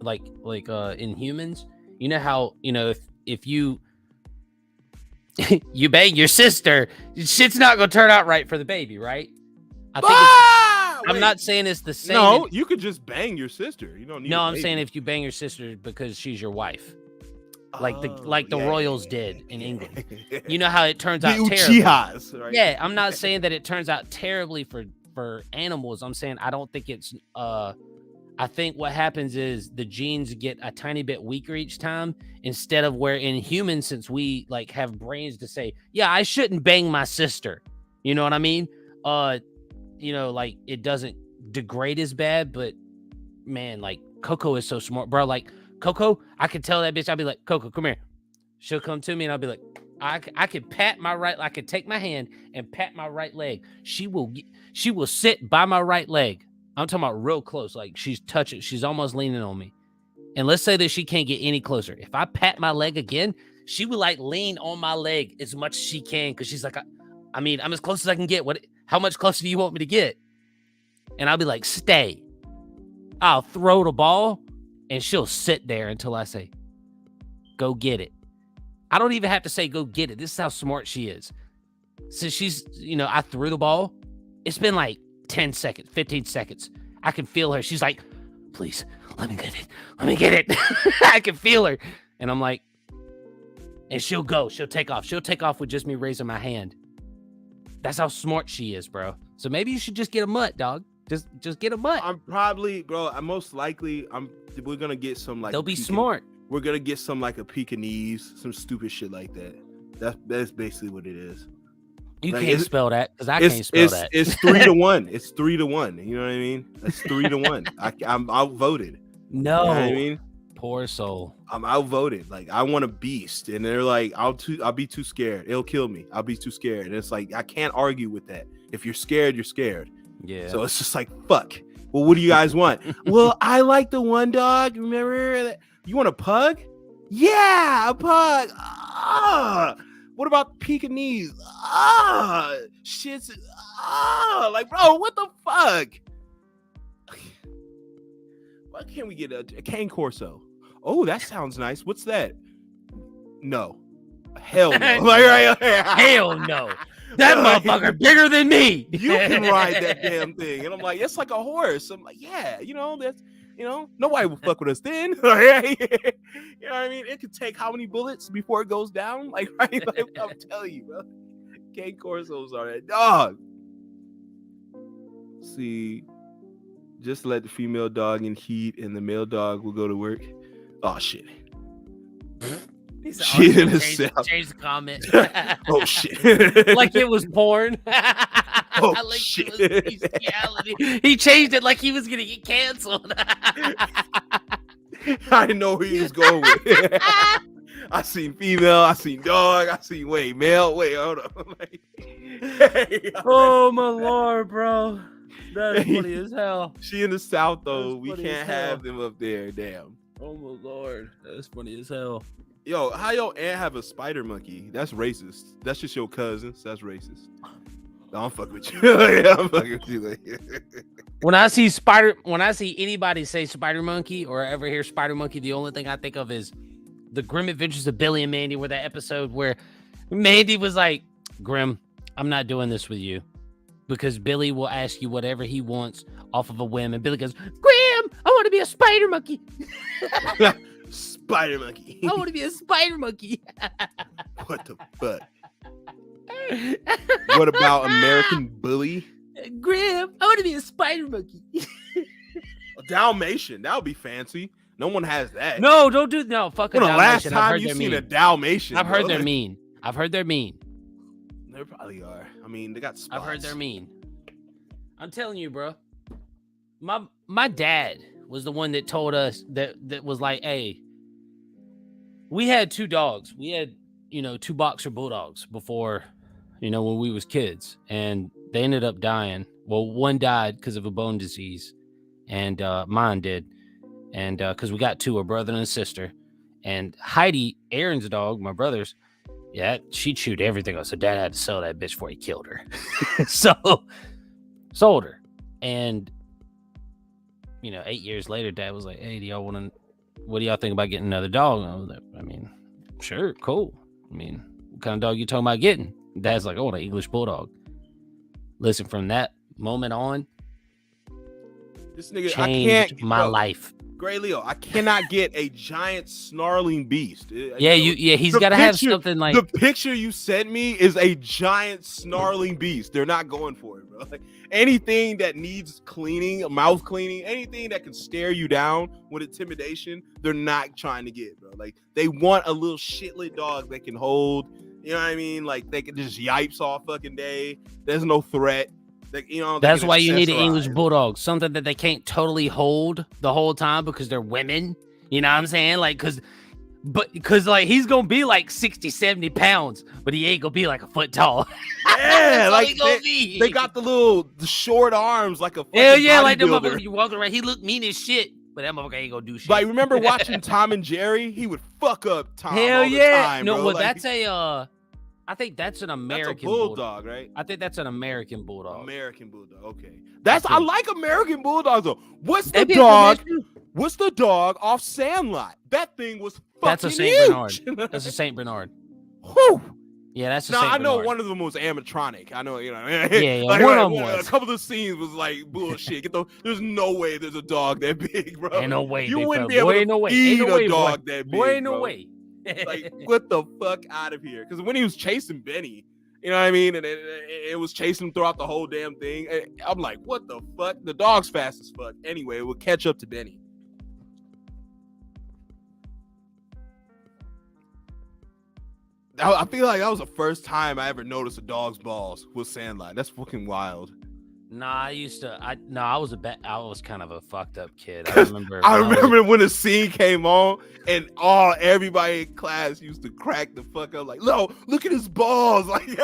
in humans. You know how, if you you bang your sister, shit's not gonna turn out right for the baby, right? I think I'm Wait. not saying it's the same. No, you could just bang your sister. You don't need. No, a I'm baby. saying if you bang your sister because she's your wife, like the Yeah, royals yeah, did in yeah. England. You know how it turns The out terribly. Uchihas, right? Yeah, I'm not saying that it turns out terribly for animals. I'm saying I don't think it's I think what happens is the genes get a tiny bit weaker each time, instead of where in humans, since we like have brains to say, yeah, I shouldn't bang my sister. You know what I mean? Like it doesn't degrade as bad, but man, like Coco is so smart, bro. Like Coco, I could tell that bitch, I'd be like, Coco, come here. She'll come to me and I'll be like, I could I could take my hand and pat my right leg. She will sit by my right leg. I'm talking about real close. Like she's almost leaning on me. And let's say that she can't get any closer. If I pat my leg again, she would like lean on my leg as much as she can. Cause she's like, I'm as close as I can get. How much closer do you want me to get? And I'll be like, stay. I'll throw the ball and she'll sit there until I say, go get it. I don't even have to say, go get it. This is how smart she is. Since she's, I threw the ball, it's been like 10 seconds, 15 seconds. I can feel her. She's like, please, let me get it. Let me get it. I can feel her. And I'm like, and she'll go. She'll take off. She'll take off with just me raising my hand. That's how smart she is, bro. So maybe you should just get a mutt, dog. Just get a mutt. I'm probably, bro. I'm most likely. We're gonna get some like. They'll be smart. We're gonna get some like a Pekingese, some stupid shit like that. That's basically what it is. You like, can't spell that because I can't spell that. It's 3-1. It's 3-1. You know what I mean? That's 3-1. I'm outvoted. No, you know what I mean, poor soul. I'm outvoted. Like I want a beast, and they're like, I'll be too scared. It'll kill me. I'll be too scared. And it's like I can't argue with that. If you're scared, you're scared. Yeah. So it's just like fuck. Well, what do you guys want? Well, I like the one dog. Remember that? You want a pug? Yeah, a pug. What about Pekingese? Shit's. Like, bro, what the fuck? Why can't we get a cane corso? Oh, that sounds nice. What's that? No. Hell no. Hell no. That motherfucker bigger than me. You can ride that damn thing. And I'm like, it's like a horse. I'm like, yeah, that's, nobody will fuck with us then. You know what I mean? It could take how many bullets before it goes down? Like, right? Like, I'm telling you, bro. Cane corsos are that dog. See, just let the female dog in heat and the male dog will go to work. Oh, shit. She in the south. Change the comment. Oh shit! Like it was porn. Oh like shit! It was bestiality. He changed it like he was gonna get canceled. I didn't know where he was going with it. I seen female. I seen dog. I seen male. Wait, hold on. Oh my lord, bro. That's funny as hell. She in the south though. We can't have them up there. Damn. Oh my lord, that's funny as hell. Yo, how your aunt have a spider monkey? That's racist. That's just your cousins. That's racist. No, I'm fucking with you. Yeah, I'm fucking with you. When I see anybody say spider monkey or ever hear spider monkey, the only thing I think of is the Grim Adventures of Billy and Mandy, where that episode where Mandy was like, Grim, I'm not doing this with you because Billy will ask you whatever he wants off of a whim. And Billy goes, Grim, I want to be a spider monkey. Spider monkey. I want to be a spider monkey. What the fuck? What about American Bully? Grim, I want to be a spider monkey. A Dalmatian. That would be fancy. No one has that. No, don't do no. Fuck a When the last Dalmatian. time you seen a Dalmatian? I've heard they're mean. I've heard they're mean. They probably are. I mean, they got spots. I've heard they're mean. I'm telling you, bro. My dad was the one that told us that was like, hey, we had 2 dogs. We had, 2 boxer bulldogs before, when we was kids, and they ended up dying. Well, one died because of a bone disease, and mine did. And because we got 2, a brother and a sister. And Heidi, Aaron's dog, my brother's, Yeah, she chewed everything up. So dad had to sell that bitch before he killed her. So sold her. And 8 years later, dad was like, "Hey, what do y'all think about getting another dog?" And I was like, I mean, sure, cool. I mean, what kind of dog you talking about getting? Dad's like, "Oh, an English bulldog." Listen, from that moment on, This nigga, changed my life. Gray Leo, I cannot get a giant snarling beast. Yeah, he's got to have something like the picture you sent me is a giant snarling beast. They're not going for it, bro. Like anything that needs cleaning, mouth cleaning, anything that can stare you down with intimidation, they're not trying to get, bro. Like they want a little shitlet dog they can hold. You know what I mean? Like they can just yipes all fucking day. There's no threat. That's why you need an English bulldog, something that they can't totally hold the whole time because they're women. You know what I'm saying? Like, because like he's gonna be like 60, 70 pounds, but he ain't gonna be like a foot tall. Yeah, like they got the short arms, like a hell yeah, like the motherfucker you walk around. He look mean as shit, but that motherfucker ain't gonna do shit. Like remember watching Tom and Jerry? He would fuck up Tom. Hell all the yeah, time, no, bro. well Like, that's I think that's an American that's a bulldog, right? I think that's an American bulldog. American bulldog. Okay, I like American bulldogs though. What's the dog off Sandlot? That thing was fucking That's a Saint huge. Bernard. That's a Saint Bernard. Whew. Yeah, that's a Now Saint I know Bernard. one of them was animatronic. I know, Yeah, like, one of them was. A couple of the scenes was like bullshit. There's no way there's a dog that big, bro. Ain't no way. You wouldn't be boy, able to eat a dog that big. Boy, ain't no bro. way. Like, what the fuck out of here? Because when he was chasing Benny, you know what I mean? And it was chasing him throughout the whole damn thing. And I'm like, what the fuck? The dog's fast as fuck. Anyway, it will catch up to Benny. I feel like that was the first time I ever noticed a dog's balls was Sandlot. That's fucking wild. Nah, I was kind of a fucked up kid. I remember when the scene came on and everybody in class used to crack the fuck up like, no, look at his balls. Like, and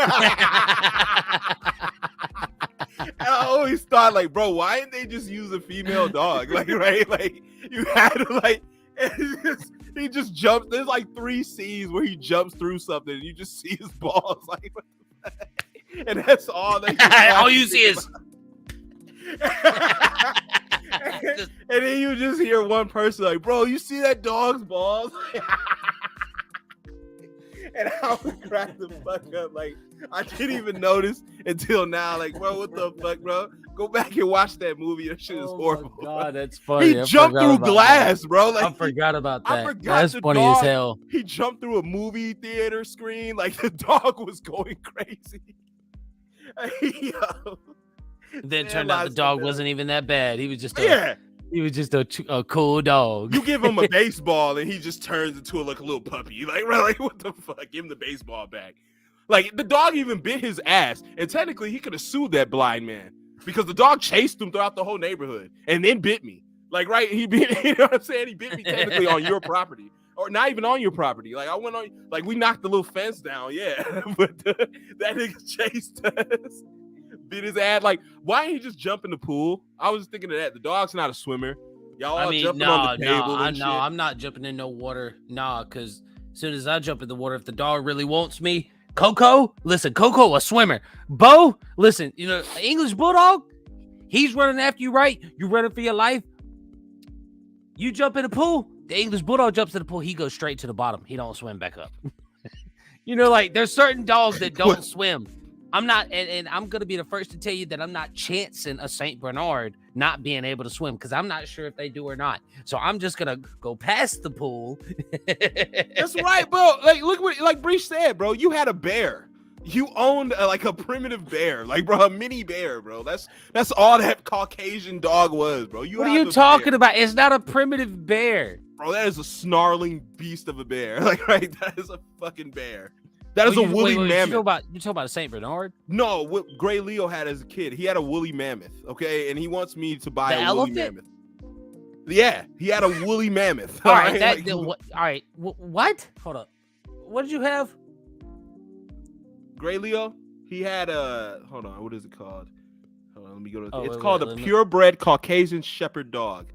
I always thought like, bro, why didn't they just use a female dog? Like, right? Like you had to like, he just jumps. There's like 3 scenes where he jumps through something and you just see his balls. Like, and that's all that all you see is and then you just hear one person like, bro, you see that dog's balls? And I would crack the fuck up. Like, I didn't even notice until now. Like, bro, what the fuck, bro? Go back and watch that movie. That shit is horrible. Oh God, that's funny. He jumped through glass, bro. Like, I forgot about that. I forgot that's funny as hell. He jumped through a movie theater screen. Like, the dog was going crazy. Yo. Then it turned out the dog wasn't even that bad. He was just he was just a cool dog. You give him a baseball and he just turns into a little puppy. Like, bro, like, what the fuck? Give him the baseball back. Like, the dog even bit his ass, and technically he could have sued that blind man because the dog chased him throughout the whole neighborhood and then bit me. Like, right? He bit, you know what I'm saying? He bit me technically on your property. Or not even on your property. Like, I went on, like, we knocked the little fence down, yeah. But that nigga chased us. Bit his ass. Like, why didn't he just jump in the pool? I was thinking of that. The dog's not a swimmer. Y'all all jumping on the table and shit. I'm not jumping in no water. Nah, because as soon as I jump in the water, if the dog really wants me, Coco, a swimmer. Bo, listen, English bulldog, he's running after you, right? You running for your life. You jump in the pool, the English bulldog jumps in the pool, he goes straight to the bottom. He don't swim back up. Like there's certain dogs that don't swim. I'm not, and I'm going to be the first to tell you that I'm not chancing a St. Bernard not being able to swim because I'm not sure if they do or not. So I'm just going to go past the pool. That's right, bro. Like, look what, like Breach said, bro, you had a bear. You owned like a primitive bear, like, bro, a mini bear, bro. That's all that Caucasian dog was, bro. What are you talking about? It's not a primitive bear. Bro, that is a snarling beast of a bear. Like, right? That is a fucking bear. That is a woolly mammoth. You talking about a Saint Bernard? No, what Gray Leo had as a kid. He had a woolly mammoth, okay? And he wants me to buy a woolly mammoth. Yeah, he had a woolly mammoth. All right, all right. What? Hold up. What did you have? Gray Leo? He had a, hold on, what is it called? Hold on, let me go to it's called a purebred Caucasian Shepherd dog.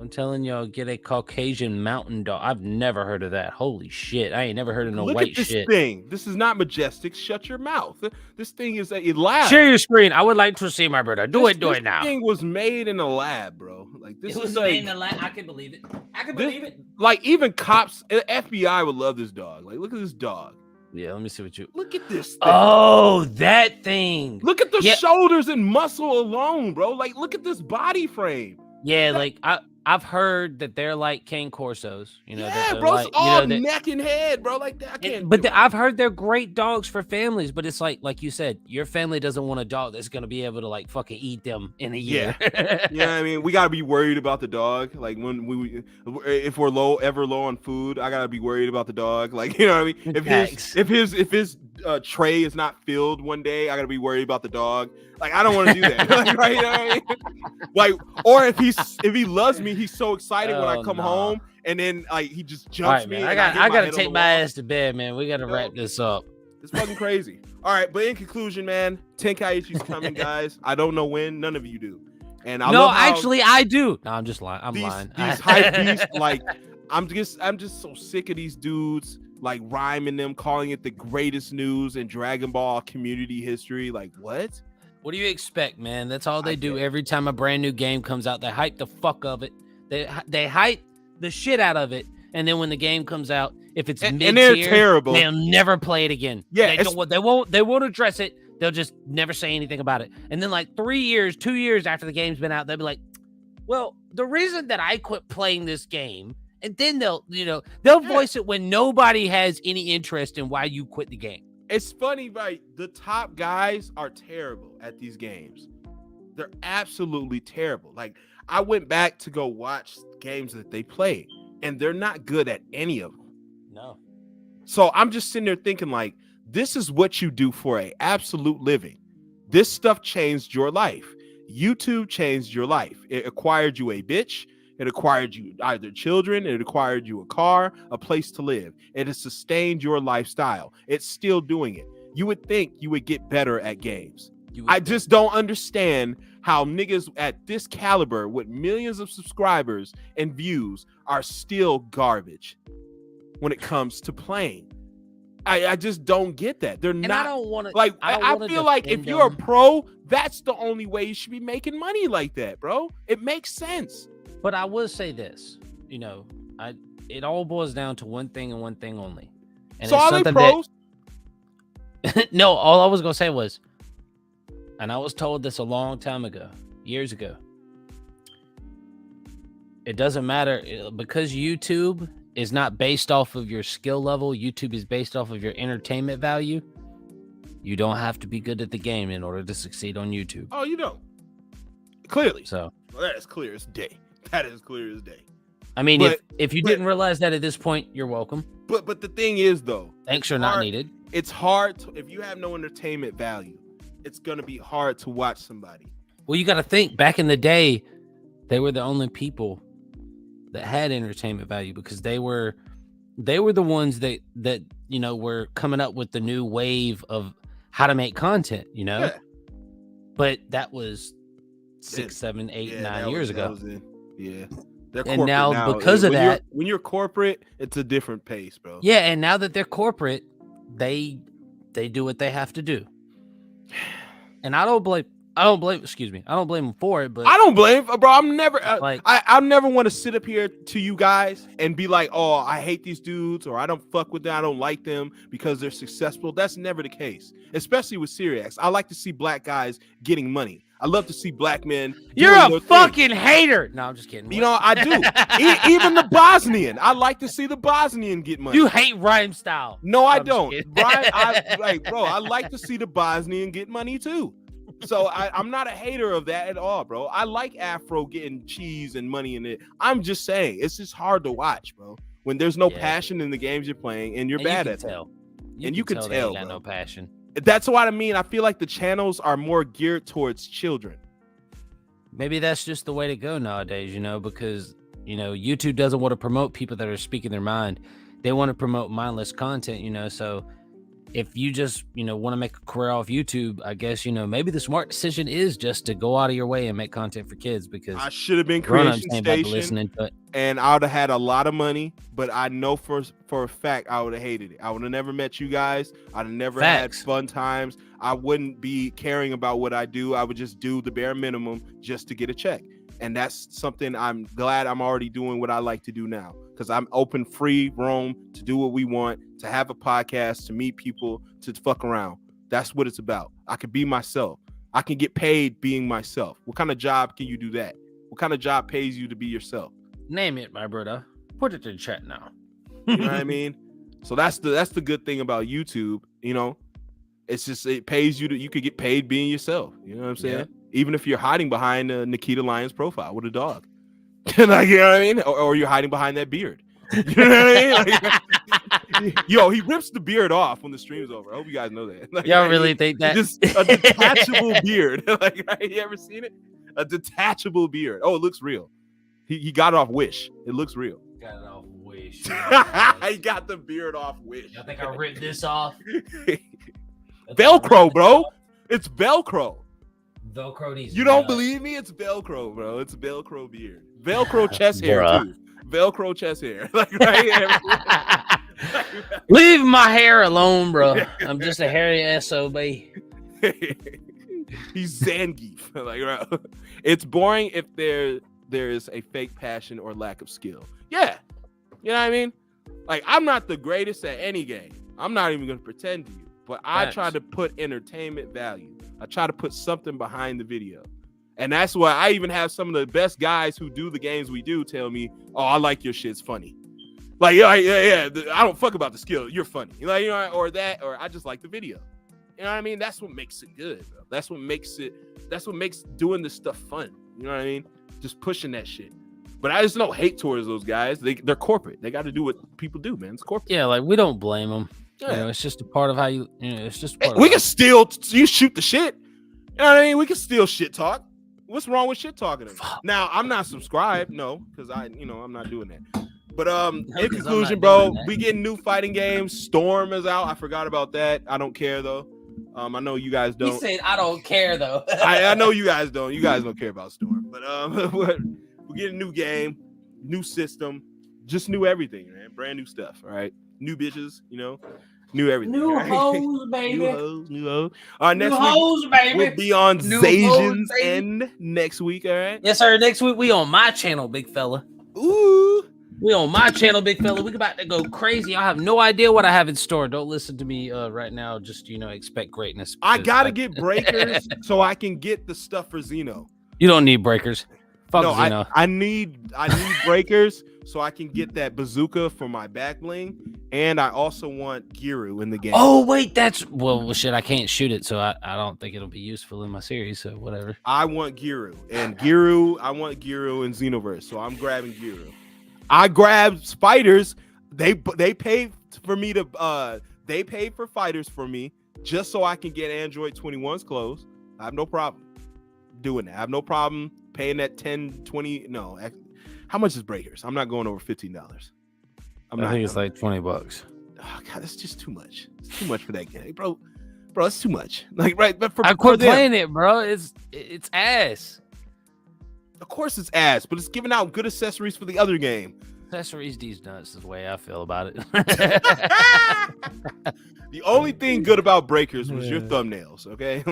I'm telling y'all, get a Caucasian mountain dog. I've never heard of that. Holy shit. I ain't never heard of no Look white at this shit. thing. This is not majestic. Shut your mouth. This thing is a lab. Share your screen. I would like to see my brother. Do it This now. thing was made in a lab, bro. Like this It was is made like, in the lab. I can believe it. I can believe it. like even cops, FBI would love this dog. Like, look at this dog. Yeah, let me see what you. Look at this thing. Oh, that thing. Look at the Yeah. shoulders and muscle alone, bro. Like, look at this body frame. Yeah, like I've heard that they're like cane corsos. You know, Yeah, that bro. like, It's all you know, neck and head, bro. Like that. I can't. but I've heard they're great dogs for families. But it's like you said, your family doesn't want a dog that's gonna be able to like fucking eat them in a year. Yeah, I mean, we gotta be worried about the dog. Like when if we're ever low on food, I gotta be worried about the dog. Like, you know what I mean? If his tray is not filled one day, I gotta be worried about the dog. Like, I don't want to do that. Like, right? You know what I mean? Like, or if he loves me, he's so excited when I come home, and then like he just jumps me. Man, and I gotta take my wall. ass to bed, man. We gotta wrap this up. It's fucking crazy. All right, but in conclusion, man, Tenkaichi's coming, guys. I don't know when. None of you do. And I love how actually, I do. No, I'm just lying. I'm lying. These hype beasts, like I'm just so sick of these dudes like rhyming them, calling it the greatest news in Dragon Ball community history. Like, what? What do you expect, man? That's all they do every time a brand new game comes out. They hype the fuck of it. They hype the shit out of it, and then when the game comes out, if it's mid-tier, and they're terrible, they'll never play it again. Yeah, they won't address it. They'll just never say anything about it. And then like 2 years after the game's been out, they'll be like, "Well, the reason that I quit playing this game," and then they'll voice it when nobody has any interest in why you quit the game. It's funny, right? The top guys are terrible at these games. They're absolutely terrible. Like, I went back to go watch games that they played, and they're not good at any of them. No. So I'm just sitting there thinking, like, this is what you do for an absolute living. This stuff changed your life. YouTube changed your life. It acquired you a bitch. It acquired you either children, it acquired you a car, a place to live. It has sustained your lifestyle. It's still doing it. You would think you would get better at games. I just don't understand how niggas at this caliber with millions of subscribers and views are still garbage when it comes to playing. I just don't get that. They're not. I don't want to. Like, I feel like if you're a pro, that's the only way you should be making money like that, bro. It makes sense. But I will say this, it all boils down to one thing and one thing only. And so are they pros? No, all I was gonna say was, and I was told this a long time ago, years ago. It doesn't matter because YouTube is not based off of your skill level. YouTube is based off of your entertainment value. You don't have to be good at the game in order to succeed on YouTube. Oh, you don't. Clearly. So that is clear as day. That is clear as day. I mean, if you didn't realize that at this point, you're welcome. But the thing is, though, thanks are not needed. It's hard if you have no entertainment value. It's gonna be hard to watch somebody. Well, you got to think back in the day, they were the only people that had entertainment value because they were the ones that were coming up with the new wave of how to make content. Yeah. But that was 6, 7, 8, 9 years ago. Yeah. And now because of that, when you're corporate, it's a different pace, bro. Yeah, and now that they're corporate, they do what they have to do. And I don't blame them for it, but I don't blame, bro. I'm never I never want to sit up here to you guys and be like, oh, I hate these dudes, or I don't fuck with them, I don't like them because they're successful. That's never the case, especially with Syriax. I like to see black guys getting money. I love to see black men. You're a fucking hater. No, I'm just kidding. You know, I do. Even the Bosnian. I like to see the Bosnian get money. You hate rhyme style. No, I don't. Brian, I like to see the Bosnian get money too. So I'm not a hater of that at all, bro. I like Afro getting cheese and money in it. I'm just saying, it's just hard to watch, bro. When there's no passion in the games you're playing and you're bad at it. And you can tell, they got no passion. That's what I mean. I feel like the channels are more geared towards children. Maybe that's just the way to go nowadays, because, YouTube doesn't want to promote people that are speaking their mind. They want to promote mindless content, so if you just, want to make a career off YouTube, I guess, maybe the smart decision is just to go out of your way and make content for kids, because I should have been grown-ups Creation ain't about to Station, listen to it. and I would have had a lot of money, but I know for a fact I would have hated it. I would have never met you guys. I'd have never Facts. had fun times. I wouldn't be caring about what I do. I would just do the bare minimum just to get a check. And that's something I'm glad I'm already doing what I like to do now, because I'm open, free roam to do what we want, to have a podcast, to meet people, to fuck around. That's what it's about. I can be myself. I can get paid being myself. What kind of job can you do that? What kind of job pays you to be yourself? Name it, my brother. Put it in chat now. You know what I mean? So that's the good thing about YouTube. It's just, it pays you you could get paid being yourself. You know what I'm saying? Yeah. Even if you're hiding behind Nikita Lyons' profile with a dog. Like, you know what I mean? Or you're hiding behind that beard. You know what I mean? Like, yo, he rips the beard off when the stream's over. I hope you guys know that. Like, Y'all really think that? Just a detachable beard. Like, right? You ever seen it? A detachable beard. Oh, it looks real. He got it off Wish. It looks real. Got it off Wish. He got the beard off Wish. I think I ripped this off. Velcro, bro. It's Velcro. Velcro needs. You don't believe me? It's Velcro, bro. It's Velcro beard. Velcro chest hair, Bruh. too. Velcro chest hair. Like, right here. Leave my hair alone, bro. I'm just a hairy SOB. He's Zangief. Like, right. It's boring if there's a fake passion or lack of skill. Yeah. You know what I mean? Like, I'm not the greatest at any game. I'm not even going to pretend to you. But I try to put entertainment value. I try to put something behind the video. And that's why I even have some of the best guys who do the games we do tell me, oh, I like your shit's funny. Like, yeah. I don't fuck about the skill. You're funny. Like, or I just like the video. You know what I mean? That's what makes it good, bro. That's what makes doing this stuff fun. You know what I mean? Just pushing that shit. But I just don't hate towards those guys. They're corporate. They got to do what people do, man. It's corporate. Yeah, like, we don't blame them. Yeah. It's just a part of how you. It's just. We can still you shoot the shit. You know what I mean? We can still shit talk. What's wrong with shit talking? Now I'm not subscribed, no, because I'm not doing that. But in conclusion, bro, we getting new fighting games. Storm is out. I forgot about that. I don't care though. I know you guys don't. He said, "I don't care though." I know you guys don't. You guys don't care about Storm. But we get a new game, new system, just new everything, man. Brand new stuff. All right, new bitches, new everything. New right? hoes, baby. New hoes. Next New week hoes, baby. we'll be on New Zajan's hoes, baby. End next week. All right. Yes, sir. Next week we on my channel, big fella. Ooh. We on my channel, big fella. We about to go crazy. I have no idea what I have in store. Don't listen to me right now. Just expect greatness. I gotta get breakers so I can get the stuff for Xeno. You don't need breakers. Fuck Xeno. I need breakers so I can get that bazooka for my back bling, and I also want Giru in the game. Oh wait, well shit. I can't shoot it, so I don't think it'll be useful in my series. So whatever. I want Giru and I want Giru in Xenoverse, so I'm grabbing Giru. I grabbed fighters. They paid for me to they paid for fighters for me just so I can get Android 21's clothes. I have no problem doing that. I have no problem paying that 10, 20. No, how much is breakers? I'm not going over $15. I think it's like $20. Oh god, that's just too much. It's too much for that game, bro. It's too much. Like, right? But I quit playing it, bro. It's ass. Of course it's ass, but it's giving out good accessories for the other game. Accessories these nuts is the way I feel about it. The only thing good about breakers was your thumbnails, okay?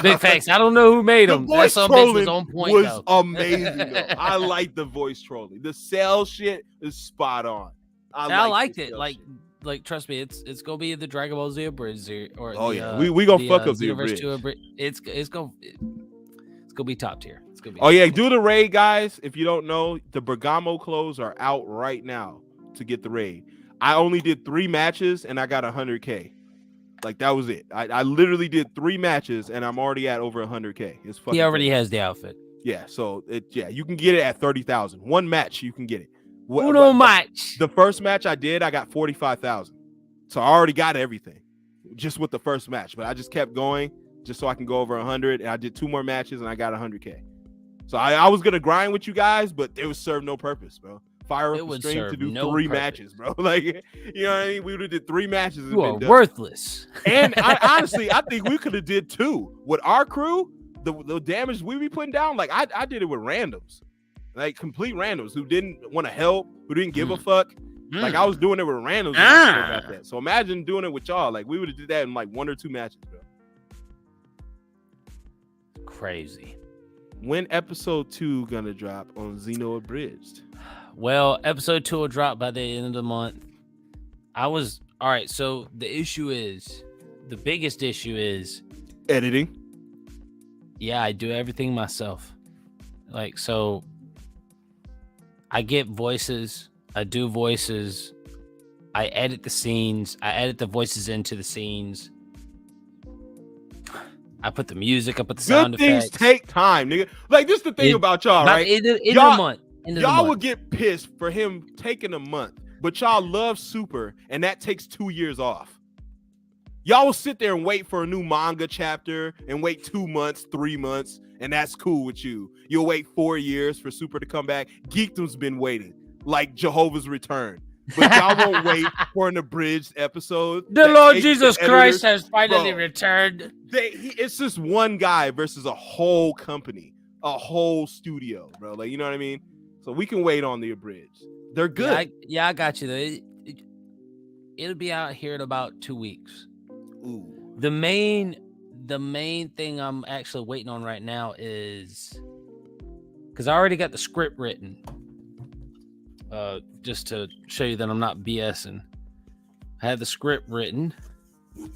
Big facts. I don't know who made them. That some bitch was on point. Was amazing. Though. I like the voice trolling. The cell shit is spot on. I liked it. Like trust me, it's gonna be the Dragon Ball Z bridge or we gonna fuck up the bridge. It's gonna be top tier. It's gonna be. Oh yeah, do the raid, guys. If you don't know, the Bergamo clothes are out right now to get the raid. I only did 3 matches and I got 100K. Like that was it. I literally did 3 matches and I'm already at over 100K. It's fucking. He already has the outfit. Yeah, so you can get it at 30,000. One match you can get it. Uno match. The first match I did, I got 45,000. So I already got everything just with the first match. But I just kept going just so I can go over 100. And I did 2 more matches and I got 100K. So I was gonna grind with you guys, but it was served no purpose, bro. fire It up a would string to serve do no 3 purpose. matches, bro. Like, you know what I mean? We would have did 3 matches and You are been done. worthless. And honestly, I think we could have did 2 with our crew. The damage we be putting down, like I did it with randoms, like complete randoms who didn't want to help, who didn't give a fuck. Like I was doing it with randoms. And I still got that. So imagine doing it with y'all. Like we would have did that in like 1 or 2 matches, bro. Crazy. When episode 2 gonna drop on Xeno Abridged? Well, episode 2 will drop by the end of the month. All right. So the biggest issue is Editing. yeah, I do everything myself. Like, so I get voices, I do voices, I edit the scenes, I edit the voices into the scenes. I put the music, I put the sound Good things effects. take time, nigga. Like this is the thing about y'all, right? In the Y'all- month. Y'all would get pissed for him taking a month, but y'all love Super, and that takes 2 years off. Y'all will sit there and wait for a new manga chapter and wait 2 months, 3 months, and that's cool with you. You'll wait 4 years for Super to come back. Geekdom's been waiting, like Jehovah's Return. But y'all won't wait for an abridged episode. The that Lord takes Jesus the Christ editors- has finally Bro, returned. It's just one guy versus a whole company, a whole studio, bro. Like, you know what I mean? So we can wait on the abridged. They're good. Yeah, I got you though. It'll be out here in about 2 weeks. Ooh. The main thing I'm actually waiting on right now is because I already got the script written. Just to show you that I'm not BSing. I had the script written. All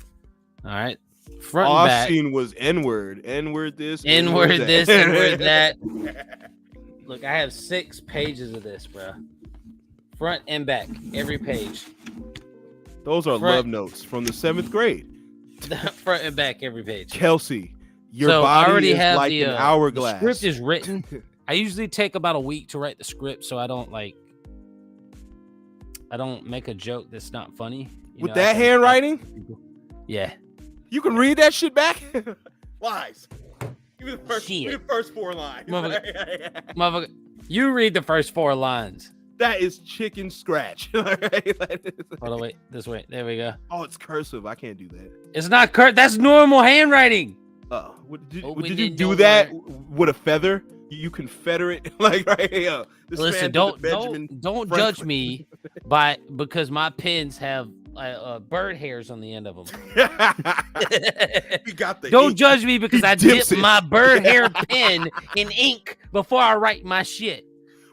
right. Front All and I've back. seen was N-word. N-word this. N-word that. this, N-word that. Look, I have 6 pages of this, bro. Front and back, every page. Those are love notes from the 7th grade. Front and back, every page. Kelsey, your So I body already is have like the an hourglass. The script is written. I usually take about a week to write the script, so I don't make a joke that's not funny. With that handwriting? Yeah. You can read that shit back? Lies. Give me the Shit. first 4 lines. Motherfucker, you read the first 4 lines. That is chicken scratch. Hold on, wait. This way. There we go. Oh, it's cursive. I can't do that. It's not that's normal handwriting. Did we you didn't do know that with a feather? You confederate like right here. Listen, don't judge me because my pens have bird hairs on the end of them. He got the Don't ink. judge me because He I dips dip it. my bird hair pen in ink before I write my shit.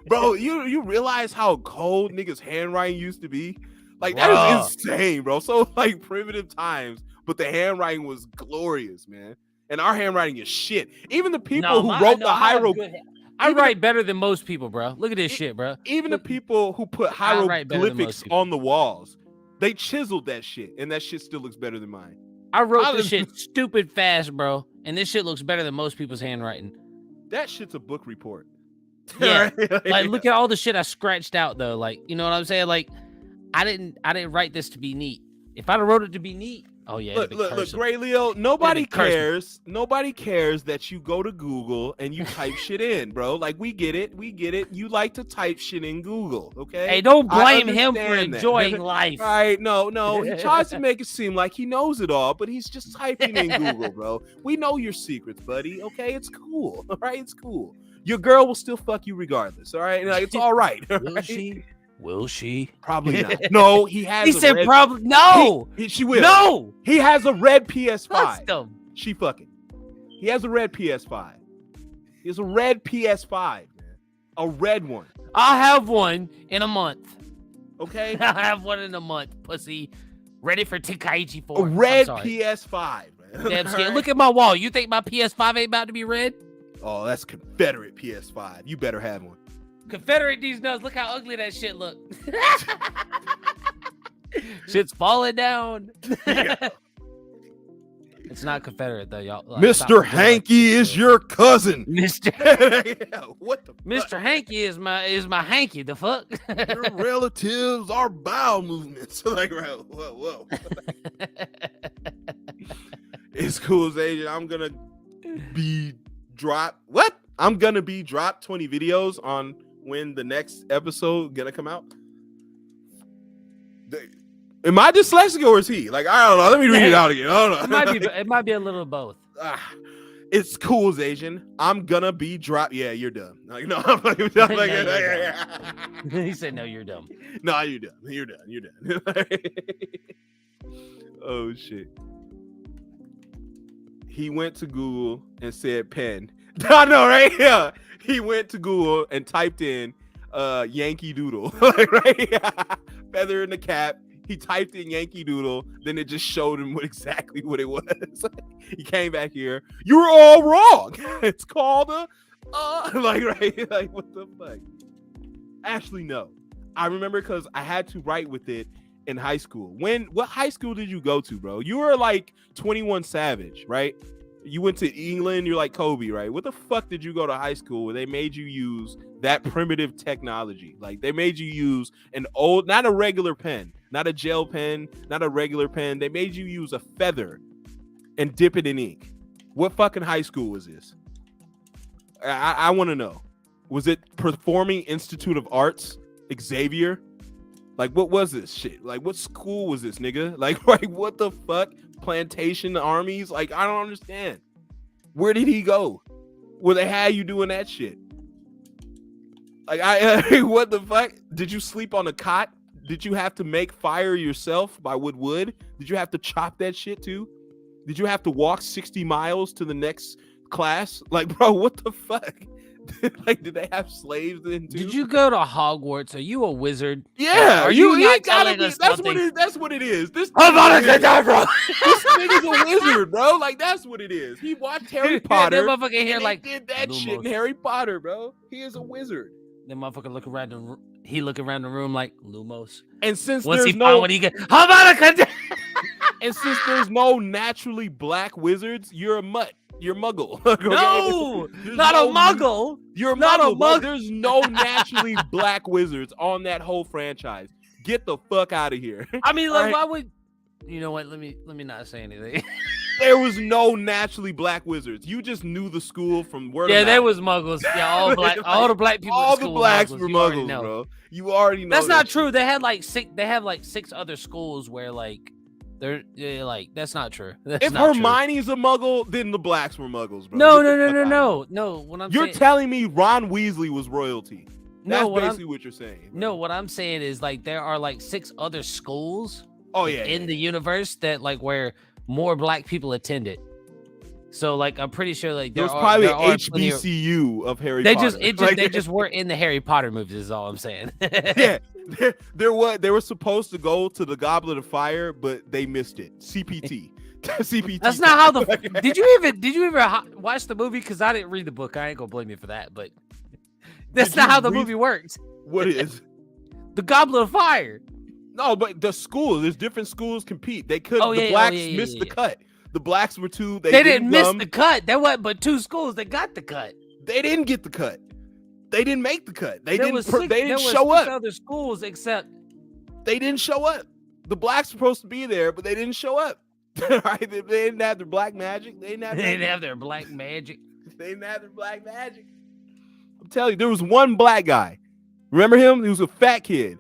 Bro, you realize how cold niggas' handwriting used to be? Like that is insane, bro. So like primitive times, but the handwriting was glorious, man. And our handwriting is shit. Even the people who wrote the hieroglyphics. I write better than most people, bro. Look at this shit, bro. Even the people who put I write better than most hieroglyphics people. on the walls, they chiseled that shit, and that shit still looks better than mine. I wrote this shit stupid fast, bro, and this shit looks better than most people's handwriting. That shit's a book report. Yeah, like look at all the shit I scratched out though. Like, you know what I'm saying? Like, I didn't write this to be neat. If I'd have wrote it to be neat, oh yeah. Look, Gray Leo. Nobody cares. Nobody cares that you go to Google and you type shit in, bro. Like we get it. You like to type shit in Google, okay? Hey, don't blame him for understand that. enjoying life. Right? No. He tries to make it seem like he knows it all, but he's just typing in Google, bro. We know your secrets, buddy. Okay, it's cool. All right, it's cool. Your girl will still fuck you regardless. All right, like, it's all right. Will she? Will she? Probably not. No, he has. He said probably no. She will. No. He has a red PS5. Custom. She fucking. He has a red PS5. He has a red PS5, man. A red one. I'll have one in a month. Okay. I'll have one in a month, pussy. Ready for Tenkaichi 4. A red PS5, man. Damn scared. Look at my wall. You think my PS5 ain't about to be red? Oh, that's Confederate PS5. You better have one. Confederate these nuts. Look how ugly that shit look. Shit's falling down. Yeah. It's not Confederate though, y'all. Like, Mr. Hanky is your cousin. Mr. Yeah, what the Mr. Hanky is my hanky. The fuck? Your relatives are bowel movements. Like, whoa. It's cool, Zajan. I'm gonna be dropped 20 videos on when the next episode gonna come out? Am I dyslexic or is he? Like, I don't know. Let me read it out again. I don't know. It might be a little of both. It's cool, Asian. I'm gonna be drop. Yeah, you're dumb. Like, no, I'm like, He said, "No, you're dumb." No, you're dumb. You're done. You're done. Oh shit. He went to Google and said pen. I know, right? Yeah. He went to Google and typed in Yankee Doodle. Right? Feather in the cap. He typed in Yankee Doodle, then it just showed him exactly what it was. He came back here. You were all wrong. It's called a like, right? Like, what the fuck? Actually, no. I remember because I had to write with it in high school. What high school did you go to, bro? You were like 21 Savage, right? You went to England, you're like Kobe, right? What the fuck did you go to high school where they made you use that primitive technology? Like, they made you use an old, not a regular pen, not a gel pen, not a regular pen. They made you use a feather and dip it in ink. What fucking high school was this? I want to know. Was it Performing Institute of Arts, Xavier? Like, what was this shit? Like, what school was this, nigga? Like, right, what the fuck? Plantation armies? Like, I don't understand. Where did he go? Where they had you doing that shit? Like, what the fuck? Did you sleep on a cot? Did you have to make fire yourself by wood? Did you have to chop that shit too? Did you have to walk 60 miles to the next class? Like, bro, what the fuck? Like, did they have slaves then too? Did you go to Hogwarts? Are you a wizard? Yeah, are you not gotta telling be. us That's something? what it is. This bro. this nigga's a wizard, bro. Like, that's what it is. He watched Harry Potter. That motherfucker here, and like, did that Lumos. shit in Harry Potter, bro. He is a wizard. The motherfucker look around the room like Lumos. And since Once there's he no, found what he got, Havana. and since there's no naturally black wizards, you're a mutt. You're a muggle. No, There's not no- a muggle. You're a Not a muggle, bro. mug- There's no naturally black wizards on that whole franchise. Get the fuck out of here. I mean, like, All right. why would? You know what? Let me not say anything. There was no naturally black wizards. You just knew the school from word Yeah, of there mouth. was muggles. Yeah, all black, all the black people. All at the school blacks muggles. were You already muggles, know. bro. You already know. That's not that true. shit. They have like six other schools where like they're like that's not true. That's If not true. Hermione's a muggle, then the blacks were muggles, bro. No. Get the fuck out of here. No. What I'm You're saying, telling me Ron Weasley was royalty. That's No, what I'm- basically what you're saying. bro. no, what I'm saying is like there are like six other schools Oh yeah. in the universe that like where more black people attended. So like I'm pretty sure like there there was probably are an plenty of- HBCU of Harry They Potter. they just weren't in the Harry Potter movies. Is all I'm saying. Yeah, they were supposed to go to the Goblet of Fire, but they missed it. CPT. CPT. That's not how the. Did you even watch the movie? Because I didn't read the book. I ain't gonna blame you for that. But that's Did not you how the read- movie works. What is? The Goblet of Fire. No, but the schools. There's different schools compete. They could. Oh, The yeah, blacks yeah, missed the yeah. cut. The blacks were two. They didn't miss the cut. There wasn't but two schools that got the cut. They didn't get the cut. They didn't make the cut. They There didn't. was They six- didn't there was show six up. Other schools except They didn't show up. The blacks were supposed to be there, but they didn't show up. Right? They didn't have their black magic. They didn't have. they didn't have their black magic. They didn't have their black magic. I'm telling you, there was one black guy. Remember him? He was a fat kid.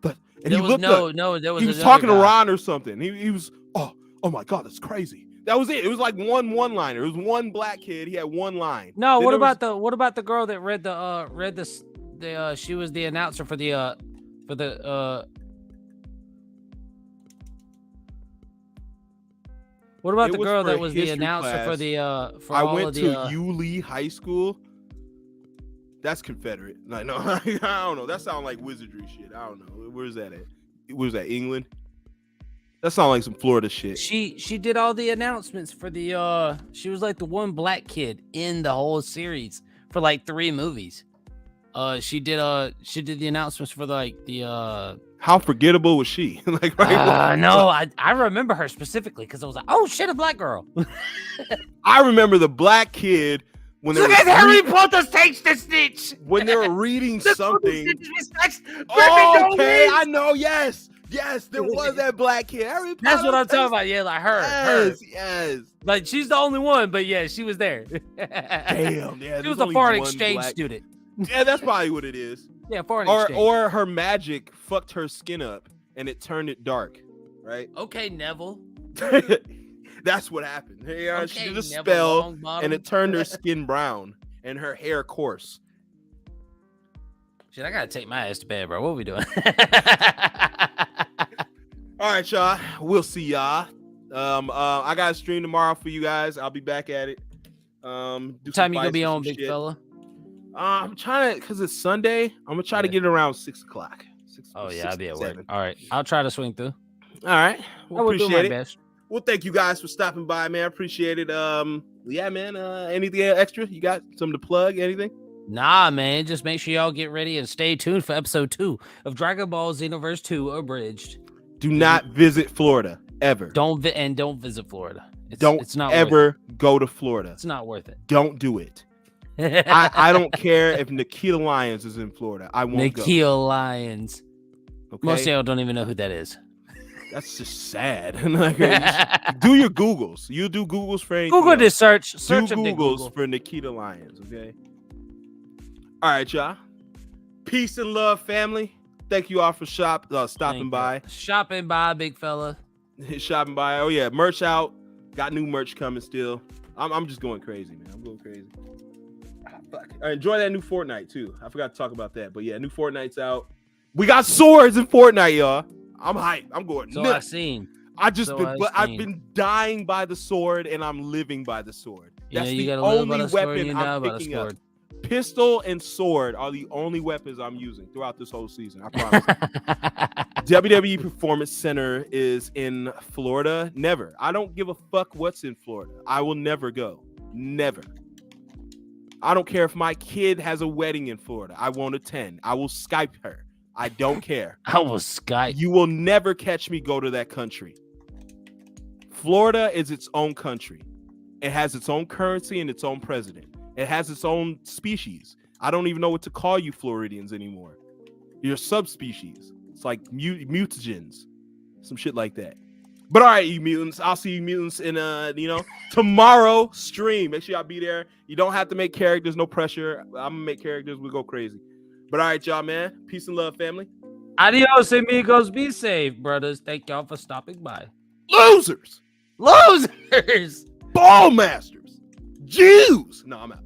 And There he was looked no, up. no. There was He was another talking to guy. Ron or something. He was, oh my God, that's crazy. That was it. It was like one-liner. It was one black kid. He had one line. No, Then what there was- about the girl that read the she was the announcer for the what about It the was girl for a that was the history announcer for class. the for I all went of to the Yulee High School. That's Confederate. Like, no, I don't know. That sounds like wizardry shit. I don't know. Where's that at? Where's that? England? That sounds like some Florida shit. she did all the announcements for the she was like the one black kid in the whole series for like 3 movies. She did the announcements for the How forgettable was she? Like, right? no, I remember her specifically because I was like, oh shit, a black girl. I remember the black kid when they Look were at Harry Potter takes the snitch. when they were reading The something. Gryffindor Oh, okay, wins. I know. Yes, there was that black kid. Harry That's Potter what I'm talking takes- about. Yeah, like her. Yes. Like she's the only one, but yeah, she was there. Damn, yeah. She there's was a only foreign one exchange black- student. Yeah, that's probably what it is. Yeah, foreign exchange. Or her magic fucked her skin up and it turned it dark, right? Okay, Neville. That's what happened. Yeah, Okay, she did a Neville spell Longbottom. and it turned her skin brown and her hair coarse. Shit, I gotta take my ass to bed, bro. What are we doing? All right, y'all. We'll see y'all. I got a stream tomorrow for you guys. I'll be back at it. What time you gonna be on, big fella? I'm trying to, because it's Sunday. I'm gonna try to get it around 6 o'clock. Oh yeah, I'll be at work. All right, I'll try to swing through. All right, I will do my best. Well, thank you guys for stopping by, man. I appreciate it. Yeah, man. Anything extra? You got something to plug? Anything? Nah, man. Just make sure y'all get ready and stay tuned for episode 2 of Dragon Ball Xenoverse 2 Abridged. Do not visit Florida ever. Don't visit Florida. It's not ever go to Florida. It's not worth it. Don't do it. I don't care if Nikita Lyons is in Florida. I won't go. Nikita Lyons. Okay? Most of y'all don't even know who that is. That's just sad. Like, do your Googles. You do Googles for anything. Google this search. Do Search of Googles Google. for Nikita Lyons, okay? All right, y'all. Peace and love, family. Thank you all for stopping by. Shopping by, big fella. Shopping by. Oh, yeah. Merch out. Got new merch coming still. I'm just going crazy, man. I'm going crazy. Fuck. Enjoy that new Fortnite, too. I forgot to talk about that. But, yeah, new Fortnite's out. We got swords in Fortnite, y'all. I'm hyped. I'm going nuts. I've seen. I've been dying by the sword, and I'm living by the sword. That's you the gotta live by only the sword weapon and you die I'm by the picking up. sword. Pistol and sword are the only weapons I'm using throughout this whole season. I promise. WWE Performance Center is in Florida. Never. I don't give a fuck what's in Florida. I will never go. Never. I don't care if my kid has a wedding in Florida. I won't attend. I will Skype her. I don't care. I will Skype. You will never catch me go to that country. Florida is its own country. It has its own currency and its own president. It has its own species. I don't even know what to call you Floridians anymore. You're subspecies. It's like mutagens, some shit like that. But all right, you mutants. I'll see you mutants in tomorrow stream. Make sure y'all be there. You don't have to make characters. No pressure. I'm gonna make characters. We go crazy. But all right, y'all, man. Peace and love, family. Adios, amigos. Be safe, brothers. Thank y'all for stopping by. Losers. Losers. Ball masters. Jews. No, I'm out.